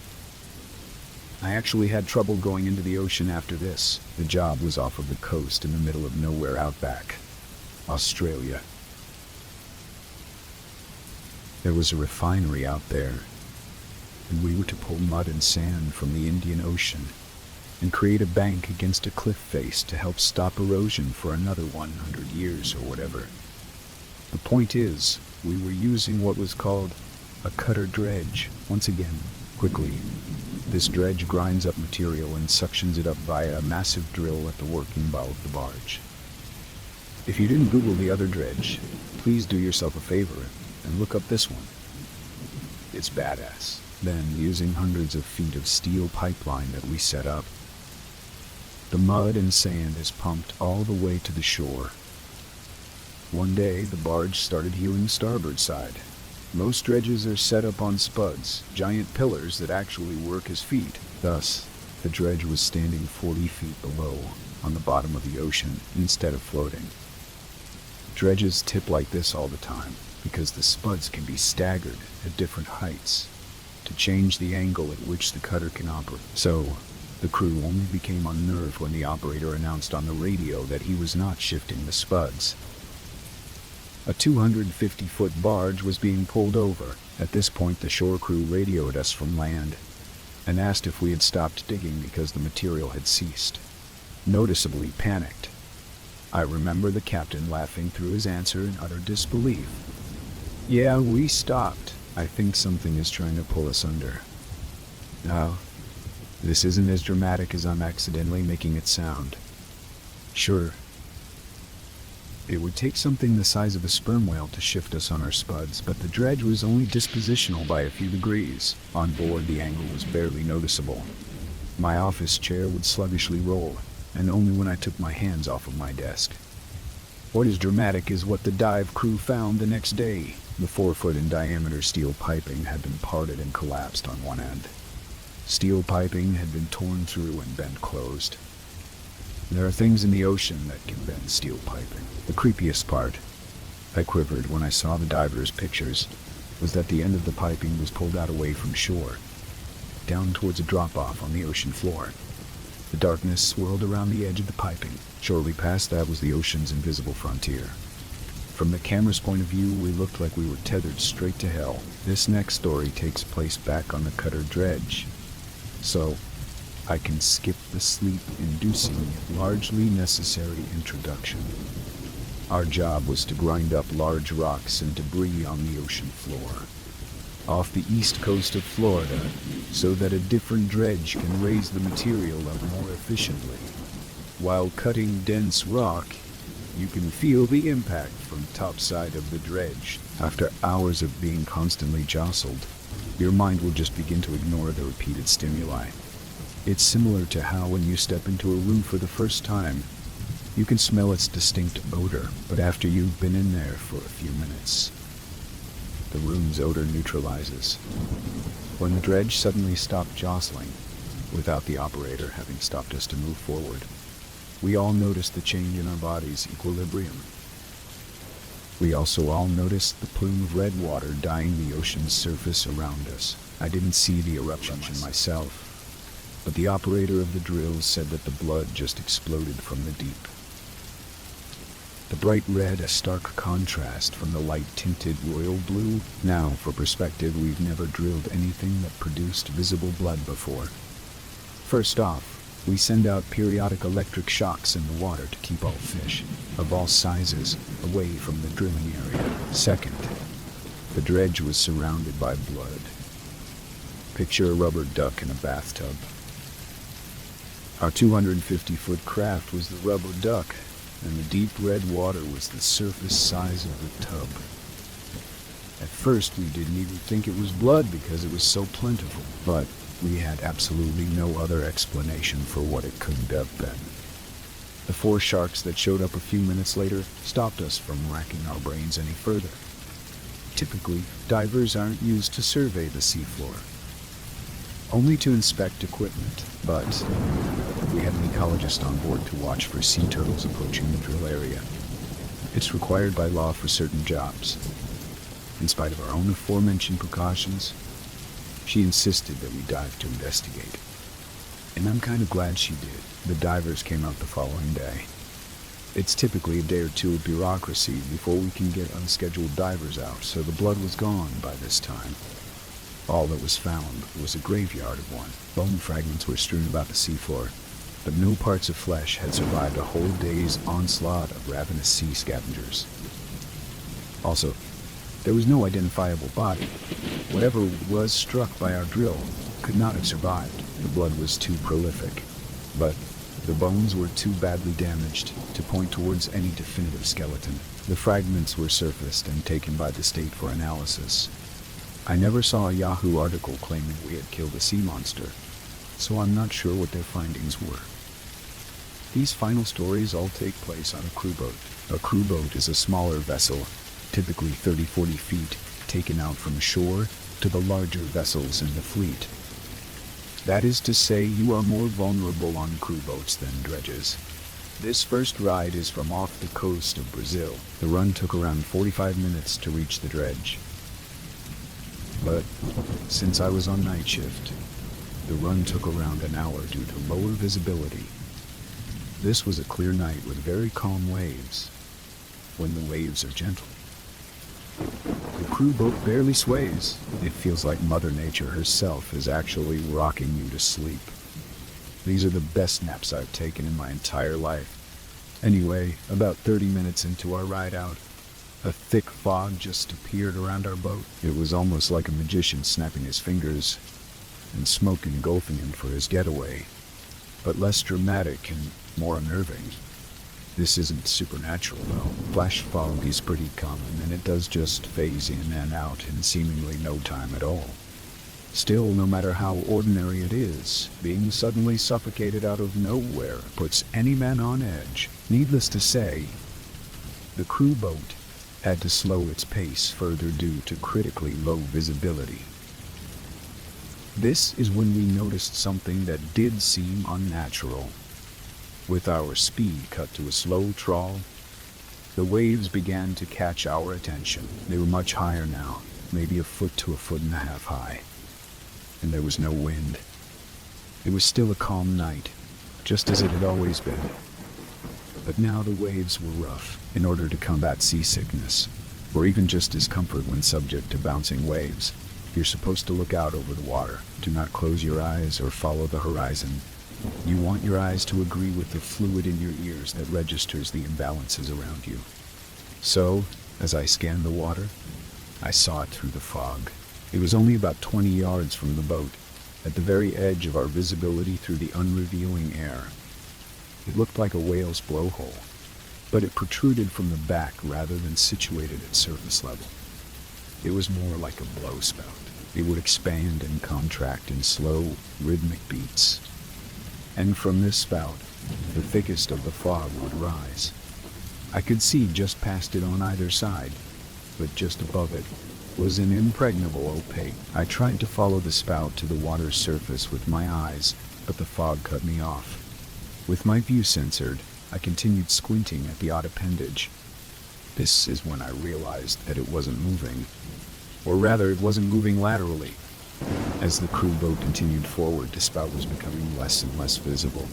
I actually had trouble going into the ocean after this. The job was off of the coast in the middle of nowhere outback, Australia. There was a refinery out there, and we were to pull mud and sand from the Indian Ocean and create a bank against a cliff face to help stop erosion for another 100 years or whatever. The point is, we were using what was called a cutter dredge. Once again, quickly, this dredge grinds up material and suctions it up via a massive drill at the working bow of the barge. If you didn't Google the other dredge, please do yourself a favor and look up this one. It's badass. Then, using hundreds of feet of steel pipeline that we set up, the mud and sand is pumped all the way to the shore. One day, the barge started hewing starboard side. Most dredges are set up on spuds, giant pillars that actually work as feet. Thus, the dredge was standing 40 feet below, on the bottom of the ocean, instead of floating. Dredges tip like this all the time, because the spuds can be staggered at different heights to change the angle at which the cutter can operate. So, the crew only became unnerved when the operator announced on the radio that he was not shifting the spuds. A 250-foot barge was being pulled over. At this point, the shore crew radioed us from land and asked if we had stopped digging because the material had ceased. Noticeably panicked. I remember the captain laughing through his answer in utter disbelief. Yeah, we stopped. I think something is trying to pull us under. No, this isn't as dramatic as I'm accidentally making it sound. Sure, it would take something the size of a sperm whale to shift us on our spuds, but the dredge was only dispositional by a few degrees. On board, the angle was barely noticeable. My office chair would sluggishly roll, and only when I took my hands off of my desk. What is dramatic is what the dive crew found the next day. The 4-foot in diameter steel piping had been parted and collapsed on one end. Steel piping had been torn through and bent closed. There are things in the ocean that can bend steel piping. The creepiest part, I quivered when I saw the divers' pictures, was that the end of the piping was pulled out away from shore, down towards a drop-off on the ocean floor. The darkness swirled around the edge of the piping. Shortly past that was the ocean's invisible frontier. From the camera's point of view, we looked like we were tethered straight to hell. This next story takes place back on the cutter dredge, so I can skip the sleep-inducing, largely necessary introduction. Our job was to grind up large rocks and debris on the ocean floor, off the east coast of Florida, so that a different dredge can raise the material up more efficiently. While cutting dense rock, you can feel the impact from topside of the dredge. After hours of being constantly jostled, your mind will just begin to ignore the repeated stimuli. It's similar to how when you step into a room for the first time, you can smell its distinct odor, but after you've been in there for a few minutes, the room's odor neutralizes. When the dredge suddenly stopped jostling, without the operator having stopped us to move forward, we all noticed the change in our body's equilibrium. We also all noticed the plume of red water dyeing the ocean's surface around us. I didn't see the eruption myself, but the operator of the drill said that the blood just exploded from the deep. The bright red, a stark contrast from the light-tinted royal blue. Now, for perspective, we've never drilled anything that produced visible blood before. First off, we send out periodic electric shocks in the water to keep all fish, of all sizes, away from the drilling area. Second, the dredge was surrounded by blood. Picture a rubber duck in a bathtub. Our 250-foot craft was the rubber duck, and the deep red water was the surface size of the tub. At first, we didn't even think it was blood because it was so plentiful, but we had absolutely no other explanation for what it could have been. The 4 sharks that showed up a few minutes later stopped us from racking our brains any further. Typically, divers aren't used to survey the seafloor, only to inspect equipment, but we had an ecologist on board to watch for sea turtles approaching the drill area. It's required by law for certain jobs. In spite of our own aforementioned precautions, she insisted that we dive to investigate. And I'm kind of glad she did. The divers came out the following day. It's typically a day or two of bureaucracy before we can get unscheduled divers out, so the blood was gone by this time. All that was found was a graveyard of one. Bone fragments were strewn about the seafloor, but no parts of flesh had survived a whole day's onslaught of ravenous sea scavengers. Also, there was no identifiable body. Whatever was struck by our drill could not have survived. The blood was too prolific, but the bones were too badly damaged to point towards any definitive skeleton. The fragments were surfaced and taken by the state for analysis. I never saw a Yahoo article claiming we had killed a sea monster, so I'm not sure what their findings were. These final stories all take place on a crew boat. A crew boat is a smaller vessel, typically 30-40 feet, taken out from shore to the larger vessels in the fleet. That is to say, you are more vulnerable on crew boats than dredges. This first ride is from off the coast of Brazil. The run took around 45 minutes to reach the dredge. But since I was on night shift, the run took around an hour due to lower visibility. This was a clear night with very calm waves, when the waves are gentle. The crew boat barely sways. It feels like Mother Nature herself is actually rocking you to sleep. These are the best naps I've taken in my entire life. Anyway, about 30 minutes into our ride out, a thick fog just appeared around our boat. It was almost like a magician snapping his fingers and smoke engulfing him for his getaway, but less dramatic and more unnerving. This isn't supernatural, though. Flash fog is pretty common, and it does just phase in and out in seemingly no time at all. Still, no matter how ordinary it is, being suddenly suffocated out of nowhere puts any man on edge. Needless to say, the crew boat had to slow its pace further due to critically low visibility. This is when we noticed something that did seem unnatural. With our speed cut to a slow trawl, the waves began to catch our attention. They were much higher now, maybe a foot to a foot and a half high. And there was no wind. It was still a calm night, just as it had always been. But now the waves were rough. In order to combat seasickness, or even just discomfort when subject to bouncing waves, you're supposed to look out over the water. Do not close your eyes or follow the horizon. You want your eyes to agree with the fluid in your ears that registers the imbalances around you. So, as I scanned the water, I saw it through the fog. It was only about 20 yards from the boat, at the very edge of our visibility through the unrevealing air. It looked like a whale's blowhole, but it protruded from the back rather than situated at surface level. It was more like a blow spout. It would expand and contract in slow, rhythmic beats. And from this spout, the thickest of the fog would rise. I could see just past it on either side, but just above it was an impregnable opaque. I tried to follow the spout to the water's surface with my eyes, but the fog cut me off. With my view censored, I continued squinting at the odd appendage. This is when I realized that it wasn't moving. Or rather, it wasn't moving laterally. As the crew boat continued forward, the spout was becoming less and less visible.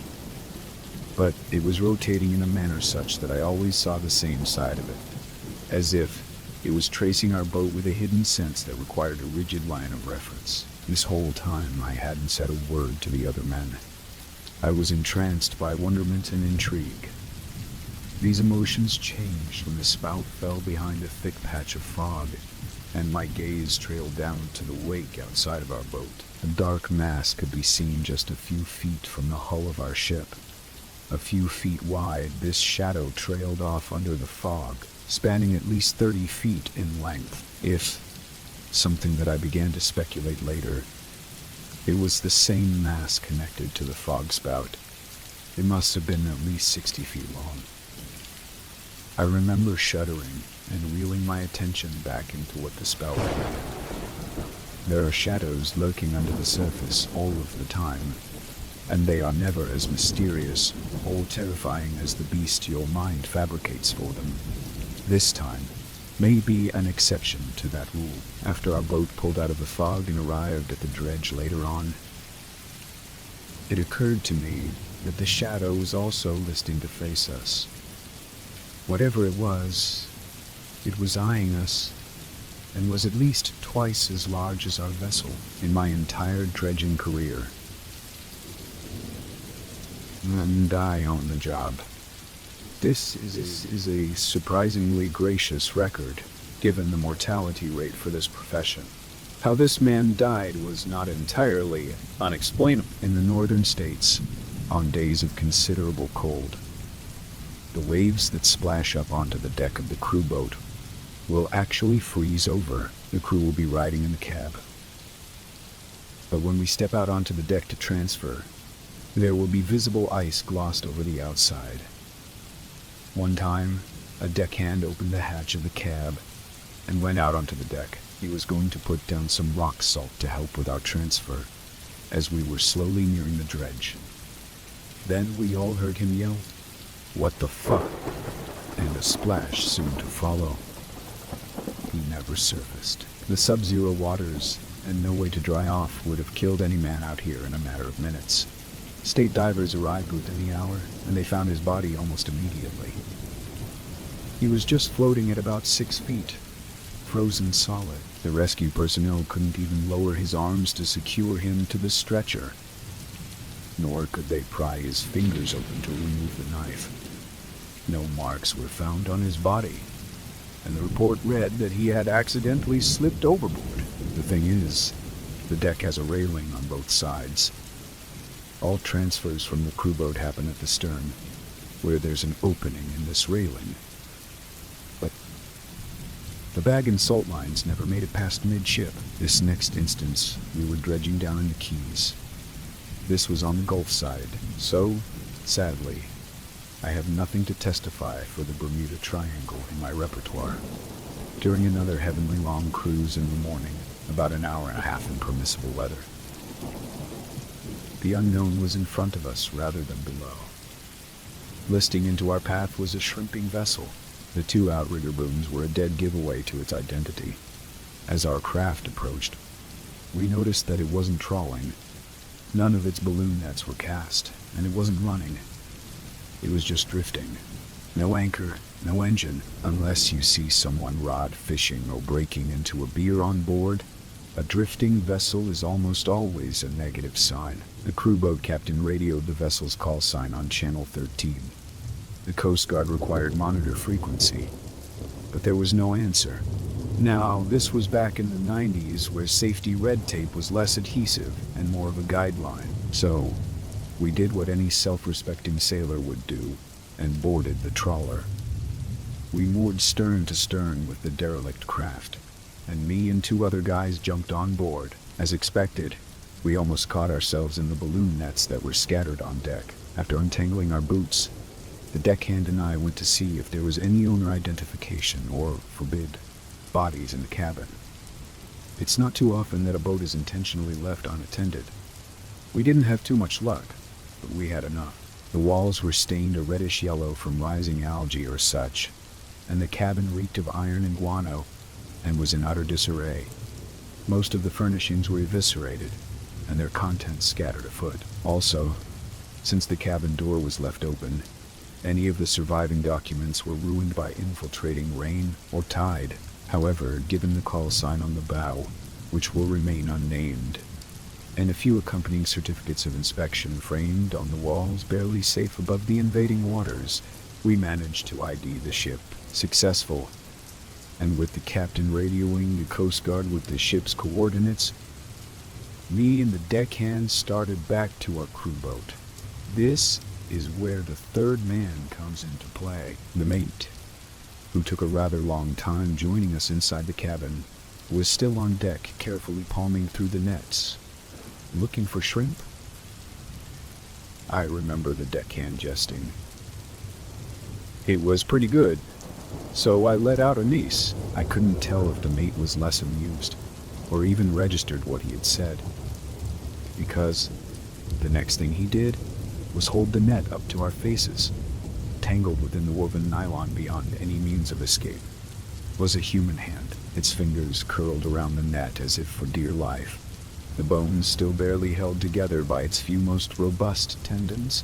But it was rotating in a manner such that I always saw the same side of it, as if it was tracing our boat with a hidden sense that required a rigid line of reference. This whole time, I hadn't said a word to the other men. I was entranced by wonderment and intrigue. These emotions changed when the spout fell behind a thick patch of fog, and my gaze trailed down to the wake outside of our boat. A dark mass could be seen just a few feet from the hull of our ship. A few feet wide, this shadow trailed off under the fog, spanning at least 30 feet in length. If, something that I began to speculate later, it was the same mass connected to the fog spout. It must have been at least 60 feet long. I remember shuddering and reeling my attention back into what the spout was. There are shadows lurking under the surface all of the time, and they are never as mysterious or terrifying as the beast your mind fabricates for them. This time may be an exception to that rule. After our boat pulled out of the fog and arrived at the dredge later on, it occurred to me that the shadow was also listing to face us. Whatever it was eyeing us, and was at least twice as large as our vessel in my entire dredging career. And I own the job. This is a surprisingly gracious record, given the mortality rate for this profession. How this man died was not entirely unexplainable. In the northern states, on days of considerable cold, the waves that splash up onto the deck of the crew boat will actually freeze over. The crew will be riding in the cab. But when we step out onto the deck to transfer, there will be visible ice glossed over the outside. One time, a deckhand opened the hatch of the cab and went out onto the deck. He was going to put down some rock salt to help with our transfer, as we were slowly nearing the dredge. Then we all heard him yell, "What the fuck?" and a splash soon to follow. He never surfaced. The sub-zero waters and no way to dry off would have killed any man out here in a matter of minutes. State divers arrived within the hour, and they found his body almost immediately. He was just floating at about 6 feet, frozen solid. The rescue personnel couldn't even lower his arms to secure him to the stretcher, nor could they pry his fingers open to remove the knife. No marks were found on his body, and the report read that he had accidentally slipped overboard. The thing is, the deck has a railing on both sides. All transfers from the crew boat happen at the stern, where there's an opening in this railing. But the bag and salt lines never made it past midship. This next instance, we were dredging down in the Keys. This was on the Gulf side, so, sadly, I have nothing to testify for the Bermuda Triangle in my repertoire. During another heavenly long cruise in the morning, about an hour and a half in permissible weather, the unknown was in front of us rather than below. Listing into our path was a shrimping vessel. The 2 outrigger booms were a dead giveaway to its identity. As our craft approached, we noticed that it wasn't trawling. None of its balloon nets were cast, and it wasn't running. It was just drifting. No anchor, no engine, unless you see someone rod fishing or breaking into a beer on board. A drifting vessel is almost always a negative sign. The crew boat captain radioed the vessel's call sign on channel 13. The Coast Guard required monitor frequency, but there was no answer. Now, this was back in the 90s, where safety red tape was less adhesive and more of a guideline. So, we did what any self-respecting sailor would do, and boarded the trawler. We moored stern to stern with the derelict craft, and me and 2 other guys jumped on board. As expected, we almost caught ourselves in the balloon nets that were scattered on deck. After untangling our boots, the deckhand and I went to see if there was any owner identification or, forbid, bodies in the cabin. It's not too often that a boat is intentionally left unattended. We didn't have too much luck, but we had enough. The walls were stained a reddish yellow from rising algae or such, and the cabin reeked of iron and guano, and was in utter disarray. Most of the furnishings were eviscerated, and their contents scattered afoot. Also, since the cabin door was left open, any of the surviving documents were ruined by infiltrating rain or tide. However, given the call sign on the bow, which will remain unnamed, and a few accompanying certificates of inspection framed on the walls barely safe above the invading waters, we managed to ID the ship, successful, and with the captain radioing the Coast Guard with the ship's coordinates, me and the deckhand started back to our crew boat. This is where the third man comes into play. The mate, who took a rather long time joining us inside the cabin, was still on deck, carefully palming through the nets. Looking for shrimp? I remember the deckhand jesting. It was pretty good, so I let out a niece. I couldn't tell if the mate was less amused, or even registered what he had said, because the next thing he did was hold the net up to our faces, tangled within the woven nylon beyond any means of escape. It was a human hand, its fingers curled around the net as if for dear life, the bones still barely held together by its few most robust tendons.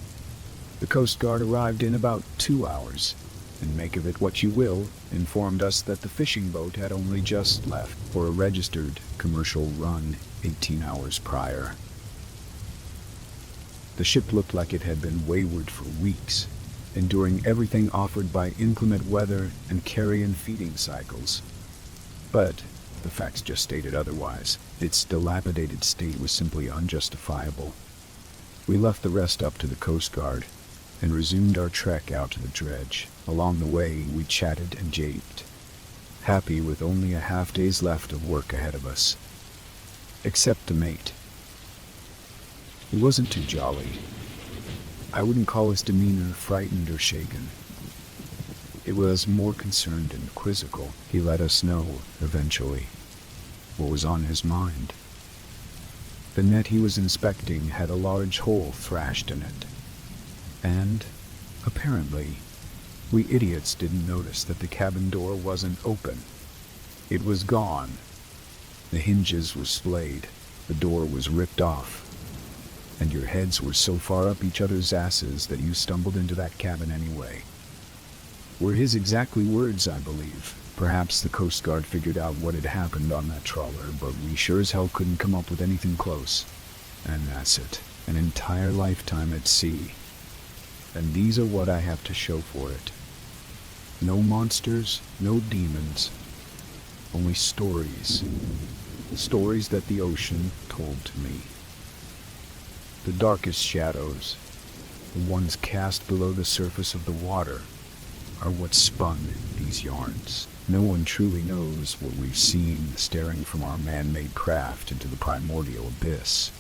The Coast Guard arrived in about 2 hours, and make of it what you will, informed us that the fishing boat had only just left for a registered commercial run 18 hours prior. The ship looked like it had been wayward for weeks, enduring everything offered by inclement weather and carrion feeding cycles. But the facts just stated otherwise. Its dilapidated state was simply unjustifiable. We left the rest up to the Coast Guard and resumed our trek out to the dredge. Along the way, we chatted and japed, happy with only a half day's left of work ahead of us. Except the mate. He wasn't too jolly. I wouldn't call his demeanor frightened or shaken. It was more concerned and quizzical. He let us know, eventually, what was on his mind. The net he was inspecting had a large hole thrashed in it. And, apparently, we idiots didn't notice that the cabin door wasn't open. It was gone. The hinges were splayed, the door was ripped off, and your heads were so far up each other's asses that you stumbled into that cabin anyway. Were his exactly words, I believe. Perhaps the Coast Guard figured out what had happened on that trawler, but we sure as hell couldn't come up with anything close. And that's it. An entire lifetime at sea. And these are what I have to show for it. No monsters, no demons. Only stories. Stories that the ocean told to me. The darkest shadows, the ones cast below the surface of the water, are what spun these yarns. No one truly knows what we've seen staring from our man-made craft into the primordial abyss.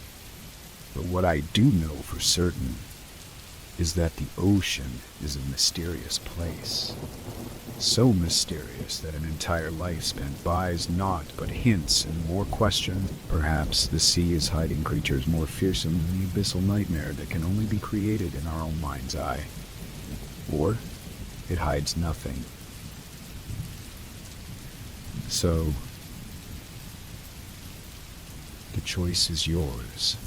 But what I do know for certain is that the ocean is a mysterious place. So mysterious that an entire life spent buys naught but hints and more question. Perhaps the sea is hiding creatures more fearsome than the abyssal nightmare that can only be created in our own mind's eye. Or it hides nothing. So, the choice is yours.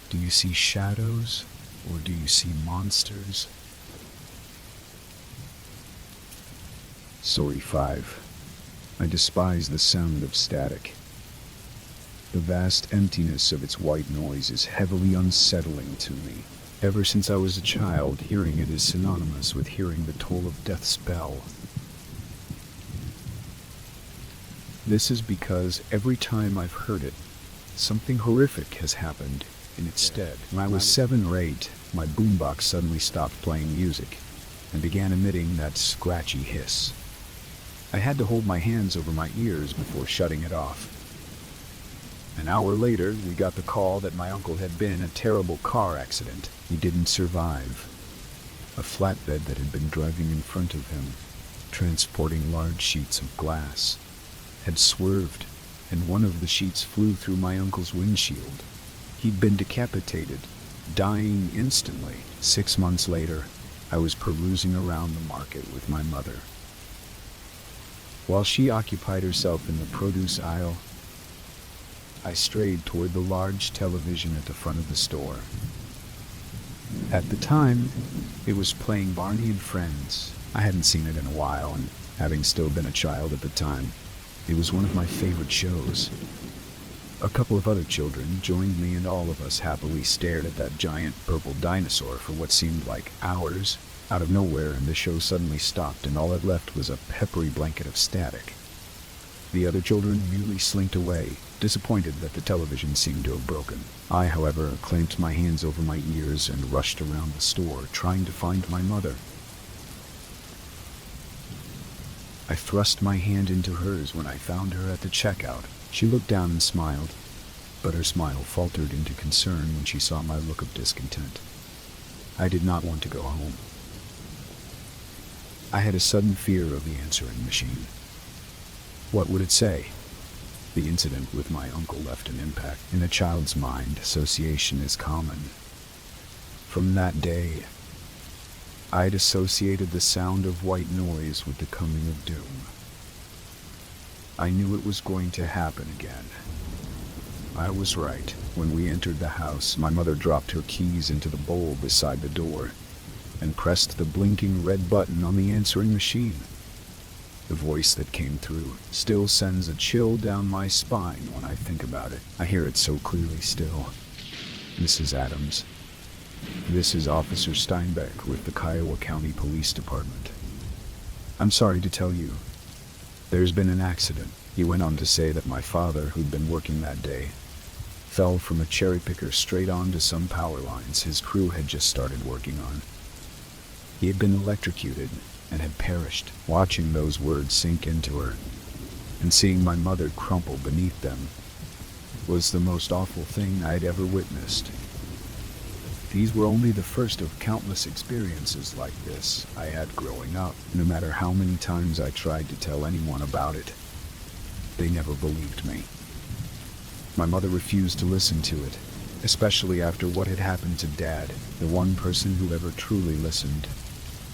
Do you see shadows, or do you see monsters? Story 5. I despise the sound of static. The vast emptiness of its white noise is heavily unsettling to me. Ever since I was a child, hearing it is synonymous with hearing the toll of death's bell. This is because every time I've heard it, something horrific has happened in its stead. When I was 7 or 8, my boombox suddenly stopped playing music and began emitting that scratchy hiss. I had to hold my hands over my ears before shutting it off. An hour later, we got the call that my uncle had been in a terrible car accident. He didn't survive. A flatbed that had been driving in front of him, transporting large sheets of glass, had swerved, and one of the sheets flew through my uncle's windshield. He'd been decapitated, dying instantly. 6 months later, I was perusing around the market with my mother. While she occupied herself in the produce aisle, I strayed toward the large television at the front of the store. At the time, it was playing Barney and Friends. I hadn't seen it in a while, and having still been a child at the time, it was one of my favorite shows. A couple of other children joined me, and all of us happily stared at that giant purple dinosaur for what seemed like hours. Out of nowhere, and the show suddenly stopped, and all it left was a peppery blanket of static. The other children merely slinked away, disappointed that the television seemed to have broken. I, however, clamped my hands over my ears and rushed around the store, trying to find my mother. I thrust my hand into hers when I found her at the checkout. She looked down and smiled, but her smile faltered into concern when she saw my look of discontent. I did not want to go home. I had a sudden fear of the answering machine. What would it say? The incident with my uncle left an impact. In a child's mind, association is common. From that day, I'd associated the sound of white noise with the coming of doom. I knew it was going to happen again. I was right. When we entered the house, my mother dropped her keys into the bowl beside the door and pressed the blinking red button on the answering machine. The voice that came through still sends a chill down my spine when I think about it. I hear it so clearly still. Mrs. Adams, this is Officer Steinbeck with the Kiowa County Police Department. I'm sorry to tell you, there's been an accident. He went on to say that my father, who'd been working that day, fell from a cherry picker straight onto some power lines his crew had just started working on. He had been electrocuted and had perished. Watching those words sink into her and seeing my mother crumple beneath them was the most awful thing I'd ever witnessed. These were only the first of countless experiences like this I had growing up. No matter how many times I tried to tell anyone about it, they never believed me. My mother refused to listen to it, especially after what had happened to Dad, the one person who ever truly listened.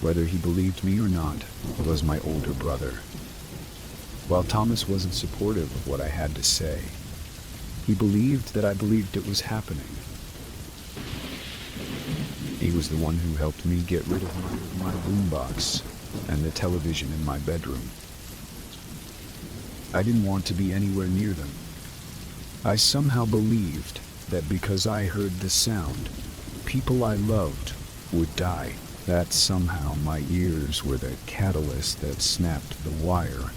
Whether he believed me or not, was my older brother. While Thomas wasn't supportive of what I had to say, he believed that I believed it was happening. He was the one who helped me get rid of my boombox and the television in my bedroom. I didn't want to be anywhere near them. I somehow believed that because I heard the sound, people I loved would die. That somehow my ears were the catalyst that snapped the wire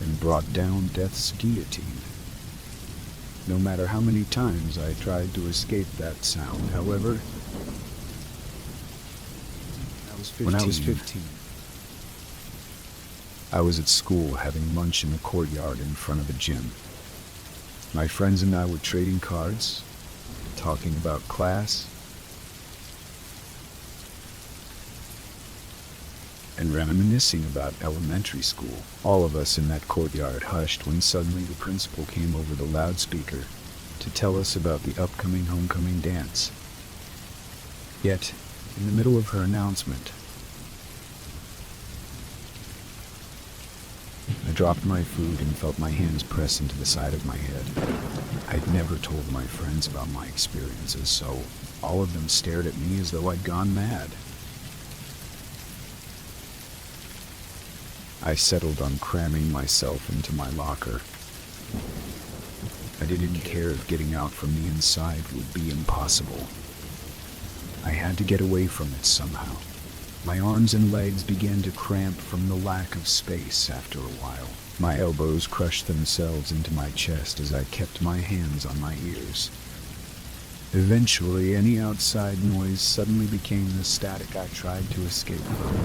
and brought down death's guillotine. No matter how many times I tried to escape that sound, however, when I was 15, I was at school having lunch in the courtyard in front of the gym. My friends and I were trading cards, talking about class, and reminiscing about elementary school. All of us in that courtyard hushed when suddenly the principal came over the loudspeaker to tell us about the upcoming homecoming dance. Yet, in the middle of her announcement, I dropped my food and felt my hands press into the side of my head. I'd never told my friends about my experiences, so all of them stared at me as though I'd gone mad. I settled on cramming myself into my locker. I didn't care if getting out from the inside would be impossible. I had to get away from it somehow. My arms and legs began to cramp from the lack of space after a while. My elbows crushed themselves into my chest as I kept my hands on my ears. Eventually, any outside noise suddenly became the static I tried to escape from.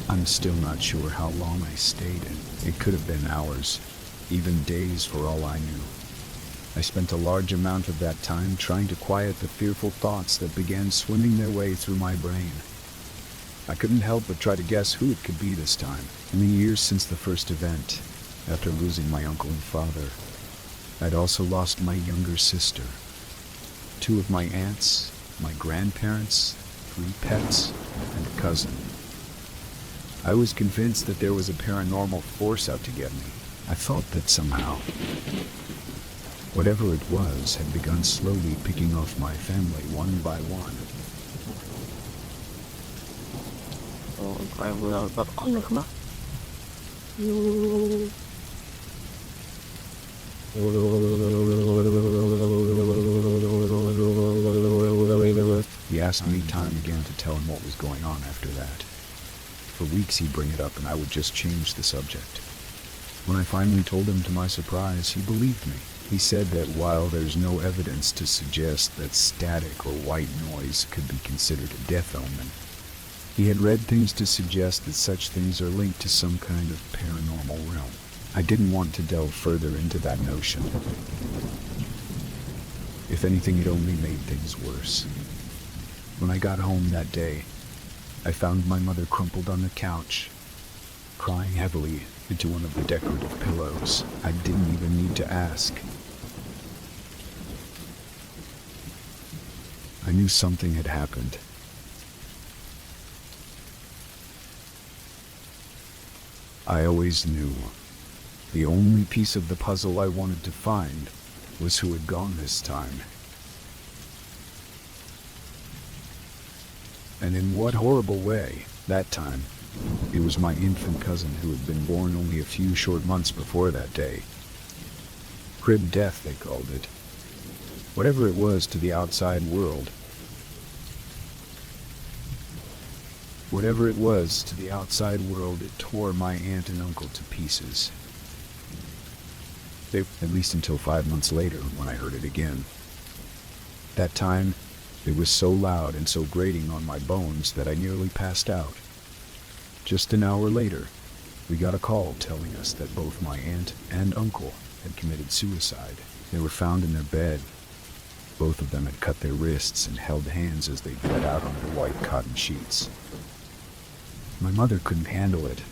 I'm still not sure how long I stayed in. It could have been hours, even days for all I knew. I spent a large amount of that time trying to quiet the fearful thoughts that began swimming their way through my brain. I couldn't help but try to guess who it could be this time. In the years since the first event, after losing my uncle and father, I'd also lost my younger sister, 2 of my aunts, my grandparents, 3 pets, and a cousin. I was convinced that there was a paranormal force out to get me. I thought that somehow, whatever it was had begun slowly picking off my family one by one. He asked me time and again to tell him what was going on after that. For weeks he'd bring it up and I would just change the subject. When I finally told him, to my surprise, he believed me. He said that while there's no evidence to suggest that static or white noise could be considered a death omen, he had read things to suggest that such things are linked to some kind of paranormal realm. I didn't want to delve further into that notion. If anything, it only made things worse. When I got home that day, I found my mother crumpled on the couch, crying heavily into one of the decorative pillows. I didn't even need to ask. I knew something had happened. I always knew. The only piece of the puzzle I wanted to find was who had gone this time. And in what horrible way, that time, it was my infant cousin who had been born only a few short months before that day. Crib death, they called it. Whatever it was to the outside world. Whatever it was to the outside world, it tore my aunt and uncle to pieces. At least until 5 months later, when I heard it again. That time, it was so loud and so grating on my bones that I nearly passed out. Just an hour later, we got a call telling us that both my aunt and uncle had committed suicide. They were found in their bed. Both of them had cut their wrists and held hands as they bled out on their white cotton sheets. My mother couldn't handle it.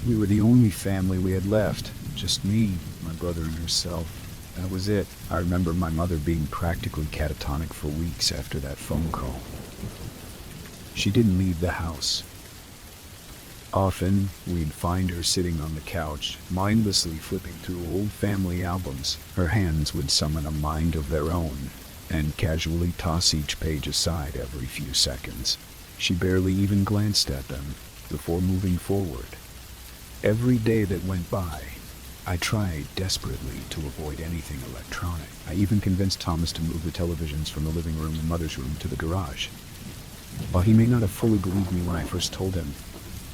We were the only family we had left. Just me, my brother, and herself. That was it. I remember my mother being practically catatonic for weeks after that phone call. She didn't leave the house. Often, we'd find her sitting on the couch, mindlessly flipping through old family albums. Her hands would summon a mind of their own, and casually toss each page aside every few seconds. She barely even glanced at them before moving forward. Every day that went by, I tried desperately to avoid anything electronic. I even convinced Thomas to move the televisions from the living room and mother's room to the garage. While he may not have fully believed me when I first told him,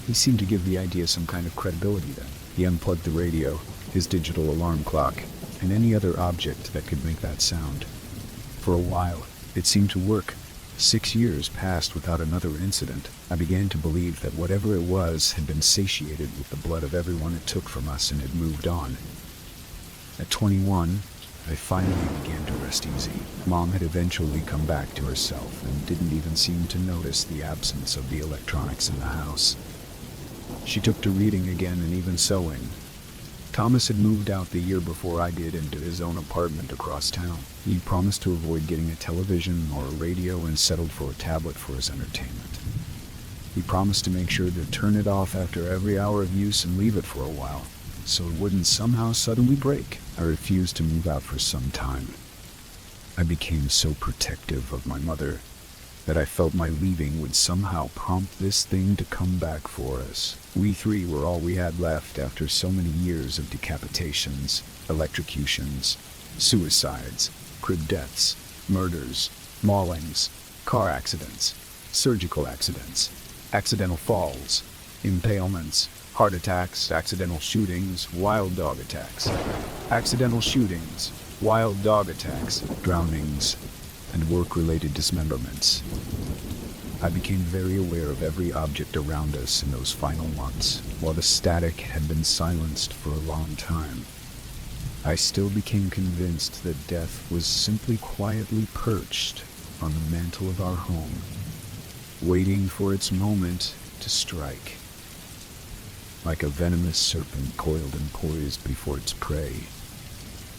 he seemed to give the idea some kind of credibility then. He unplugged the radio, his digital alarm clock, and any other object that could make that sound. For a while, it seemed to work. 6 years passed without another incident. I began to believe that whatever it was had been satiated with the blood of everyone it took from us and had moved on. At 21, I finally began to rest easy. Mom had eventually come back to herself and didn't even seem to notice the absence of the electronics in the house. She took to reading again and even sewing. Thomas had moved out the year before I did into his own apartment across town. He promised to avoid getting a television or a radio and settled for a tablet for his entertainment. He promised to make sure to turn it off after every hour of use and leave it for a while, so it wouldn't somehow suddenly break. I refused to move out for some time. I became so protective of my mother that I felt my leaving would somehow prompt this thing to come back for us. We three were all we had left after so many years of decapitations, electrocutions, suicides, crib deaths, murders, maulings, car accidents, surgical accidents, accidental falls, impalements, heart attacks, accidental shootings, wild dog attacks, accidental shootings, wild dog attacks, drownings, and work-related dismemberments. I became very aware of every object around us in those final months. While the static had been silenced for a long time, I still became convinced that death was simply quietly perched on the mantle of our home, waiting for its moment to strike. Like a venomous serpent coiled and poised before its prey,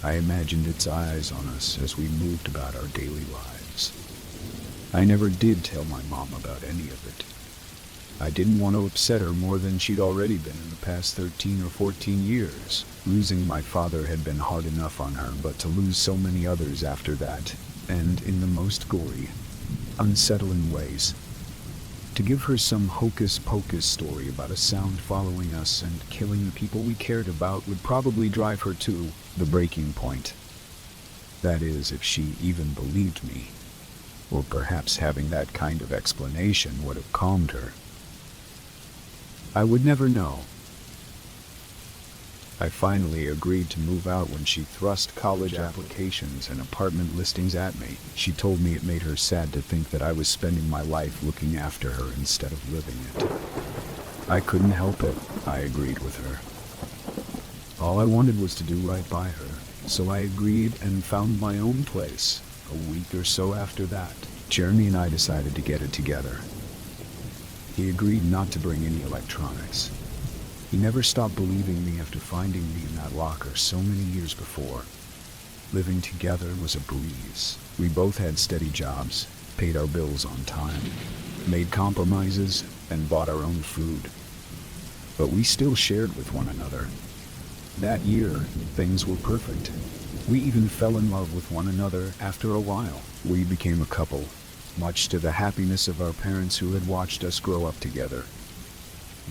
I imagined its eyes on us as we moved about our daily lives. I never did tell my mom about any of it. I didn't want to upset her more than she'd already been in the past 13 or 14 years. Losing my father had been hard enough on her, but to lose so many others after that, and in the most gory, unsettling ways, To give her some hocus-pocus story about a sound following us and killing the people we cared about would probably drive her to the breaking point. That is, if she even believed me. Or perhaps having that kind of explanation would have calmed her. I would never know. I finally agreed to move out when she thrust college applications and apartment listings at me. She told me it made her sad to think that I was spending my life looking after her instead of living it. I couldn't help it, I agreed with her. All I wanted was to do right by her, so I agreed and found my own place. A week or so after that, Jeremy and I decided to get it together. He agreed not to bring any electronics. He never stopped believing me after finding me in that locker so many years before. Living together was a breeze. We both had steady jobs, paid our bills on time, made compromises, and bought our own food. But we still shared with one another. That year, things were perfect. We even fell in love with one another after a while. We became a couple, much to the happiness of our parents who had watched us grow up together.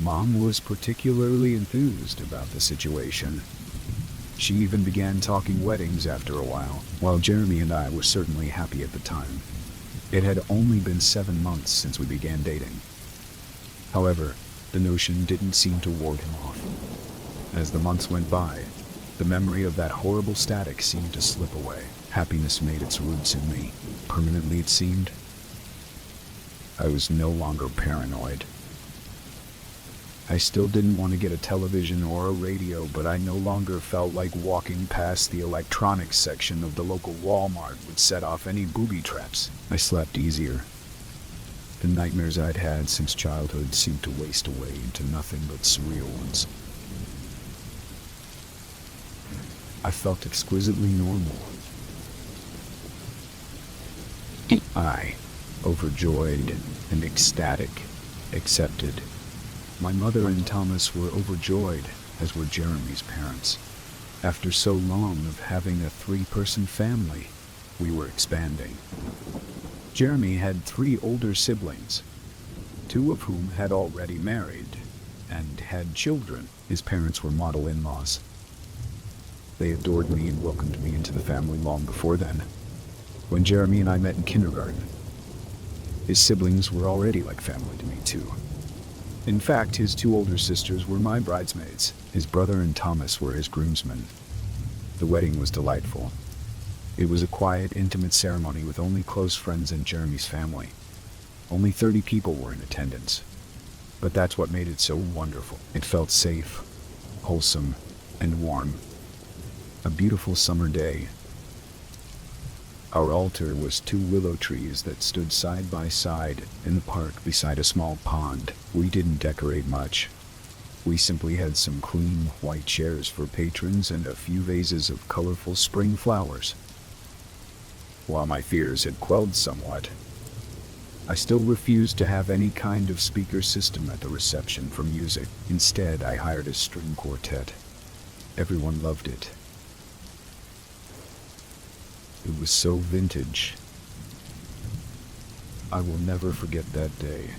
Mom was particularly enthused about the situation. She even began talking weddings after a while Jeremy and I were certainly happy at the time. It had only been 7 months since we began dating. However, the notion didn't seem to ward him off. As the months went by, the memory of that horrible static seemed to slip away. Happiness made its roots in me, permanently it seemed. I was no longer paranoid. I still didn't want to get a television or a radio, but I no longer felt like walking past the electronics section of the local Walmart would set off any booby traps. I slept easier. The nightmares I'd had since childhood seemed to waste away into nothing but surreal ones. I felt exquisitely normal. I, overjoyed and ecstatic, accepted. My mother and Thomas were overjoyed, as were Jeremy's parents. After so long of having a 3-person family, we were expanding. Jeremy had 3 older siblings, 2 of whom had already married and had children. His parents were model in-laws. They adored me and welcomed me into the family long before then, when Jeremy and I met in kindergarten. His siblings were already like family to me, too. In fact, his 2 older sisters were my bridesmaids. His brother and Thomas were his groomsmen. The wedding was delightful. It was a quiet, intimate ceremony with only close friends and Jeremy's family. Only 30 people were in attendance. But that's what made it so wonderful. It felt safe, wholesome, and warm. A beautiful summer day. Our altar was 2 willow trees that stood side by side in the park beside a small pond. We didn't decorate much. We simply had some clean, white chairs for patrons and a few vases of colorful spring flowers. While my fears had quelled somewhat, I still refused to have any kind of speaker system at the reception for music. Instead, I hired a string quartet. Everyone loved it. It was so vintage. I will never forget that day.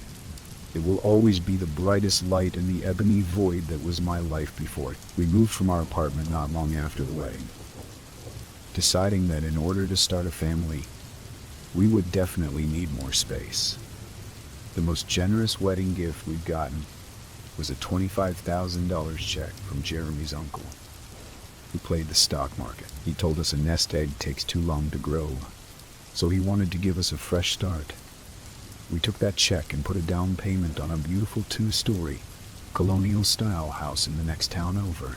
It will always be the brightest light in the ebony void that was my life before. We moved from our apartment not long after the wedding, deciding that in order to start a family, we would definitely need more space. The most generous wedding gift we've gotten was a $25,000 check from Jeremy's uncle, who played the stock market. He told us a nest egg takes too long to grow, so he wanted to give us a fresh start. We took that check and put a down payment on a beautiful 2-story, colonial-style house in the next town over.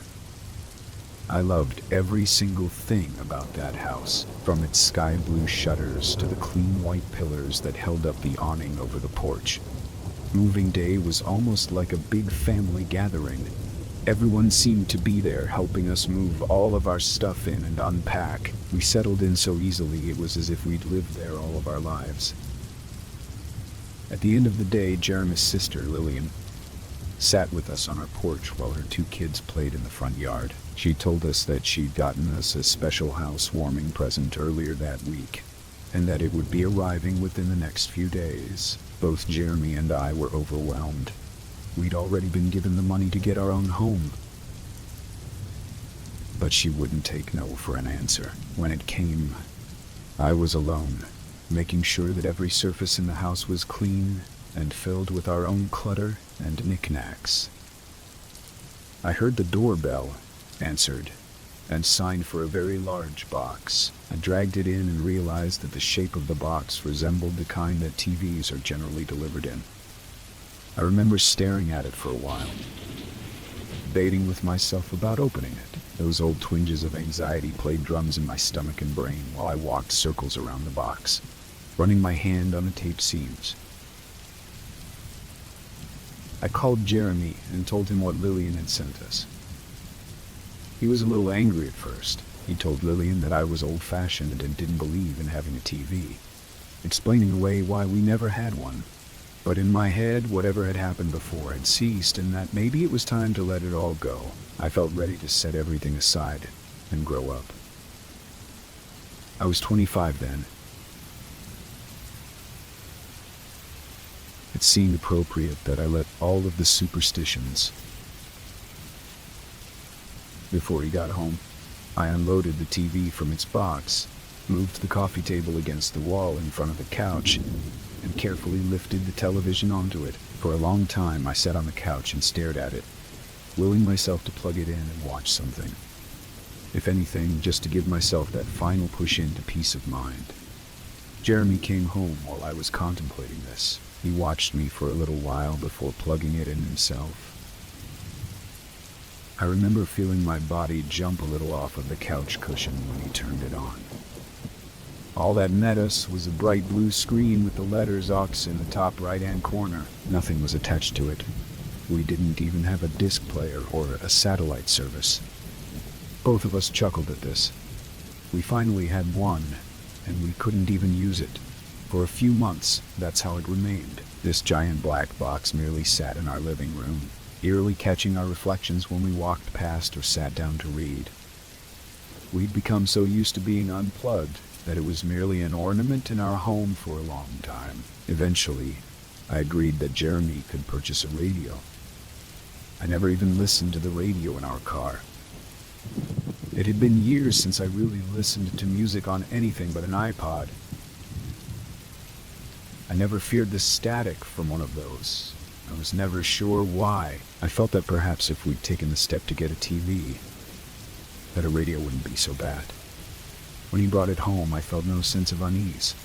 I loved every single thing about that house, from its sky blue shutters to the clean white pillars that held up the awning over the porch. Moving day was almost like a big family gathering. Everyone seemed to be there helping us move all of our stuff in and unpack. We settled in so easily it was as if we'd lived there all of our lives. At the end of the day, Jeremy's sister, Lillian, sat with us on our porch while her 2 kids played in the front yard. She told us that she'd gotten us a special housewarming present earlier that week, and that it would be arriving within the next few days. Both Jeremy and I were overwhelmed. We'd already been given the money to get our own home. But she wouldn't take no for an answer. When it came, I was alone, making sure that every surface in the house was clean and filled with our own clutter and knickknacks. I heard the doorbell, answered, and signed for a very large box. I dragged it in and realized that the shape of the box resembled the kind that TVs are generally delivered in. I remember staring at it for a while, debating with myself about opening it. Those old twinges of anxiety played drums in my stomach and brain while I walked circles around the box, running my hand on the tape seams. I called Jeremy and told him what Lillian had sent us. He was a little angry at first. He told Lillian that I was old-fashioned and didn't believe in having a TV, explaining away why we never had one. But in my head, whatever had happened before had ceased, and that maybe it was time to let it all go. I felt ready to set everything aside and grow up. I was 25 then. It seemed appropriate that I let all of the superstitions. Before he got home, I unloaded the TV from its box, moved the coffee table against the wall in front of the couch, and carefully lifted the television onto it. For a long time, I sat on the couch and stared at it, willing myself to plug it in and watch something. If anything, just to give myself that final push into peace of mind. Jeremy came home while I was contemplating this. He watched me for a little while before plugging it in himself. I remember feeling my body jump a little off of the couch cushion when he turned it on. All that met us was a bright blue screen with the letters AUX in the top right-hand corner. Nothing was attached to it. We didn't even have a disc player or a satellite service. Both of us chuckled at this. We finally had one, and we couldn't even use it. For a few months, that's how it remained. This giant black box merely sat in our living room, eerily catching our reflections when we walked past or sat down to read. We'd become so used to being unplugged that it was merely an ornament in our home for a long time. Eventually, I agreed that Jeremy could purchase a radio. I never even listened to the radio in our car. It had been years since I really listened to music on anything but an iPod. I never feared the static from one of those. I was never sure why. I felt that perhaps if we'd taken the step to get a TV, that a radio wouldn't be so bad. When he brought it home, I felt no sense of unease.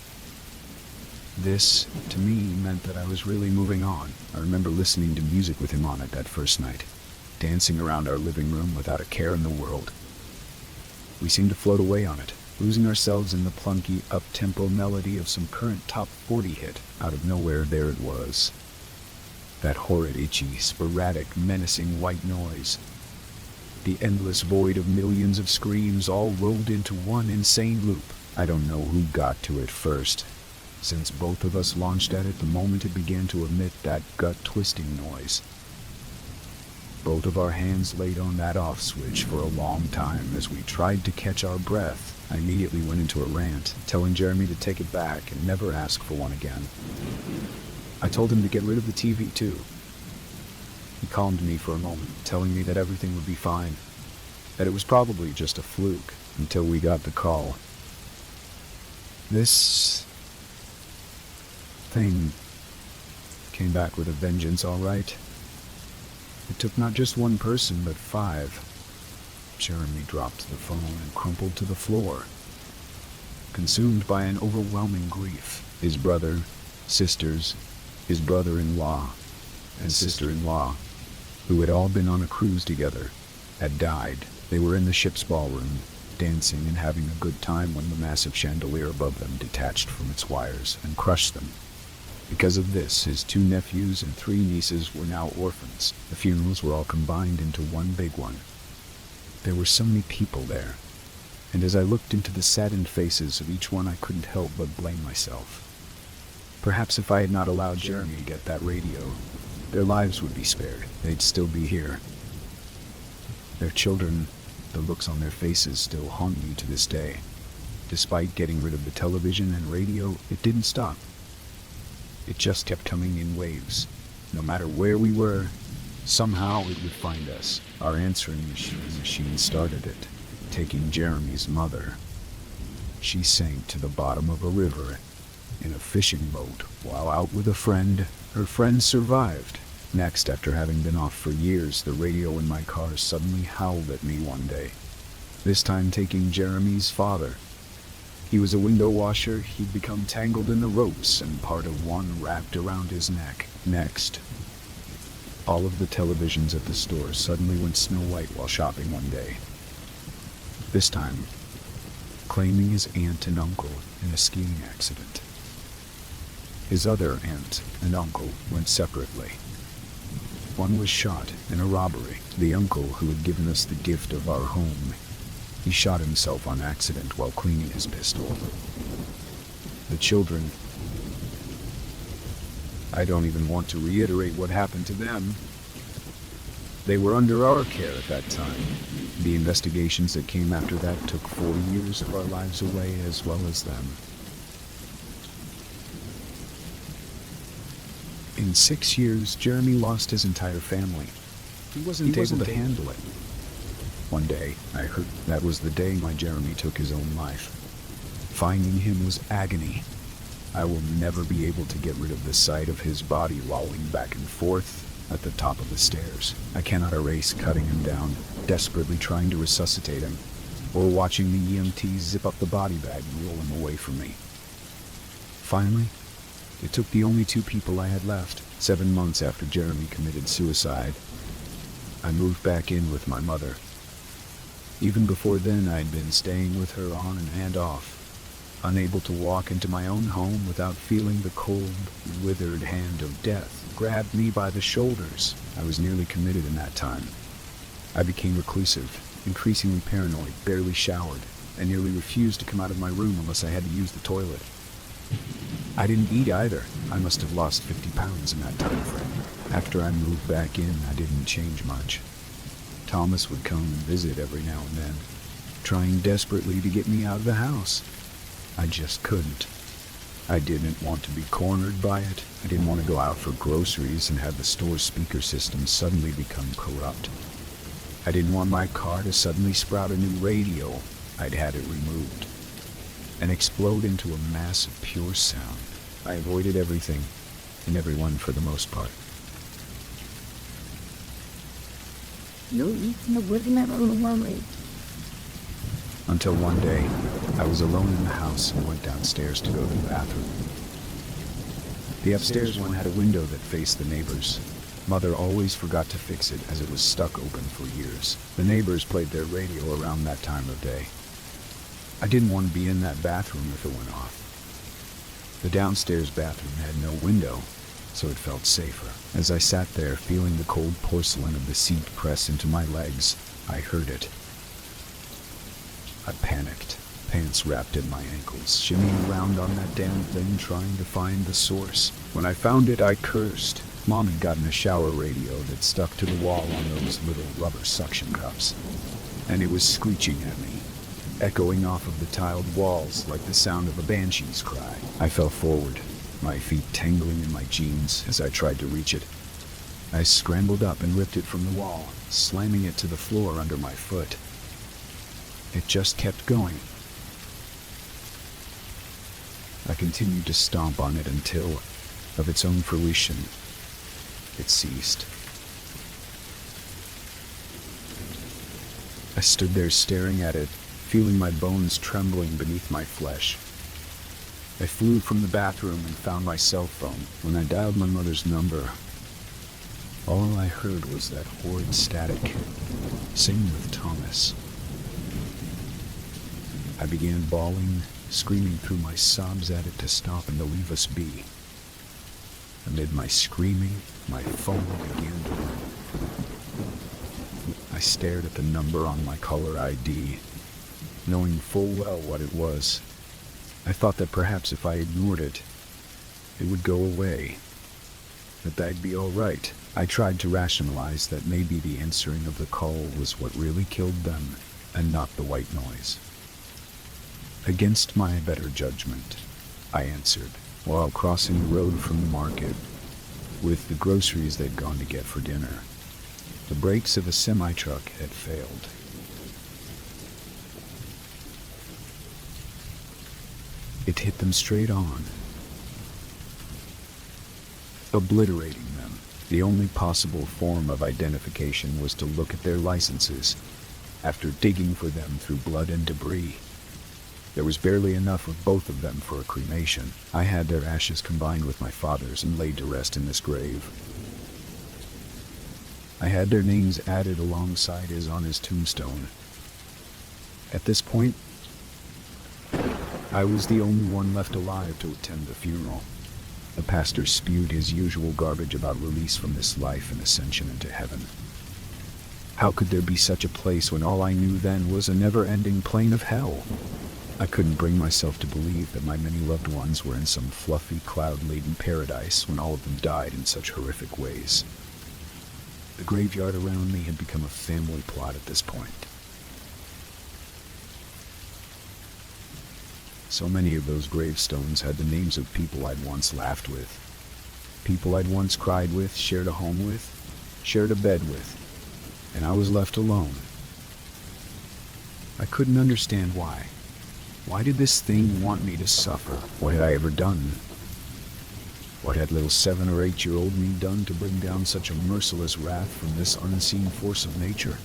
This, to me, meant that I was really moving on. I remember listening to music with him on it that first night, dancing around our living room without a care in the world. We seemed to float away on it, losing ourselves in the plunky, up-tempo melody of some current top 40 hit. Out of nowhere, there it was. That horrid, itchy, sporadic, menacing white noise. The endless void of millions of screams all rolled into one insane loop. I don't know who got to it first, since both of us launched at it the moment it began to emit that gut-twisting noise. Both of our hands laid on that off switch for a long time as we tried to catch our breath. I immediately went into a rant, telling Jeremy to take it back and never ask for one again. I told him to get rid of the TV too. He calmed me for a moment, telling me that everything would be fine, that it was probably just a fluke, until we got the call. This thing came back with a vengeance, all right. It took not just one person, but 5. Jeremy dropped the phone and crumpled to the floor, consumed by an overwhelming grief. His brother, sisters, his brother-in-law, and sister-in-law, who had all been on a cruise together, had died. They were in the ship's ballroom, dancing and having a good time when the massive chandelier above them detached from its wires and crushed them. Because of this, his 2 nephews and 3 nieces were now orphans. The funerals were all combined into one big one. There were so many people there, and as I looked into the saddened faces of each one, I couldn't help but blame myself. Perhaps if I had not allowed Jeremy to get that radio, their lives would be spared. They'd still be here. Their children, the looks on their faces still haunt me to this day. Despite getting rid of the television and radio, it didn't stop. It just kept coming in waves. No matter where we were, somehow it would find us. Our answering machine started it, taking Jeremy's mother. She sank to the bottom of a river in a fishing boat while out with a friend. Her friend survived. Next, after having been off for years, the radio in my car suddenly howled at me one day, this time taking Jeremy's father. He was a window washer. He'd become tangled in the ropes and part of one wrapped around his neck. Next, all of the televisions at the store suddenly went snow white while shopping one day. This time, claiming his aunt and uncle in a skiing accident. His other aunt and uncle went separately. One was shot in a robbery. The uncle who had given us the gift of our home, he shot himself on accident while cleaning his pistol. The children, I don't even want to reiterate what happened to them. They were under our care at that time. The investigations that came after that took 4 years of our lives away, as well as them. In 6 years, Jeremy lost his entire family. He wasn't able to handle it. One day, I heard that was the day my Jeremy took his own life. Finding him was agony. I will never be able to get rid of the sight of his body lolling back and forth at the top of the stairs. I cannot erase cutting him down, desperately trying to resuscitate him, or watching the EMTs zip up the body bag and roll him away from me. Finally, it took the only 2 people I had left. 7 months after Jeremy committed suicide, I moved back in with my mother. Even before then, I'd been staying with her on and off, unable to walk into my own home without feeling the cold, withered hand of death grab me by the shoulders. I was nearly committed in that time. I became reclusive, increasingly paranoid, barely showered, and nearly refused to come out of my room unless I had to use the toilet. I didn't eat either. I must have lost 50 pounds in that time frame. After I moved back in, I didn't change much. Thomas would come and visit every now and then, trying desperately to get me out of the house. I just couldn't. I didn't want to be cornered by it. I didn't want to go out for groceries and have the store's speaker system suddenly become corrupt. I didn't want my car to suddenly sprout a new radio. I'd had it removed and explode into a mass of pure sound. I avoided everything and everyone for the most part. Until one day, I was alone in the house and went downstairs to go to the bathroom. The upstairs one had a window that faced the neighbors. Mother always forgot to fix it as it was stuck open for years. The neighbors played their radio around that time of day. I didn't want to be in that bathroom if it went off. The downstairs bathroom had no window, so it felt safer. As I sat there feeling the cold porcelain of the seat press into my legs, I heard it. I panicked, pants wrapped in my ankles, shimmying around on that damn thing trying to find the source. When I found it, I cursed. Mom had gotten a shower radio that stuck to the wall on those little rubber suction cups, and it was screeching at me, echoing off of the tiled walls like the sound of a banshee's cry. I fell forward, my feet tangling in my jeans as I tried to reach it. I scrambled up and ripped it from the wall, slamming it to the floor under my foot. It just kept going. I continued to stomp on it until, of its own fruition, it ceased. I stood there staring at it, feeling my bones trembling beneath my flesh. I flew from the bathroom and found my cell phone. When I dialed my mother's number, all I heard was that horrid static. Same with Thomas. I began bawling, screaming through my sobs at it to stop and to leave us be. Amid my screaming, my phone began to ring. I stared at the number on my caller ID, knowing full well what it was. I thought that perhaps if I ignored it, it would go away, that I'd be all right. I tried to rationalize that maybe the answering of the call was what really killed them, and not the white noise. Against my better judgment, I answered. while crossing the road from the market with the groceries they'd gone to get for dinner. The brakes of a semi-truck had failed. It hit them straight on, obliterating them. The only possible form of identification was to look at their licenses, after digging for them through blood and debris. There was barely enough of both of them for a cremation. I had their ashes combined with my father's and laid to rest in this grave. I had their names added alongside his on his tombstone. At this point, I was the only one left alive to attend the funeral. The pastor spewed his usual garbage about release from this life and ascension into heaven. How could there be such a place when all I knew then was a never-ending plane of hell? I couldn't bring myself to believe that my many loved ones were in some fluffy, cloud-laden paradise when all of them died in such horrific ways. The graveyard around me had become a family plot at this point. So many of those gravestones had the names of people I'd once laughed with, people I'd once cried with, shared a home with, shared a bed with, and I was left alone. I couldn't understand why. Why did this thing want me to suffer? What had I ever done? What had little 7 or 8-year-old me done to bring down such a merciless wrath from this unseen force of nature?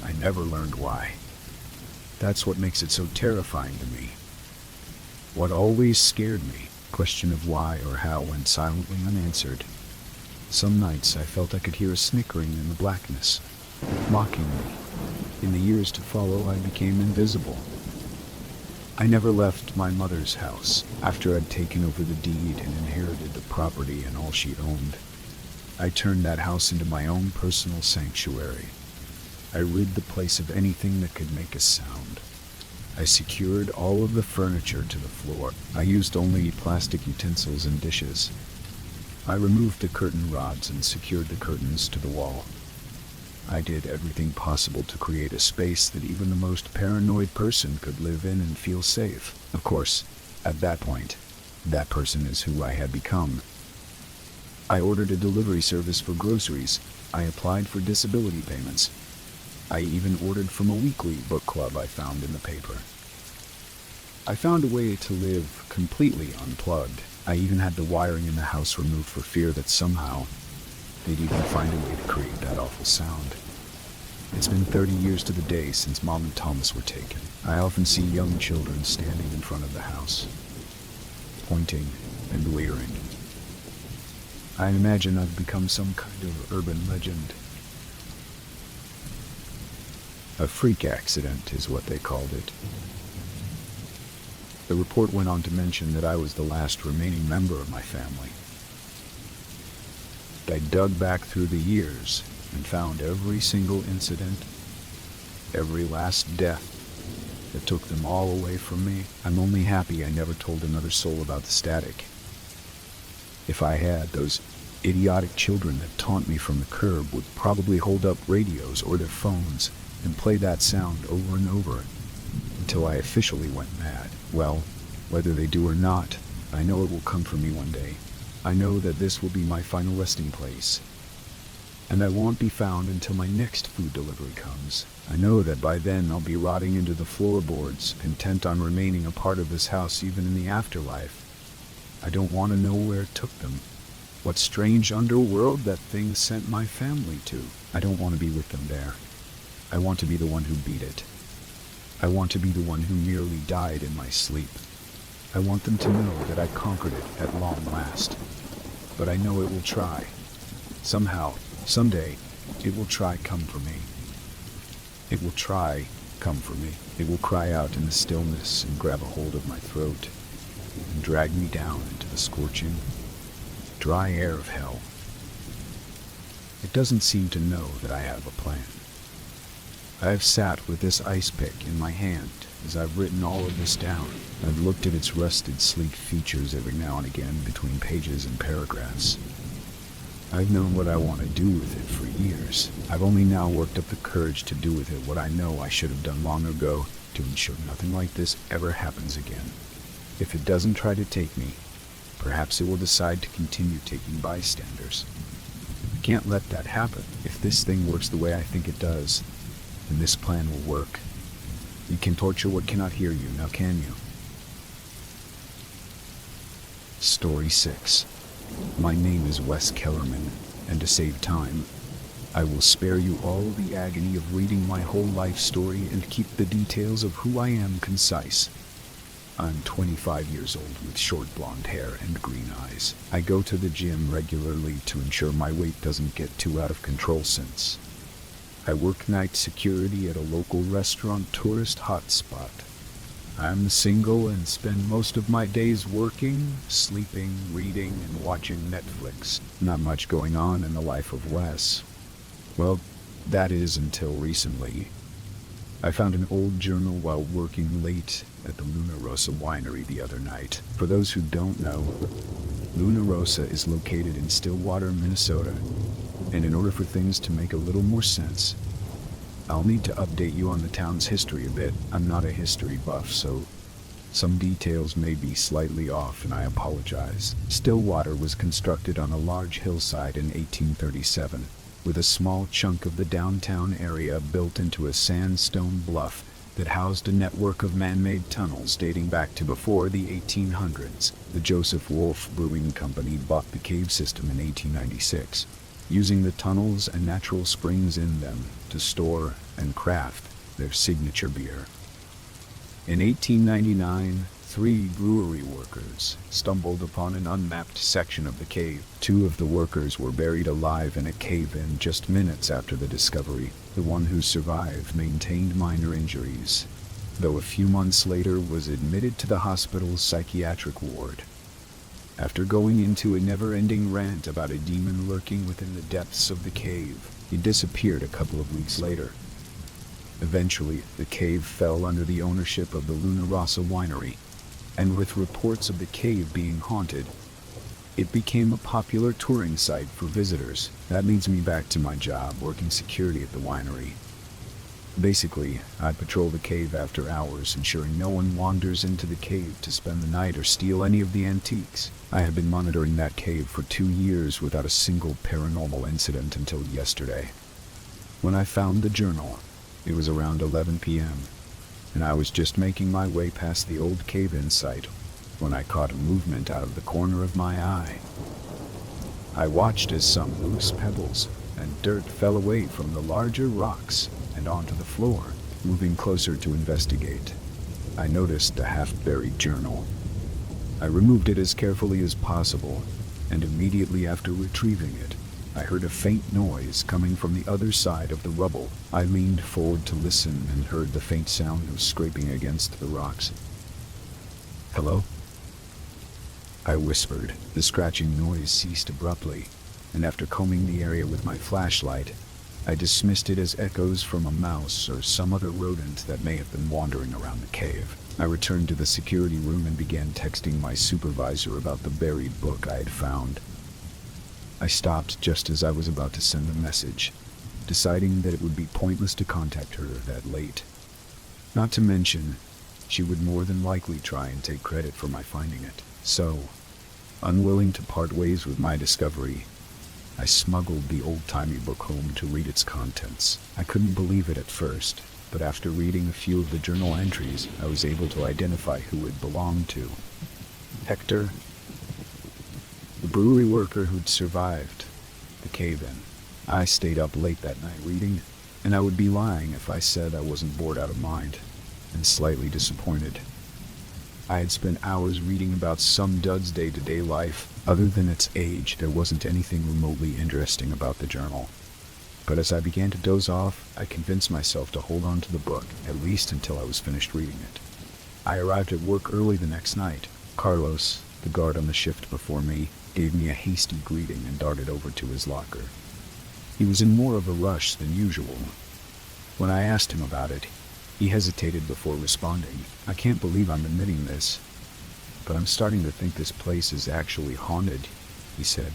I never learned why. That's what makes it so terrifying to me. What always scared me, question of why or how, went silently unanswered. Some nights I felt I could hear a snickering in the blackness, mocking me. In the years to follow, I became invisible. I never left my mother's house after I'd taken over the deed and inherited the property and all she owned. I turned that house into my own personal sanctuary. I rid the place of anything that could make a sound. I secured all of the furniture to the floor. I used only plastic utensils and dishes. I removed the curtain rods and secured the curtains to the wall. I did everything possible to create a space that even the most paranoid person could live in and feel safe. Of course, at that point, that person is who I had become. I ordered a delivery service for groceries. I applied for disability payments. I even ordered from a weekly book club I found in the paper. I found a way to live completely unplugged. I even had the wiring in the house removed for fear that somehow they'd even find a way to create that awful sound. It's been 30 years to the day since Mom and Thomas were taken. I often see young children standing in front of the house, pointing and leering. I imagine I've become some kind of urban legend. A freak accident is what they called it. The report went on to mention that I was the last remaining member of my family. I dug back through the years and found every single incident, every last death that took them all away from me. I'm only happy I never told another soul about the static. If I had, those idiotic children that taunt me from the curb would probably hold up radios or their phones and play that sound over and over until I officially went mad. Well, whether they do or not, I know it will come for me one day. I know that this will be my final resting place, and I won't be found until my next food delivery comes. I know that by then I'll be rotting into the floorboards, intent on remaining a part of this house even in the afterlife. I don't want to know where it took them, what strange underworld that thing sent my family to. I don't want to be with them there. I want to be the one who beat it. I want to be the one who nearly died in my sleep. I want them to know that I conquered it at long last. But I know it will try. Somehow, someday, it will try come for me. It will try come for me. It will cry out in the stillness and grab a hold of my throat and drag me down into the scorching, dry air of hell. It doesn't seem to know that I have a plan. I have sat with this ice pick in my hand as I've written all of this down. I've looked at its rusted, sleek features every now and again between pages and paragraphs. I've known what I want to do with it for years. I've only now worked up the courage to do with it what I know I should have done long ago to ensure nothing like this ever happens again. If it doesn't try to take me, Perhaps it will decide to continue taking bystanders. I can't let that happen. If this thing works the way I think it does, then this plan will work. You can torture what cannot hear you, now can you? Story 6. My name is Wes Kellerman, and to save time, I will spare you all the agony of reading my whole life story and keep the details of who I am concise. I'm 25 years old with short blonde hair and green eyes. I go to the gym regularly to ensure my weight doesn't get too out of control since I work night security at a local restaurant tourist hotspot. I'm single and spend most of my days working, sleeping, reading, and watching Netflix. Not much going on in the life of Wes. Well, that is until recently. I found an old journal while working late at the Luna Rosa winery the other night. For those who don't know, Luna Rosa is located in Stillwater, Minnesota, and in order for things to make a little more sense, I'll need to update you on the town's history a bit. I'm not a history buff, so some details may be slightly off, and I apologize. Stillwater was constructed on a large hillside in 1837, with a small chunk of the downtown area built into a sandstone bluff that housed a network of man-made tunnels dating back to before the 1800s. The Joseph Wolf Brewing Company bought the cave system in 1896, using the tunnels and natural springs in them to store and craft their signature beer. In 1899, 3 brewery workers stumbled upon an unmapped section of the cave. 2 of the workers were buried alive in a cave-in just minutes after the discovery. The one who survived maintained minor injuries, though a few months later was admitted to the hospital's psychiatric ward. After going into a never-ending rant about a demon lurking within the depths of the cave, he disappeared a couple of weeks later. Eventually, the cave fell under the ownership of the Luna Rosa winery, and with reports of the cave being haunted, it became a popular touring site for visitors. That leads me back to my job working security at the winery. Basically, I patrol the cave after hours, ensuring no one wanders into the cave to spend the night or steal any of the antiques. I have been monitoring that cave for 2 years without a single paranormal incident until yesterday. When I found the journal, it was around 11 p.m., and I was just making my way past the old cave-in site when I caught a movement out of the corner of my eye. I watched as some loose pebbles and dirt fell away from the larger rocks and onto the floor. Moving closer to investigate, I noticed a half-buried journal. I removed it as carefully as possible, and immediately after retrieving it, I heard a faint noise coming from the other side of the rubble. I leaned forward to listen and heard the faint sound of scraping against the rocks. "Hello?" I whispered. The scratching noise ceased abruptly, and after combing the area with my flashlight, I dismissed it as echoes from a mouse or some other rodent that may have been wandering around the cave. I returned to the security room and began texting my supervisor about the buried book I had found. I stopped just as I was about to send a message, deciding that it would be pointless to contact her that late. Not to mention, she would more than likely try and take credit for my finding it. So, unwilling to part ways with my discovery, I smuggled the old-timey book home to read its contents. I couldn't believe it at first, but after reading a few of the journal entries, I was able to identify who it belonged to. Hector, the brewery worker who'd survived the cave-in. I stayed up late that night reading, and I would be lying if I said I wasn't bored out of mind and slightly disappointed. I had spent hours reading about some dud's day-to-day life. Other than its age, there wasn't anything remotely interesting about the journal. But as I began to doze off, I convinced myself to hold on to the book, at least until I was finished reading it. I arrived at work early the next night. Carlos, the guard on the shift before me, gave me a hasty greeting and darted over to his locker. He was in more of a rush than usual. When I asked him about it, he hesitated before responding. "I can't believe I'm admitting this, but I'm starting to think this place is actually haunted," he said.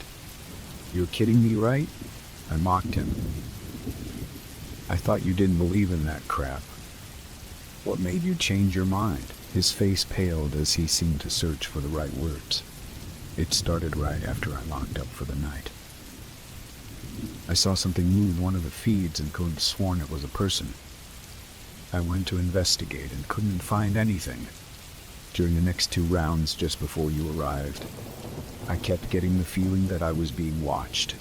"You're kidding me, right?" I mocked him. "I thought you didn't believe in that crap. What made you change your mind?" His face paled as he seemed to search for the right words. It started right after I locked up for the night. I saw something move one of the feeds and could have sworn it was a person. I went to investigate and couldn't find anything. During the next 2 rounds just before you arrived, I kept getting the feeling that I was being watched,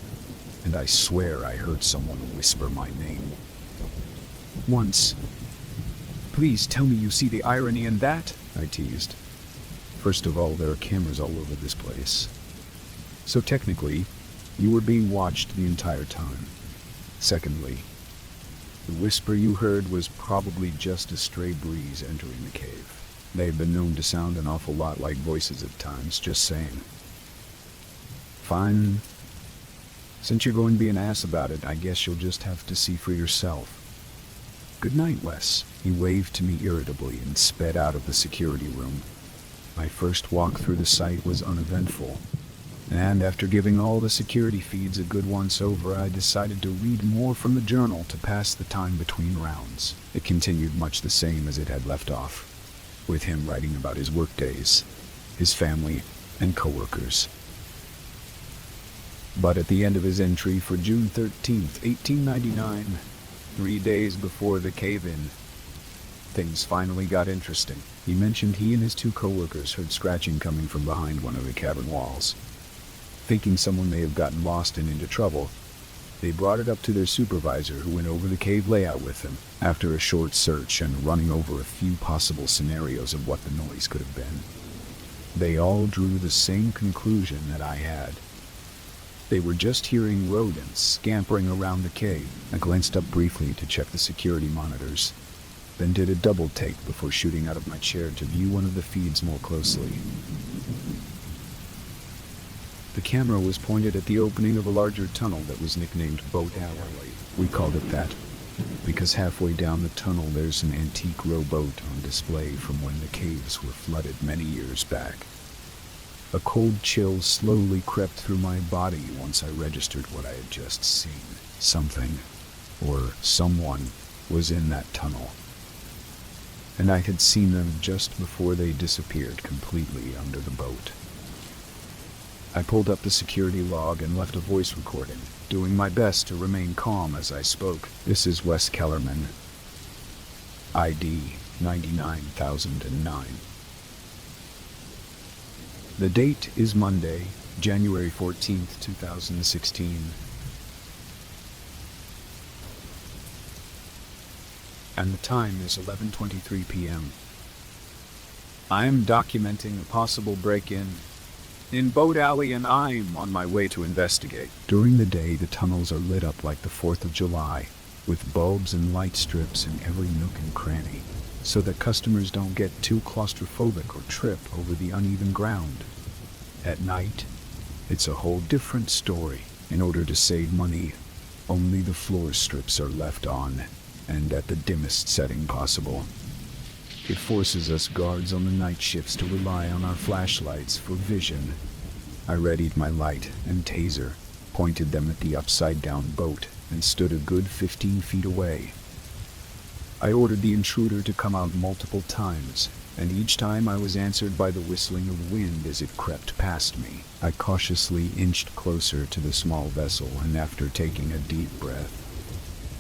and I swear I heard someone whisper my name. Once. "Please tell me you see the irony in that," I teased. "First of all, there are cameras all over this place. So technically, you were being watched the entire time. Secondly, the whisper you heard was probably just a stray breeze entering the cave. They've been known to sound an awful lot like voices at times, just saying." "Fine. Since you're going to be an ass about it, I guess you'll just have to see for yourself. Good night, Wes." He waved to me irritably and sped out of the security room. My first walk through the site was uneventful, and after giving all the security feeds a good once-over, I decided to read more from the journal to pass the time between rounds. It continued much the same as it had left off, with him writing about his workdays, his family, and coworkers. But at the end of his entry for June 13th, 1899, 3 days before the cave-in, things finally got interesting. He mentioned he and his 2 coworkers heard scratching coming from behind one of the cavern walls. Thinking someone may have gotten lost and into trouble, they brought it up to their supervisor, who went over the cave layout with them. After a short search and running over a few possible scenarios of what the noise could have been, they all drew the same conclusion that I had. They were just hearing rodents scampering around the cave. I glanced up briefly to check the security monitors, then did a double take before shooting out of my chair to view one of the feeds more closely. The camera was pointed at the opening of a larger tunnel that was nicknamed Boat Alley. We called it that because halfway down the tunnel there's an antique rowboat on display from when the caves were flooded many years back. A cold chill slowly crept through my body once I registered what I had just seen. Something, or someone, was in that tunnel, and I had seen them just before they disappeared completely under the boat. I pulled up the security log and left a voice recording, doing my best to remain calm as I spoke. "This is Wes Kellerman, ID 99009. The date is Monday, January 14th, 2016. And the time is 11:23 p.m. I am documenting a possible break-in in Boat Alley, and I'm on my way to investigate." During the day, the tunnels are lit up like the 4th of July, with bulbs and light strips in every nook and cranny, so that customers don't get too claustrophobic or trip over the uneven ground. At night, it's a whole different story. In order to save money, only the floor strips are left on, and at the dimmest setting possible. It forces us guards on the night shifts to rely on our flashlights for vision. I readied my light and taser, pointed them at the upside-down boat, and stood a good 15 feet away. I ordered the intruder to come out multiple times, and each time I was answered by the whistling of wind as it crept past me. I cautiously inched closer to the small vessel, and after taking a deep breath,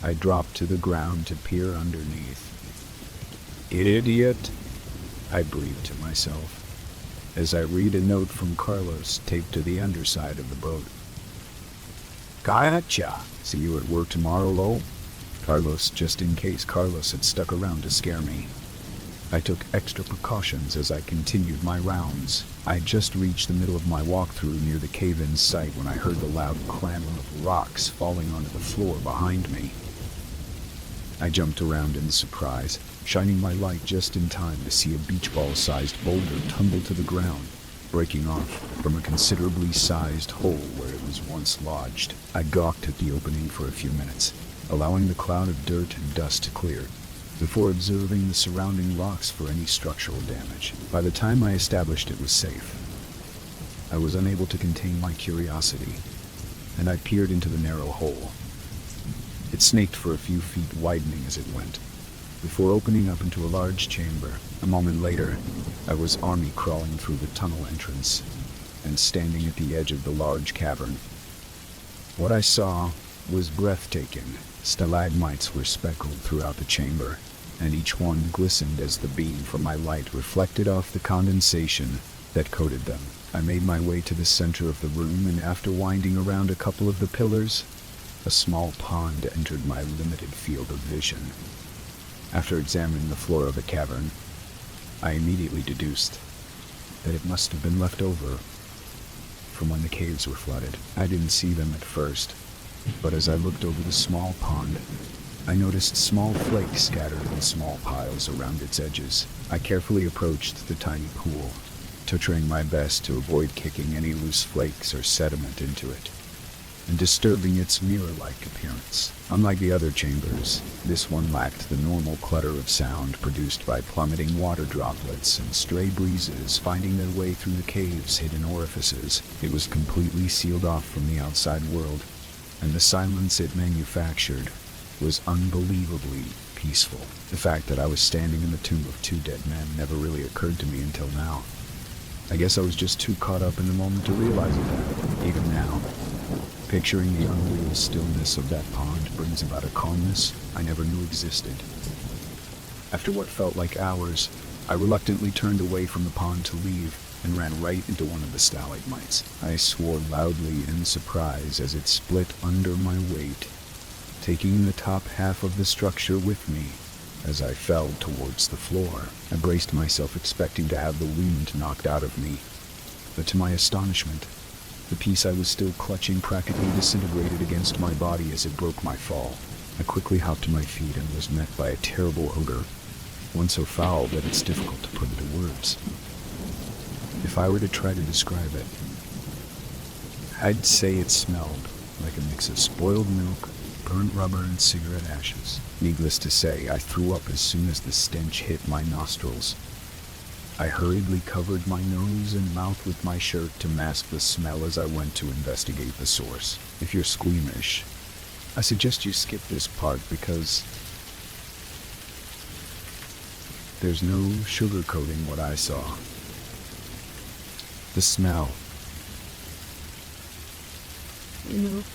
I dropped to the ground to peer underneath. "Idiot," I breathed to myself, as I read a note from Carlos taped to the underside of the boat. "Gotcha. See you at work tomorrow, lol." Carlos, just in case Carlos had stuck around to scare me. I took extra precautions as I continued my rounds. I had just reached the middle of my walkthrough near the cave-in site when I heard the loud clamor of rocks falling onto the floor behind me. I jumped around in surprise, shining my light just in time to see a beach ball-sized boulder tumble to the ground, breaking off from a considerably sized hole where it was once lodged. I gawked at the opening for a few minutes, allowing the cloud of dirt and dust to clear, before observing the surrounding rocks for any structural damage. By the time I established it was safe, I was unable to contain my curiosity, and I peered into the narrow hole. It snaked for a few feet, widening as it went, before opening up into a large chamber. A moment later, I was army crawling through the tunnel entrance, and standing at the edge of the large cavern. What I saw was breathtaking. Stalagmites were speckled throughout the chamber, and each one glistened as the beam from my light reflected off the condensation that coated them. I made my way to the center of the room, and after winding around a couple of the pillars, a small pond entered my limited field of vision. After examining the floor of the cavern, I immediately deduced that it must have been left over from when the caves were flooded. I didn't see them at first, but as I looked over the small pond, I noticed small flakes scattered in small piles around its edges. I carefully approached the tiny pool, trying my best to avoid kicking any loose flakes or sediment into it, and disturbing its mirror-like appearance. Unlike the other chambers, this one lacked the normal clutter of sound produced by plummeting water droplets and stray breezes finding their way through the cave's hidden orifices. It was completely sealed off from the outside world, and the silence it manufactured was unbelievably peaceful. The fact that I was standing in the tomb of two dead men never really occurred to me until now. I guess I was just too caught up in the moment to realize that. Even now, picturing the unreal stillness of that pond brings about a calmness I never knew existed. After what felt like hours, I reluctantly turned away from the pond to leave and ran right into one of the stalagmites. I swore loudly in surprise as it split under my weight, taking the top half of the structure with me as I fell towards the floor. I braced myself, expecting to have the wind knocked out of me, but to my astonishment, the piece I was still clutching practically disintegrated against my body as it broke my fall. I quickly hopped to my feet and was met by a terrible odor, one so foul that it's difficult to put into words. If I were to try to describe it, I'd say it smelled like a mix of spoiled milk, burnt rubber, and cigarette ashes. Needless to say, I threw up as soon as the stench hit my nostrils. I hurriedly covered my nose and mouth with my shirt to mask the smell as I went to investigate the source. If you're squeamish, I suggest you skip this part because there's no sugarcoating what I saw. The smell.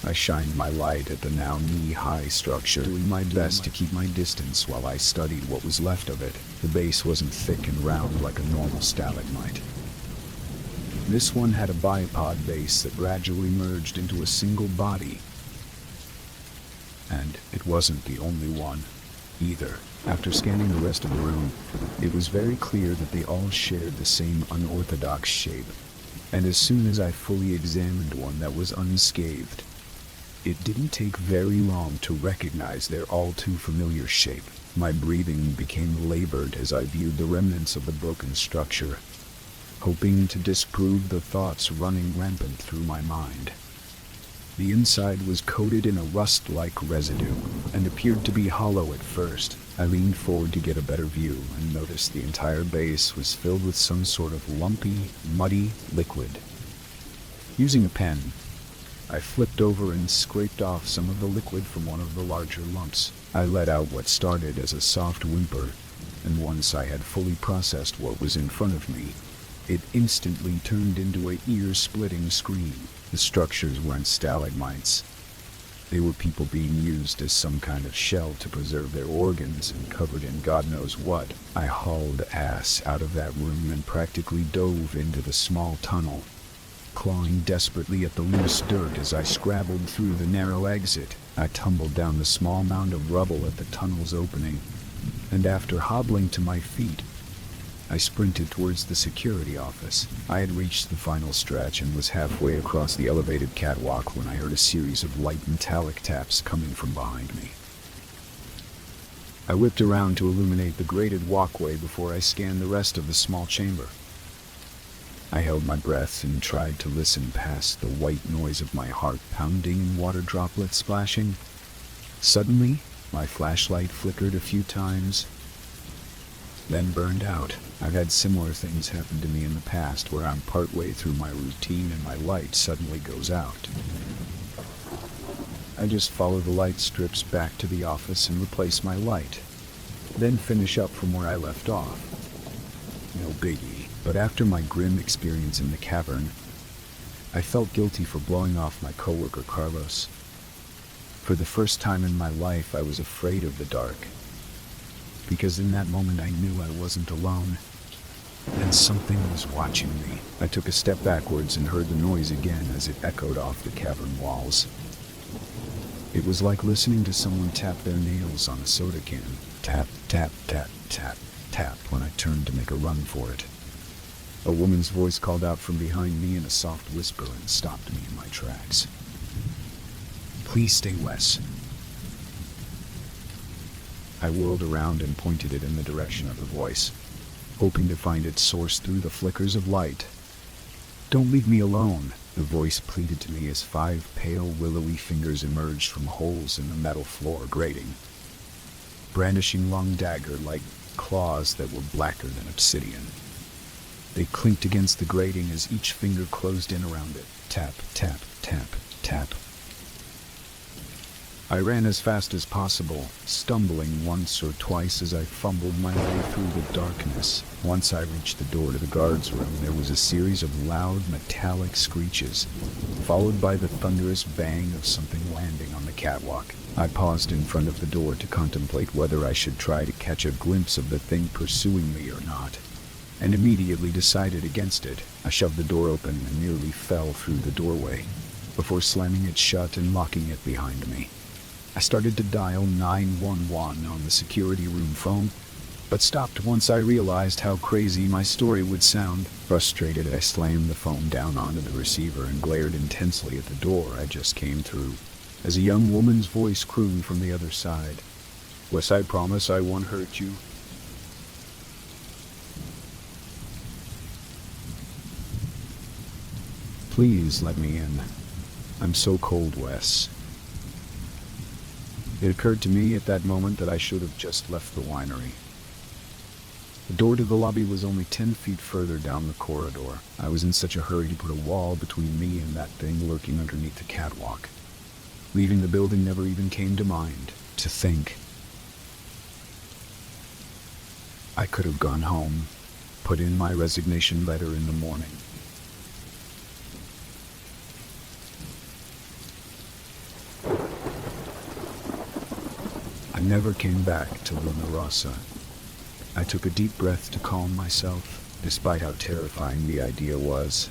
I shined my light at the now knee-high structure, doing my best to keep my distance while I studied what was left of it. The base wasn't thick and round like a normal stalagmite. This one had a bipod base that gradually merged into a single body. And it wasn't the only one, either. After scanning the rest of the room, it was very clear that they all shared the same unorthodox shape. And as soon as I fully examined one that was unscathed, it didn't take very long to recognize their all too familiar shape. My breathing became labored as I viewed the remnants of the broken structure, hoping to disprove the thoughts running rampant through my mind. The inside was coated in a rust-like residue and appeared to be hollow at first. I leaned forward to get a better view and noticed the entire base was filled with some sort of lumpy, muddy liquid. Using a pen, I flipped over and scraped off some of the liquid from one of the larger lumps. I let out what started as a soft whimper, and once I had fully processed what was in front of me, it instantly turned into an ear-splitting scream. The structures weren't stalagmites. They were people being used as some kind of shell to preserve their organs and covered in God knows what. I hauled ass out of that room and practically dove into the small tunnel, clawing desperately at the loose dirt as I scrabbled through the narrow exit. I tumbled down the small mound of rubble at the tunnel's opening, and after hobbling to my feet, I sprinted towards the security office. I had reached the final stretch and was halfway across the elevated catwalk when I heard a series of light metallic taps coming from behind me. I whipped around to illuminate the grated walkway before I scanned the rest of the small chamber. I held my breath and tried to listen past the white noise of my heart pounding and water droplets splashing. Suddenly, my flashlight flickered a few times, then burned out. I've had similar things happen to me in the past where I'm partway through my routine and my light suddenly goes out. I just follow the light strips back to the office and replace my light, then finish up from where I left off. No biggie. But after my grim experience in the cavern, I felt guilty for blowing off my coworker Carlos. For the first time in my life, I was afraid of the dark. Because in that moment I knew I wasn't alone. And something was watching me. I took a step backwards and heard the noise again as it echoed off the cavern walls. It was like listening to someone tap their nails on a soda can. Tap, tap, tap, tap, tap when I turned to make a run for it. A woman's voice called out from behind me in a soft whisper and stopped me in my tracks. "Please stay, Wes." I whirled around and pointed it in the direction of the voice, hoping to find its source through the flickers of light. "Don't leave me alone," the voice pleaded to me as 5 pale, willowy fingers emerged from holes in the metal floor grating, brandishing long dagger-like claws that were blacker than obsidian. They clinked against the grating as each finger closed in around it. Tap, tap, tap, tap. I ran as fast as possible, stumbling once or twice as I fumbled my way through the darkness. Once I reached the door to the guards' room, there was a series of loud, metallic screeches, followed by the thunderous bang of something landing on the catwalk. I paused in front of the door to contemplate whether I should try to catch a glimpse of the thing pursuing me or not, and immediately decided against it. I shoved the door open and nearly fell through the doorway, before slamming it shut and locking it behind me. I started to dial 911 on the security room phone, but stopped once I realized how crazy my story would sound. Frustrated, I slammed the phone down onto the receiver and glared intensely at the door I just came through, as a young woman's voice crooned from the other side. "Wes, I promise I won't hurt you." "Please let me in. I'm so cold, Wes." It occurred to me at that moment that I should have just left the winery. The door to the lobby was only 10 feet further down the corridor. I was in such a hurry to put a wall between me and that thing lurking underneath the catwalk. Leaving the building never even came to mind. To think, I could have gone home, put in my resignation letter in the morning. I never came back to Luna Rossa. I took a deep breath to calm myself, despite how terrifying the idea was.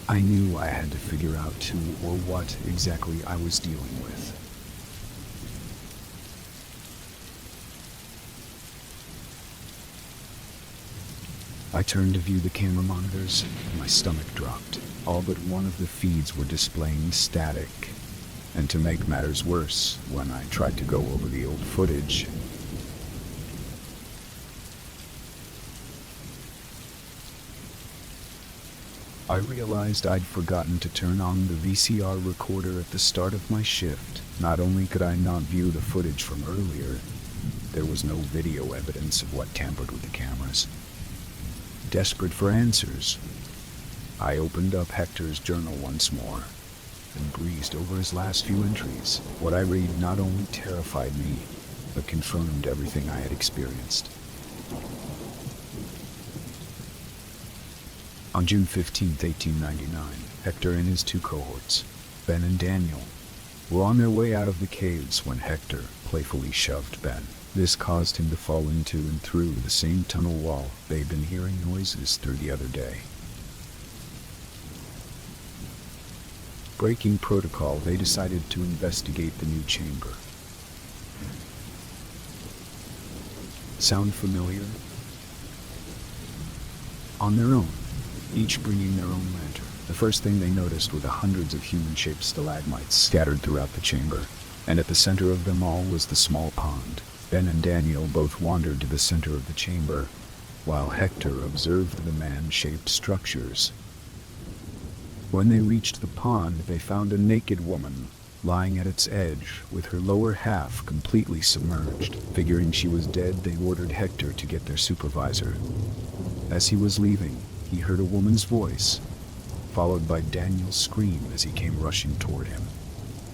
I knew I had to figure out who or what exactly I was dealing with. I turned to view the camera monitors, and my stomach dropped. All but one of the feeds were displaying static. And to make matters worse, when I tried to go over the old footage, I realized I'd forgotten to turn on the VCR recorder at the start of my shift. Not only could I not view the footage from earlier, there was no video evidence of what tampered with the cameras. Desperate for answers, I opened up Hector's journal once more and breezed over his last few entries. What I read not only terrified me, but confirmed everything I had experienced. On June 15, 1899, Hector and his 2 cohorts, Ben and Daniel, were on their way out of the caves when Hector playfully shoved Ben. This caused him to fall into and through the same tunnel wall they'd been hearing noises through the other day. Breaking protocol, they decided to investigate the new chamber. Sound familiar? On their own, each bringing their own lantern. The first thing they noticed were the hundreds of human-shaped stalagmites scattered throughout the chamber, and at the center of them all was the small pond. Ben and Daniel both wandered to the center of the chamber, while Hector observed the man-shaped structures. When they reached the pond, they found a naked woman lying at its edge, with her lower half completely submerged. Figuring she was dead, they ordered Hector to get their supervisor. As he was leaving, he heard a woman's voice, followed by Daniel's scream as he came rushing toward him.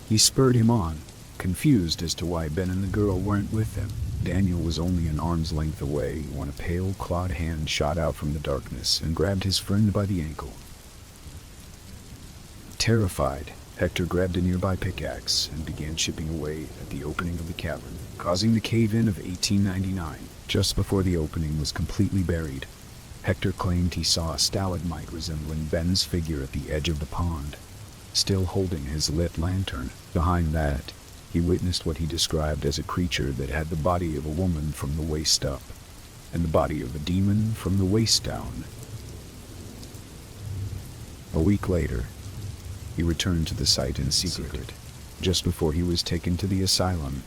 He spurred him on, confused as to why Ben and the girl weren't with him. Daniel was only an arm's length away when a pale, clawed hand shot out from the darkness and grabbed his friend by the ankle. Terrified, Hector grabbed a nearby pickaxe and began chipping away at the opening of the cavern, causing the cave-in of 1899. Just before the opening was completely buried, Hector claimed he saw a stalagmite resembling Ben's figure at the edge of the pond, still holding his lit lantern. Behind that, he witnessed what he described as a creature that had the body of a woman from the waist up, and the body of a demon from the waist down. A week later, he returned to the site in secret, just before he was taken to the asylum,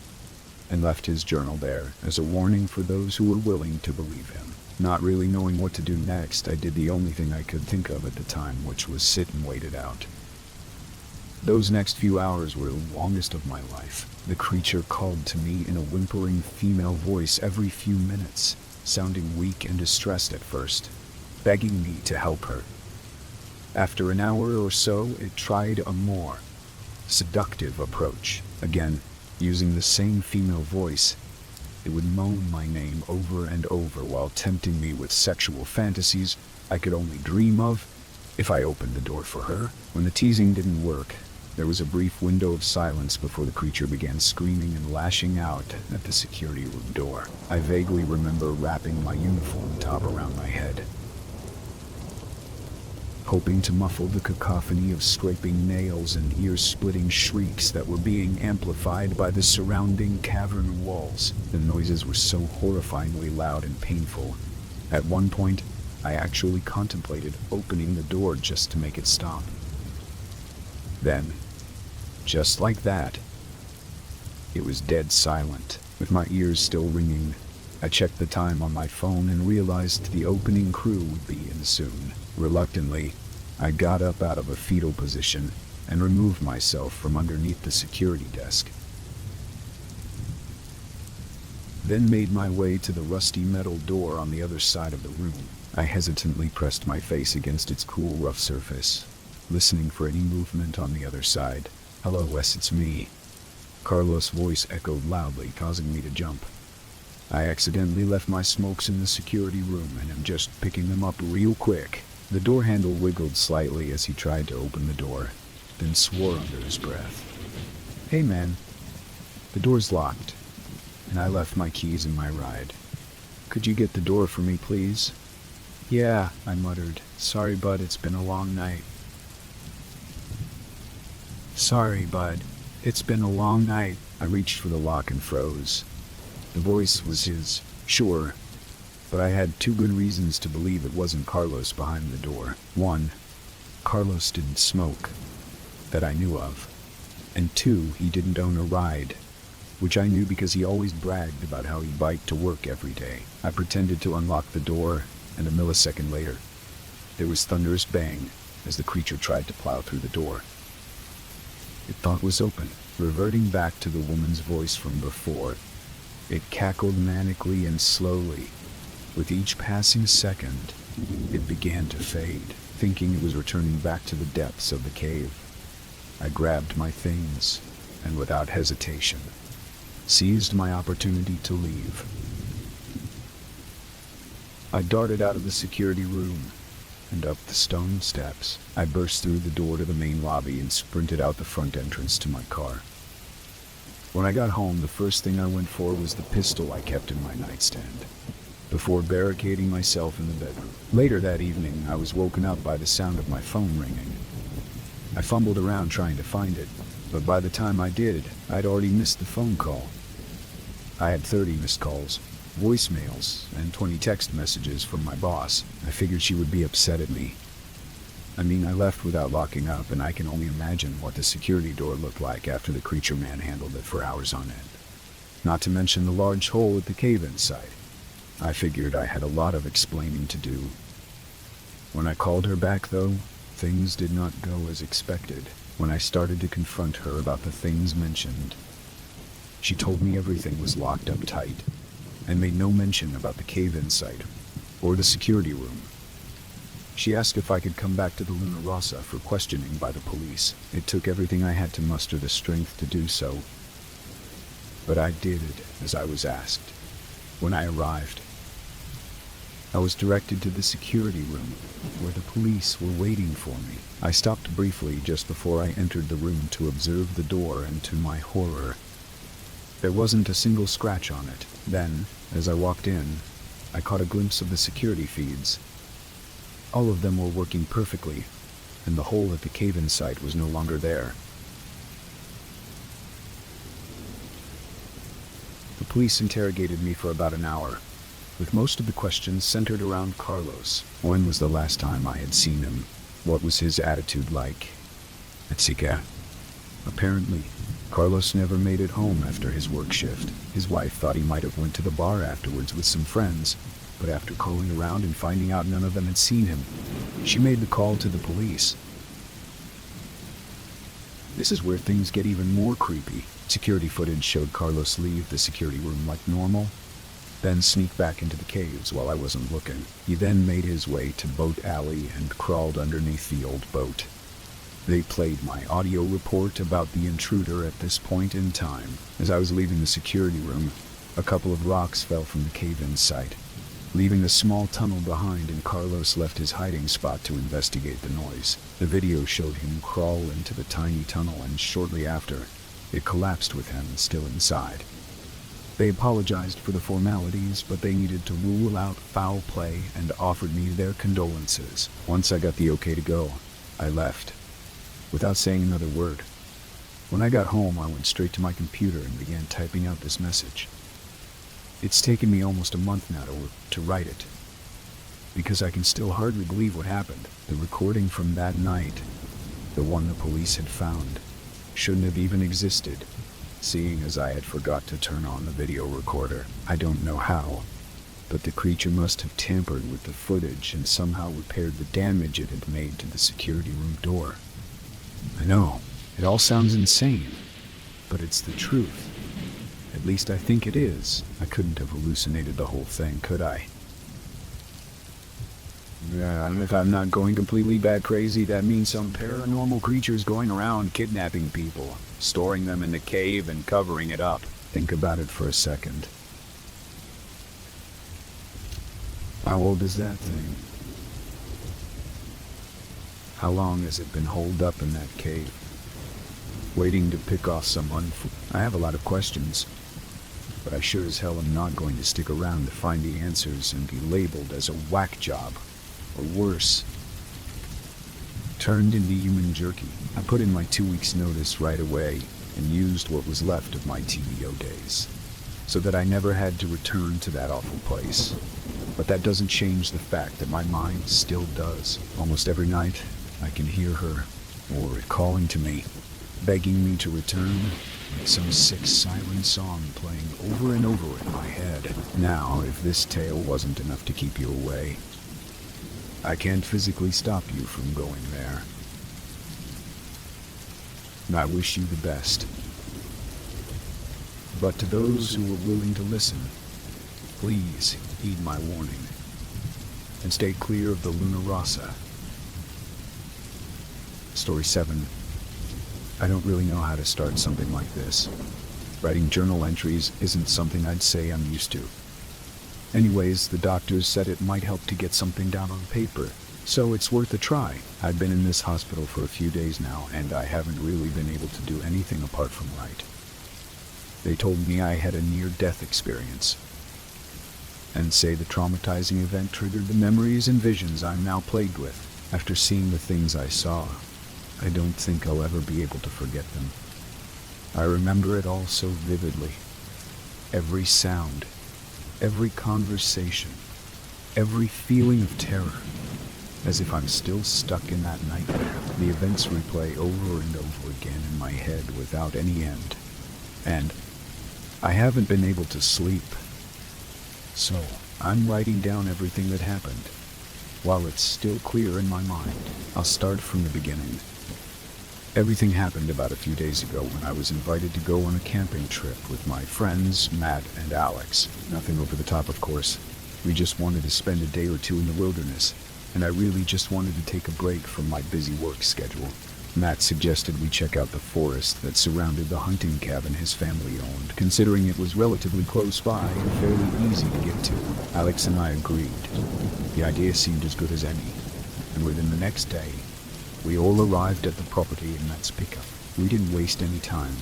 and left his journal there as a warning for those who were willing to believe him. Not really knowing what to do next, I did the only thing I could think of at the time, which was sit and wait it out. Those next few hours were the longest of my life. The creature called to me in a whimpering female voice every few minutes, sounding weak and distressed at first, begging me to help her. After an hour or so, it tried a more seductive approach. Again, using the same female voice, it would moan my name over and over while tempting me with sexual fantasies I could only dream of if I opened the door for her. When the teasing didn't work, there was a brief window of silence before the creature began screaming and lashing out at the security room door. I vaguely remember wrapping my uniform top around my head, hoping to muffle the cacophony of scraping nails and ear-splitting shrieks that were being amplified by the surrounding cavern walls. The noises were so horrifyingly loud and painful. At one point, I actually contemplated opening the door just to make it stop. Then, just like that, it was dead silent. With my ears still ringing, I checked the time on my phone and realized the opening crew would be in soon. Reluctantly, I got up out of a fetal position and removed myself from underneath the security desk. Then made my way to the rusty metal door on the other side of the room. I hesitantly pressed my face against its cool, rough surface, listening for any movement on the other side. "Hello, Wes, it's me." Carlos' voice echoed loudly, causing me to jump. I accidentally left my smokes in the security room and am just picking them up real quick. The door handle wiggled slightly as he tried to open the door, then swore under his breath. "Hey man, the door's locked, and I left my keys in my ride. Could you get the door for me, please?" "Yeah," I muttered. "Sorry, bud, it's been a long night." "Sorry, bud, it's been a long night." I reached for the lock and froze. The voice was his, sure, but I had two good reasons to believe it wasn't Carlos behind the door. One, Carlos didn't smoke, that I knew of. And two, he didn't own a ride, which I knew because he always bragged about how he biked to work every day. I pretended to unlock the door, and a millisecond later, there was thunderous bang as the creature tried to plow through the door. It thought it was open. Reverting back to the woman's voice from before, it cackled manically and slowly. With each passing second, it began to fade. Thinking it was returning back to the depths of the cave, I grabbed my things and, without hesitation, seized my opportunity to leave. I darted out of the security room and up the stone steps. I burst through the door to the main lobby and sprinted out the front entrance to my car. When I got home, the first thing I went for was the pistol I kept in my nightstand, before barricading myself in the bedroom. Later that evening, I was woken up by the sound of my phone ringing. I fumbled around trying to find it, but by the time I did, I'd already missed the phone call. I had 30 missed calls, voicemails, and 20 text messages from my boss. I figured she would be upset at me. I mean, I left without locking up, and I can only imagine what the security door looked like after the creature manhandled it for hours on end. Not to mention the large hole at the cave-in site. I figured I had a lot of explaining to do. When I called her back, though, things did not go as expected. When I started to confront her about the things mentioned, she told me everything was locked up tight, and made no mention about the cave-in site or the security room. She asked if I could come back to the Luna Rossa for questioning by the police. It took everything I had to muster the strength to do so, but I did it as I was asked. When I arrived, I was directed to the security room, where the police were waiting for me. I stopped briefly just before I entered the room to observe the door, and to my horror, there wasn't a single scratch on it. Then, as I walked in, I caught a glimpse of the security feeds. All of them were working perfectly, and the hole at the cave-in site was no longer there. The police interrogated me for about an hour, with most of the questions centered around Carlos. When was the last time I had seen him? What was his attitude like? Etc. Apparently, Carlos never made it home after his work shift. His wife thought he might have went to the bar afterwards with some friends, but after calling around and finding out none of them had seen him, she made the call to the police. This is where things get even more creepy. Security footage showed Carlos leave the security room like normal, then sneak back into the caves while I wasn't looking. He then made his way to Boat Alley and crawled underneath the old boat. They played my audio report about the intruder at this point in time. As I was leaving the security room, a couple of rocks fell from the cave-in site, leaving a small tunnel behind, and Carlos left his hiding spot to investigate the noise. The video showed him crawl into the tiny tunnel, and shortly after, it collapsed with him still inside. They apologized for the formalities, but they needed to rule out foul play and offered me their condolences. Once I got the okay to go, I left, without saying another word. When I got home, I went straight to my computer and began typing out this message. It's taken me almost a month now to write it, because I can still hardly believe what happened. The recording from that night, the one the police had found, shouldn't have even existed, seeing as I had forgot to turn on the video recorder. I don't know how, but the creature must have tampered with the footage and somehow repaired the damage it had made to the security room door. I know, it all sounds insane, but it's the truth. At least I think it is. I couldn't have hallucinated the whole thing, could I? If I'm not going completely bat crazy, that means some paranormal creature's going around kidnapping people, storing them in the cave and covering it up. Think about it for a second. How old is that thing? How long has it been holed up in that cave, waiting to pick off some I have a lot of questions, but I sure as hell am not going to stick around to find the answers and be labeled as a whack job, or worse, turned into human jerky. I put in my 2 weeks notice right away and used what was left of my TVO days, so that I never had to return to that awful place. But that doesn't change the fact that my mind still does. Almost every night, I can hear her, or it calling to me, begging me to return, like some sick siren song playing over and over in my head. Now, if this tale wasn't enough to keep you away, I can't physically stop you from going there. And I wish you the best. But to those who are willing to listen, please heed my warning and stay clear of the Luna Rossa. Story 7. I don't really know how to start something like this. Writing journal entries isn't something I'd say I'm used to. Anyways, the doctors said it might help to get something down on paper, so it's worth a try. I've been in this hospital for a few days now, and I haven't really been able to do anything apart from write. They told me I had a near-death experience, and say the traumatizing event triggered the memories and visions I'm now plagued with. After seeing the things I saw, I don't think I'll ever be able to forget them. I remember it all so vividly. Every sound, every conversation, every feeling of terror, as if I'm still stuck in that nightmare. The events replay over and over again in my head without any end, and I haven't been able to sleep. So, I'm writing down everything that happened, while it's still clear in my mind. I'll start from the beginning. Everything happened about a few days ago when I was invited to go on a camping trip with my friends, Matt and Alex. Nothing over the top, of course. We just wanted to spend a day or two in the wilderness, and I really just wanted to take a break from my busy work schedule. Matt suggested we check out the forest that surrounded the hunting cabin his family owned, considering it was relatively close by and fairly easy to get to. Alex and I agreed. The idea seemed as good as any, and within the next day, we all arrived at the property in Matt's pickup. We didn't waste any time,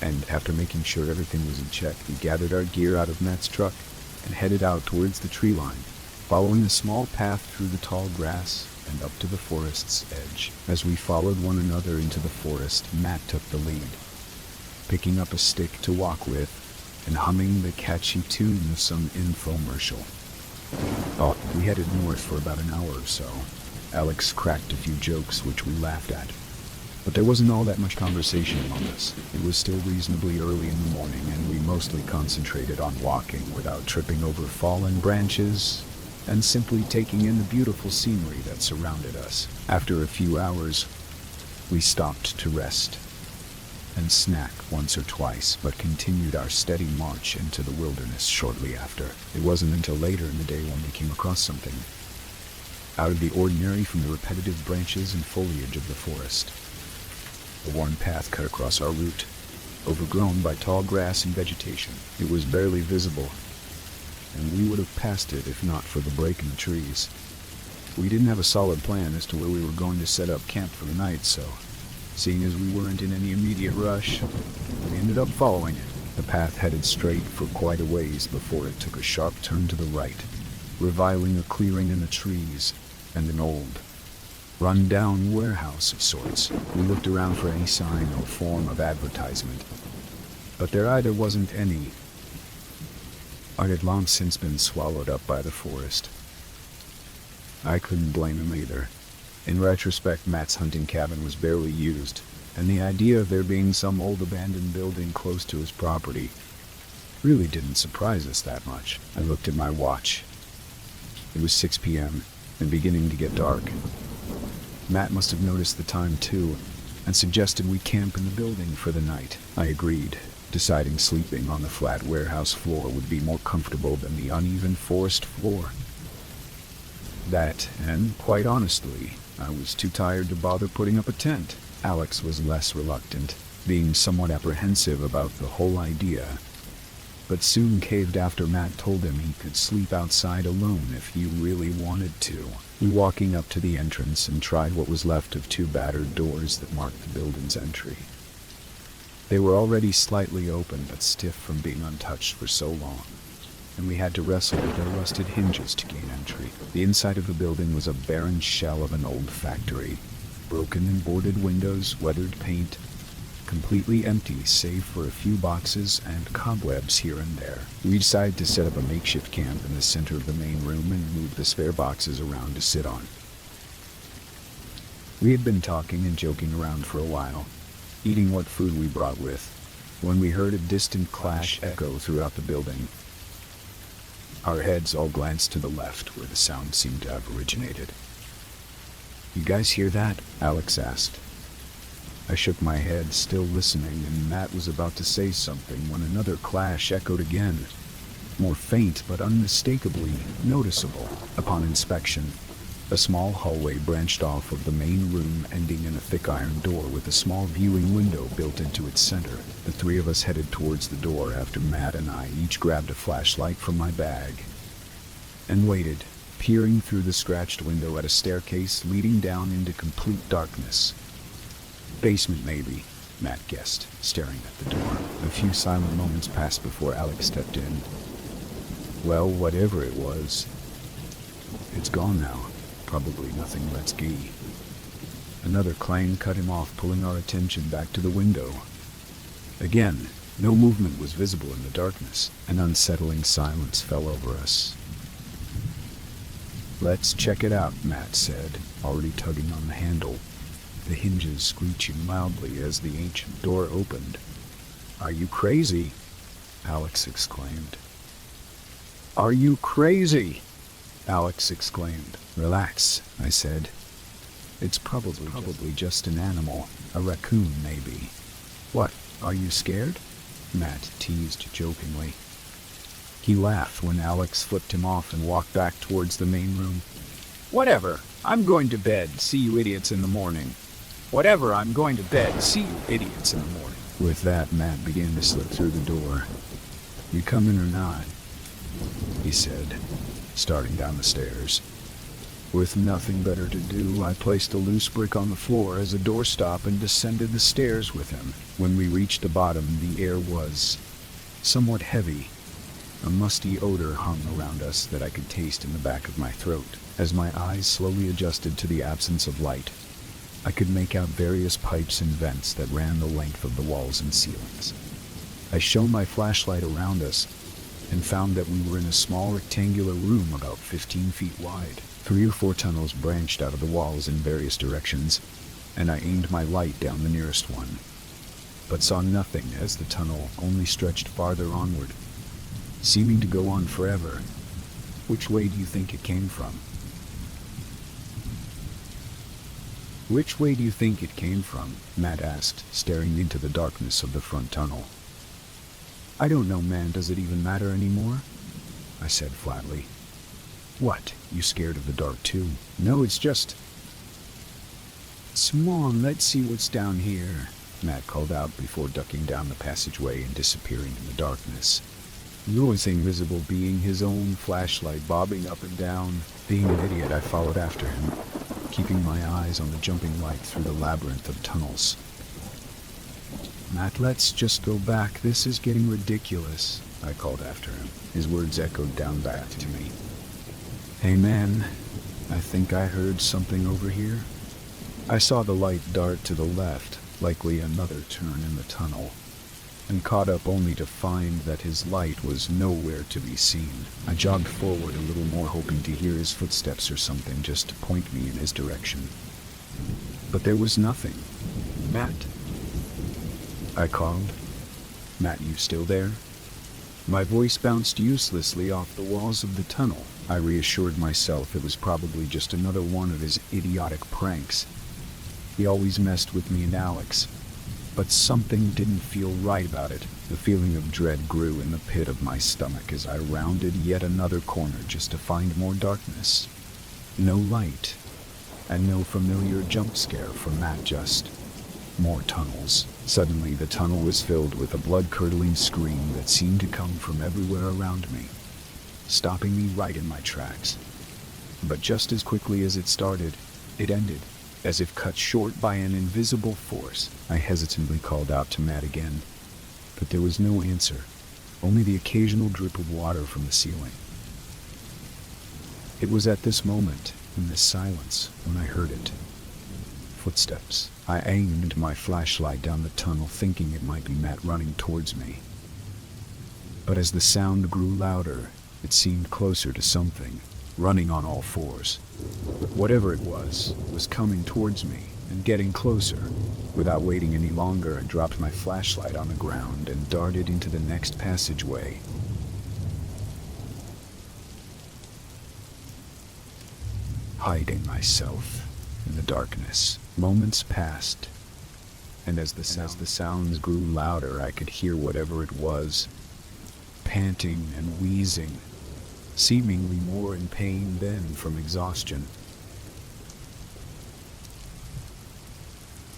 and after making sure everything was in check, we gathered our gear out of Matt's truck and headed out towards the tree line, following a small path through the tall grass and up to the forest's edge. As we followed one another into the forest, Matt took the lead, picking up a stick to walk with and humming the catchy tune of some infomercial. We headed north for about an hour or so. Alex cracked a few jokes which we laughed at, but there wasn't all that much conversation among us. It was still reasonably early in the morning, and we mostly concentrated on walking without tripping over fallen branches and simply taking in the beautiful scenery that surrounded us. After a few hours, we stopped to rest and snack once or twice, but continued our steady march into the wilderness shortly after. It wasn't until later in the day when we came across something out of the ordinary from the repetitive branches and foliage of the forest. A worn path cut across our route, overgrown by tall grass and vegetation. It was barely visible, and we would have passed it if not for the break in the trees. We didn't have a solid plan as to where we were going to set up camp for the night, so seeing as we weren't in any immediate rush, we ended up following it. The path headed straight for quite a ways before it took a sharp turn to the right, revealing a clearing in the trees and an old, run-down warehouse of sorts. We looked around for any sign or form of advertisement, but there either wasn't any, or it had long since been swallowed up by the forest. I couldn't blame him either. In retrospect, Matt's hunting cabin was barely used, and the idea of there being some old abandoned building close to his property really didn't surprise us that much. I looked at my watch. It was 6 p.m. and beginning to get dark. Matt must have noticed the time too, and suggested we camp in the building for the night. I agreed, deciding sleeping on the flat warehouse floor would be more comfortable than the uneven forest floor. That, and quite honestly, I was too tired to bother putting up a tent. Alex was less reluctant, being somewhat apprehensive about the whole idea, but soon caved after Matt told him he could sleep outside alone if he really wanted to. We walking up to the entrance and tried what was left of two battered doors that marked the building's entry. They were already slightly open but stiff from being untouched for so long, and we had to wrestle with their rusted hinges to gain entry. The inside of the building was a barren shell of an old factory. Broken and boarded windows, weathered paint, completely empty save for a few boxes and cobwebs here and there. We decided to set up a makeshift camp in the center of the main room and move the spare boxes around to sit on. We had been talking and joking around for a while, eating what food we brought with, when we heard a distant clash echo throughout the building. Our heads all glanced to the left, where the sound seemed to have originated. "You guys hear that?" Alex asked. I shook my head, still listening, and Matt was about to say something when another clash echoed again, more faint but unmistakably noticeable. Upon inspection, a small hallway branched off of the main room, ending in a thick iron door with a small viewing window built into its center. The three of us headed towards the door after Matt and I each grabbed a flashlight from my bag and waited, peering through the scratched window at a staircase leading down into complete darkness. "Basement, maybe," Matt guessed, staring at the door. A few silent moments passed before Alex stepped in. "Well, whatever it was, it's gone now. Probably nothing lets gee." Another clang cut him off, pulling our attention back to the window. Again, no movement was visible in the darkness. An unsettling silence fell over us. "Let's check it out," Matt said, already tugging on the handle, the hinges screeching loudly as the ancient door opened. "Are you crazy?" Alex exclaimed. "Are you crazy?" Alex exclaimed. "Relax," I said. "It's probably just an animal. A raccoon, maybe." "What, are you scared?" Matt teased jokingly. He laughed when Alex flipped him off and walked back towards the main room. "Whatever. I'm going to bed. See you idiots in the morning." Whatever, I'm going to bed. See you idiots in the morning. With that, Matt began to slip through the door. You coming or not? He said, starting down the stairs. With nothing better to do, I placed a loose brick on the floor as a doorstop and descended the stairs with him. When we reached the bottom, the air was somewhat heavy. A musty odor hung around us that I could taste in the back of my throat. As my eyes slowly adjusted to the absence of light, I could make out various pipes and vents that ran the length of the walls and ceilings. I shone my flashlight around us and found that we were in a small rectangular room about 15 feet wide. 3 or 4 tunnels branched out of the walls in various directions, and I aimed my light down the nearest one, but saw nothing as the tunnel only stretched farther onward, seeming to go on forever. Which way do you think it came from? Which way do you think it came from? Matt asked, staring into the darkness of the front tunnel. I don't know, man. Does it even matter anymore? I said flatly. What? You scared of the dark too? No, it's just... Come on, let's see what's down here, Matt called out before ducking down the passageway and disappearing in the darkness. Noise invisible being his own flashlight bobbing up and down. Being an idiot, I followed after him, keeping my eyes on the jumping light through the labyrinth of tunnels. Matt, let's just go back. This is getting ridiculous, I called after him. His words echoed down back to me. Hey man, I think I heard something over here. I saw the light dart to the left, likely another turn in the tunnel, and caught up only to find that his light was nowhere to be seen. I jogged forward a little more, hoping to hear his footsteps or something just to point me in his direction. But there was nothing. Matt, I called. Matt, you still there? My voice bounced uselessly off the walls of the tunnel. I reassured myself it was probably just another one of his idiotic pranks. He always messed with me and Alex, but something didn't feel right about it. The feeling of dread grew in the pit of my stomach as I rounded yet another corner just to find more darkness. No light, and no familiar jump scare from Matt, just more tunnels. Suddenly, the tunnel was filled with a blood-curdling scream that seemed to come from everywhere around me, stopping me right in my tracks. But just as quickly as it started, it ended, as if cut short by an invisible force. I hesitantly called out to Matt again, but there was no answer, only the occasional drip of water from the ceiling. It was at this moment, in this silence, when I heard it. Footsteps. I aimed my flashlight down the tunnel, thinking it might be Matt running towards me. But as the sound grew louder, it seemed closer to something, running on all fours. Whatever it was coming towards me and getting closer. Without waiting any longer, I dropped my flashlight on the ground and darted into the next passageway. Hiding myself in the darkness. Moments passed, and as the sounds grew louder, I could hear whatever it was, panting and wheezing, seemingly more in pain than from exhaustion.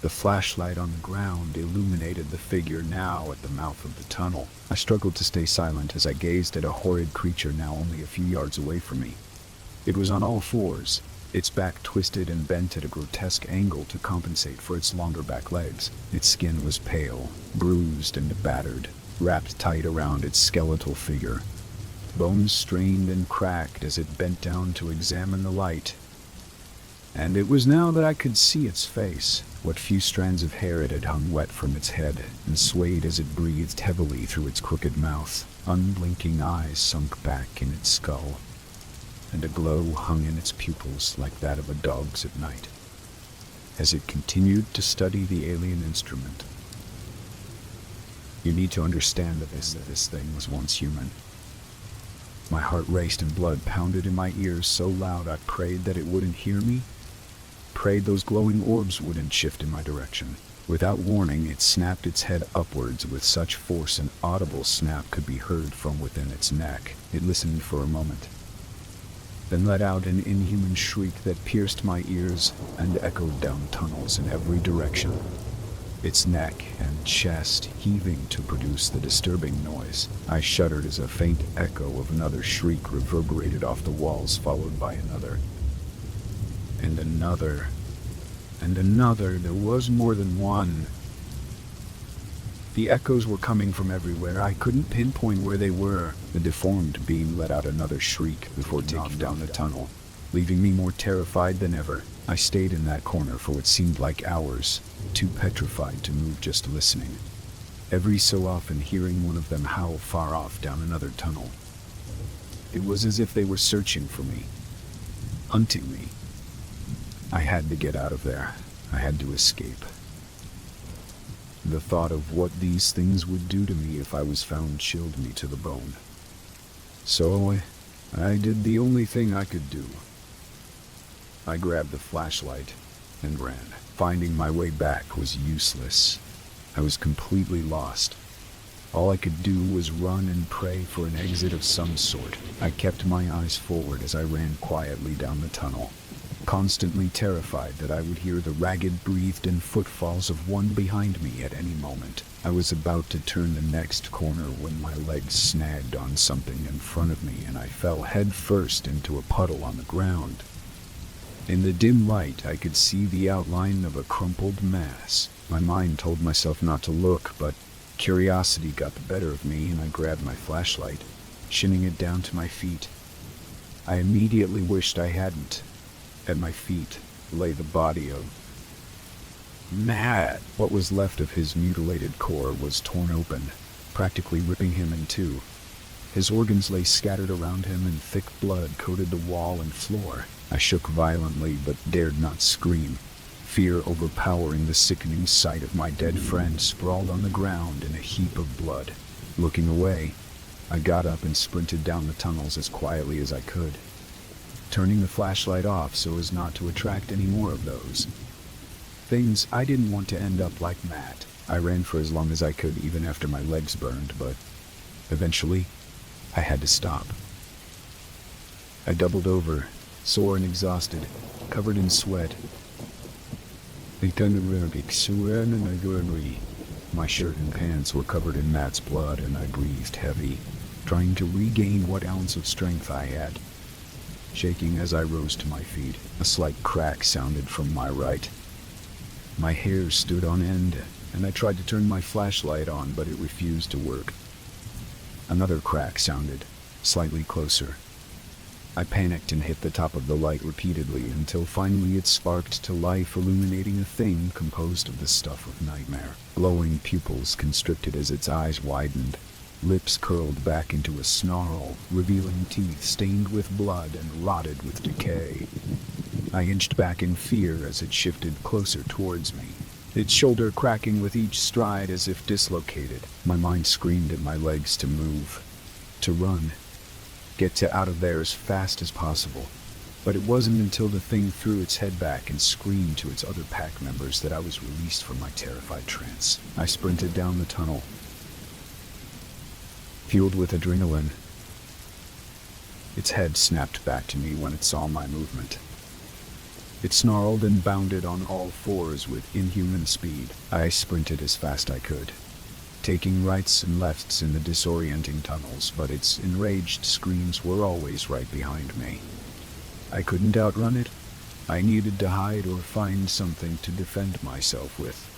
The flashlight on the ground illuminated the figure now at the mouth of the tunnel. I struggled to stay silent as I gazed at a horrid creature now only a few yards away from me. It was on all fours, its back twisted and bent at a grotesque angle to compensate for its longer back legs. Its skin was pale, bruised and battered, wrapped tight around its skeletal figure. Bones strained and cracked as it bent down to examine the light. And it was now that I could see its face. What few strands of hair it had hung wet from its head and swayed as it breathed heavily through its crooked mouth. Unblinking eyes sunk back in its skull, and a glow hung in its pupils like that of a dog's at night, as it continued to study the alien instrument. You need to understand that this thing was once human. My heart raced and blood pounded in my ears so loud I prayed that it wouldn't hear me, prayed those glowing orbs wouldn't shift in my direction. Without warning, it snapped its head upwards with such force an audible snap could be heard from within its neck. It listened for a moment, then let out an inhuman shriek that pierced my ears and echoed down tunnels in every direction. Its neck and chest heaving to produce the disturbing noise. I shuddered as a faint echo of another shriek reverberated off the walls, followed by another. And another. And another. There was more than one. The echoes were coming from everywhere. I couldn't pinpoint where they were. The deformed being let out another shriek before taking down the tunnel, leaving me more terrified than ever. I stayed in that corner for what seemed like hours, too petrified to move, just listening. Every so often hearing one of them howl far off down another tunnel. It was as if they were searching for me, hunting me. I had to get out of there. I had to escape. The thought of what these things would do to me if I was found chilled me to the bone. So I did the only thing I could do. I grabbed the flashlight and ran. Finding my way back was useless. I was completely lost. All I could do was run and pray for an exit of some sort. I kept my eyes forward as I ran quietly down the tunnel, constantly terrified that I would hear the ragged breathed-in footfalls of one behind me at any moment. I was about to turn the next corner when my legs snagged on something in front of me and I fell headfirst into a puddle on the ground. In the dim light, I could see the outline of a crumpled mass. My mind told myself not to look, but curiosity got the better of me and I grabbed my flashlight, shinning it down to my feet. I immediately wished I hadn't. At my feet lay the body of Matt. What was left of his mutilated core was torn open, practically ripping him in two. His organs lay scattered around him and thick blood coated the wall and floor. I shook violently but dared not scream, fear overpowering the sickening sight of my dead friend sprawled on the ground in a heap of blood. Looking away, I got up and sprinted down the tunnels as quietly as I could, turning the flashlight off so as not to attract any more of those things. I didn't want to end up like Matt. I ran for as long as I could, even after my legs burned, but eventually I had to stop. I doubled over, sore and exhausted, covered in sweat. My shirt and pants were covered in Matt's blood and I breathed heavy, trying to regain what ounce of strength I had. Shaking as I rose to my feet, a slight crack sounded from my right. My hair stood on end, and I tried to turn my flashlight on, but it refused to work. Another crack sounded, slightly closer. I panicked and hit the top of the light repeatedly until finally it sparked to life, illuminating a thing composed of the stuff of nightmare. Glowing pupils constricted as its eyes widened. Lips curled back into a snarl, revealing teeth stained with blood and rotted with decay. I inched back in fear as it shifted closer towards me, its shoulder cracking with each stride as if dislocated. My mind screamed at my legs to move, to run, get out of there as fast as possible. But it wasn't until the thing threw its head back and screamed to its other pack members that I was released from my terrified trance. I sprinted down the tunnel, fueled with adrenaline. Its head snapped back to me when it saw my movement. It snarled and bounded on all fours with inhuman speed. I sprinted as fast I could, taking rights and lefts in the disorienting tunnels, but its enraged screams were always right behind me. I couldn't outrun it. I needed to hide or find something to defend myself with.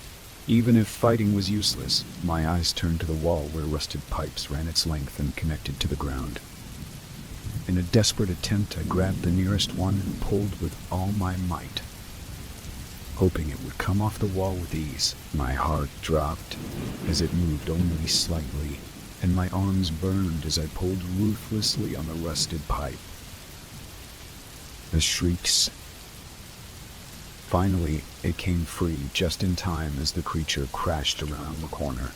Even if fighting was useless, my eyes turned to the wall where rusted pipes ran its length and connected to the ground. In a desperate attempt, I grabbed the nearest one and pulled with all my might, hoping it would come off the wall with ease. My heart dropped as it moved only slightly, and my arms burned as I pulled ruthlessly on the rusted pipe. The shrieks. Finally, it came free just in time as the creature crashed around the corner.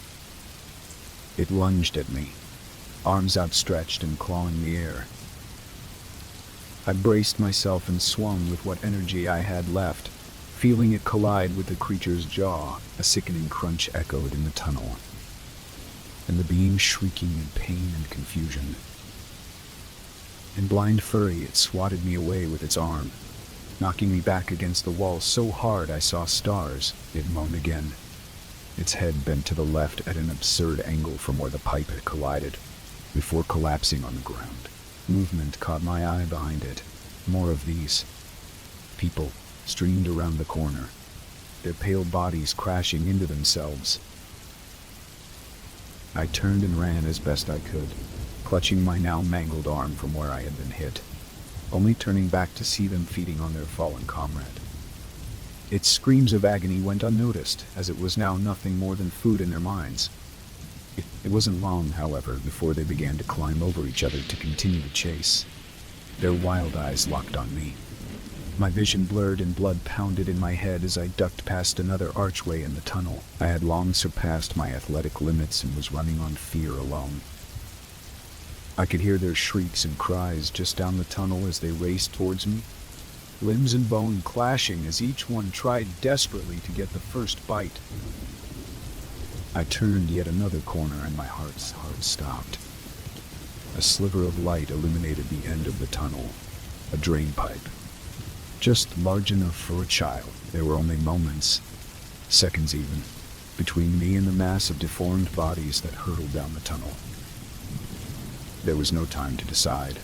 It lunged at me, arms outstretched and clawing the air. I braced myself and swung with what energy I had left, feeling it collide with the creature's jaw. A sickening crunch echoed in the tunnel, and the being shrieking in pain and confusion. In blind fury, it swatted me away with its arm, knocking me back against the wall so hard I saw stars. It moaned again, its head bent to the left at an absurd angle from where the pipe had collided, before collapsing on the ground. Movement caught my eye behind it. More of these. People streamed around the corner, their pale bodies crashing into themselves. I turned and ran as best I could, clutching my now mangled arm from where I had been hit, only turning back to see them feeding on their fallen comrade. Its screams of agony went unnoticed, as it was now nothing more than food in their minds. It wasn't long, however, before they began to climb over each other to continue the chase. Their wild eyes locked on me. My vision blurred and blood pounded in my head as I ducked past another archway in the tunnel. I had long surpassed my athletic limits and was running on fear alone. I could hear their shrieks and cries just down the tunnel as they raced towards me, limbs and bone clashing as each one tried desperately to get the first bite. I turned yet another corner and my heart stopped. A sliver of light illuminated the end of the tunnel, a drain pipe, just large enough for a child. There were only moments, seconds even, between me and the mass of deformed bodies that hurtled down the tunnel. There was no time to decide.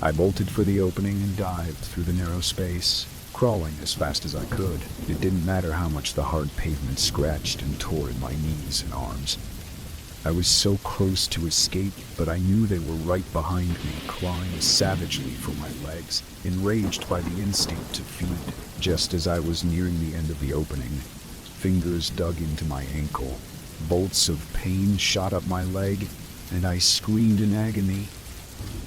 I bolted for the opening and dived through the narrow space, crawling as fast as I could. It didn't matter how much the hard pavement scratched and tore at my knees and arms. I was so close to escape, but I knew they were right behind me, clawing savagely for my legs, enraged by the instinct to feed. Just as I was nearing the end of the opening, fingers dug into my ankle. Bolts of pain shot up my leg, and I screamed in agony.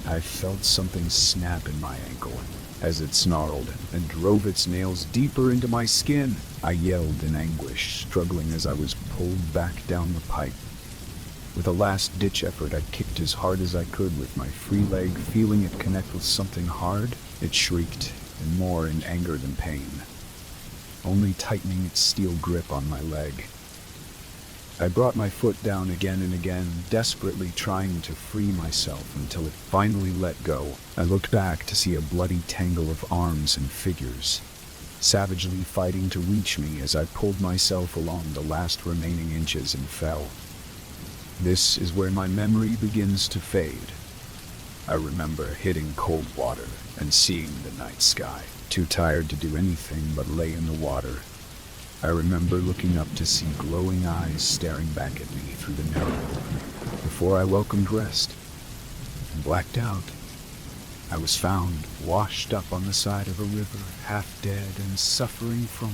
I felt something snap in my ankle as it snarled and drove its nails deeper into my skin. I yelled in anguish, struggling as I was pulled back down the pipe. With a last-ditch effort, I kicked as hard as I could with my free leg, feeling it connect with something hard. It shrieked, and more in anger than pain, only tightening its steel grip on my leg. I brought my foot down again and again, desperately trying to free myself until it finally let go. I looked back to see a bloody tangle of arms and figures, savagely fighting to reach me as I pulled myself along the last remaining inches and fell. This is where my memory begins to fade. I remember hitting cold water and seeing the night sky, too tired to do anything but lay in the water. I remember looking up to see glowing eyes staring back at me through the narrow opening before I welcomed rest and blacked out. I was found washed up on the side of a river, half dead and suffering from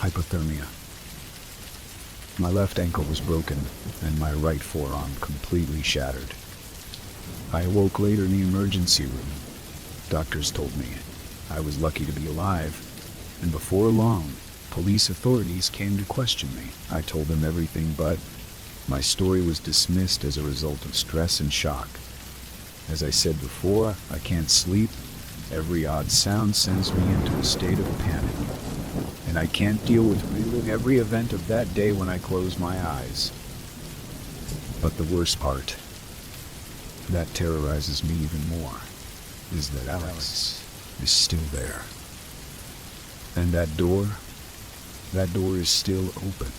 hypothermia. My left ankle was broken, and my right forearm completely shattered. I awoke later in the emergency room. Doctors told me I was lucky to be alive, and before long, police authorities came to question me. I told them everything, but my story was dismissed as a result of stress and shock. As I said before, I can't sleep. Every odd sound sends me into a state of panic, and I can't deal with reliving every event of that day when I close my eyes. But the worst part, that terrorizes me even more, is that Alex is still there. And that door is still open.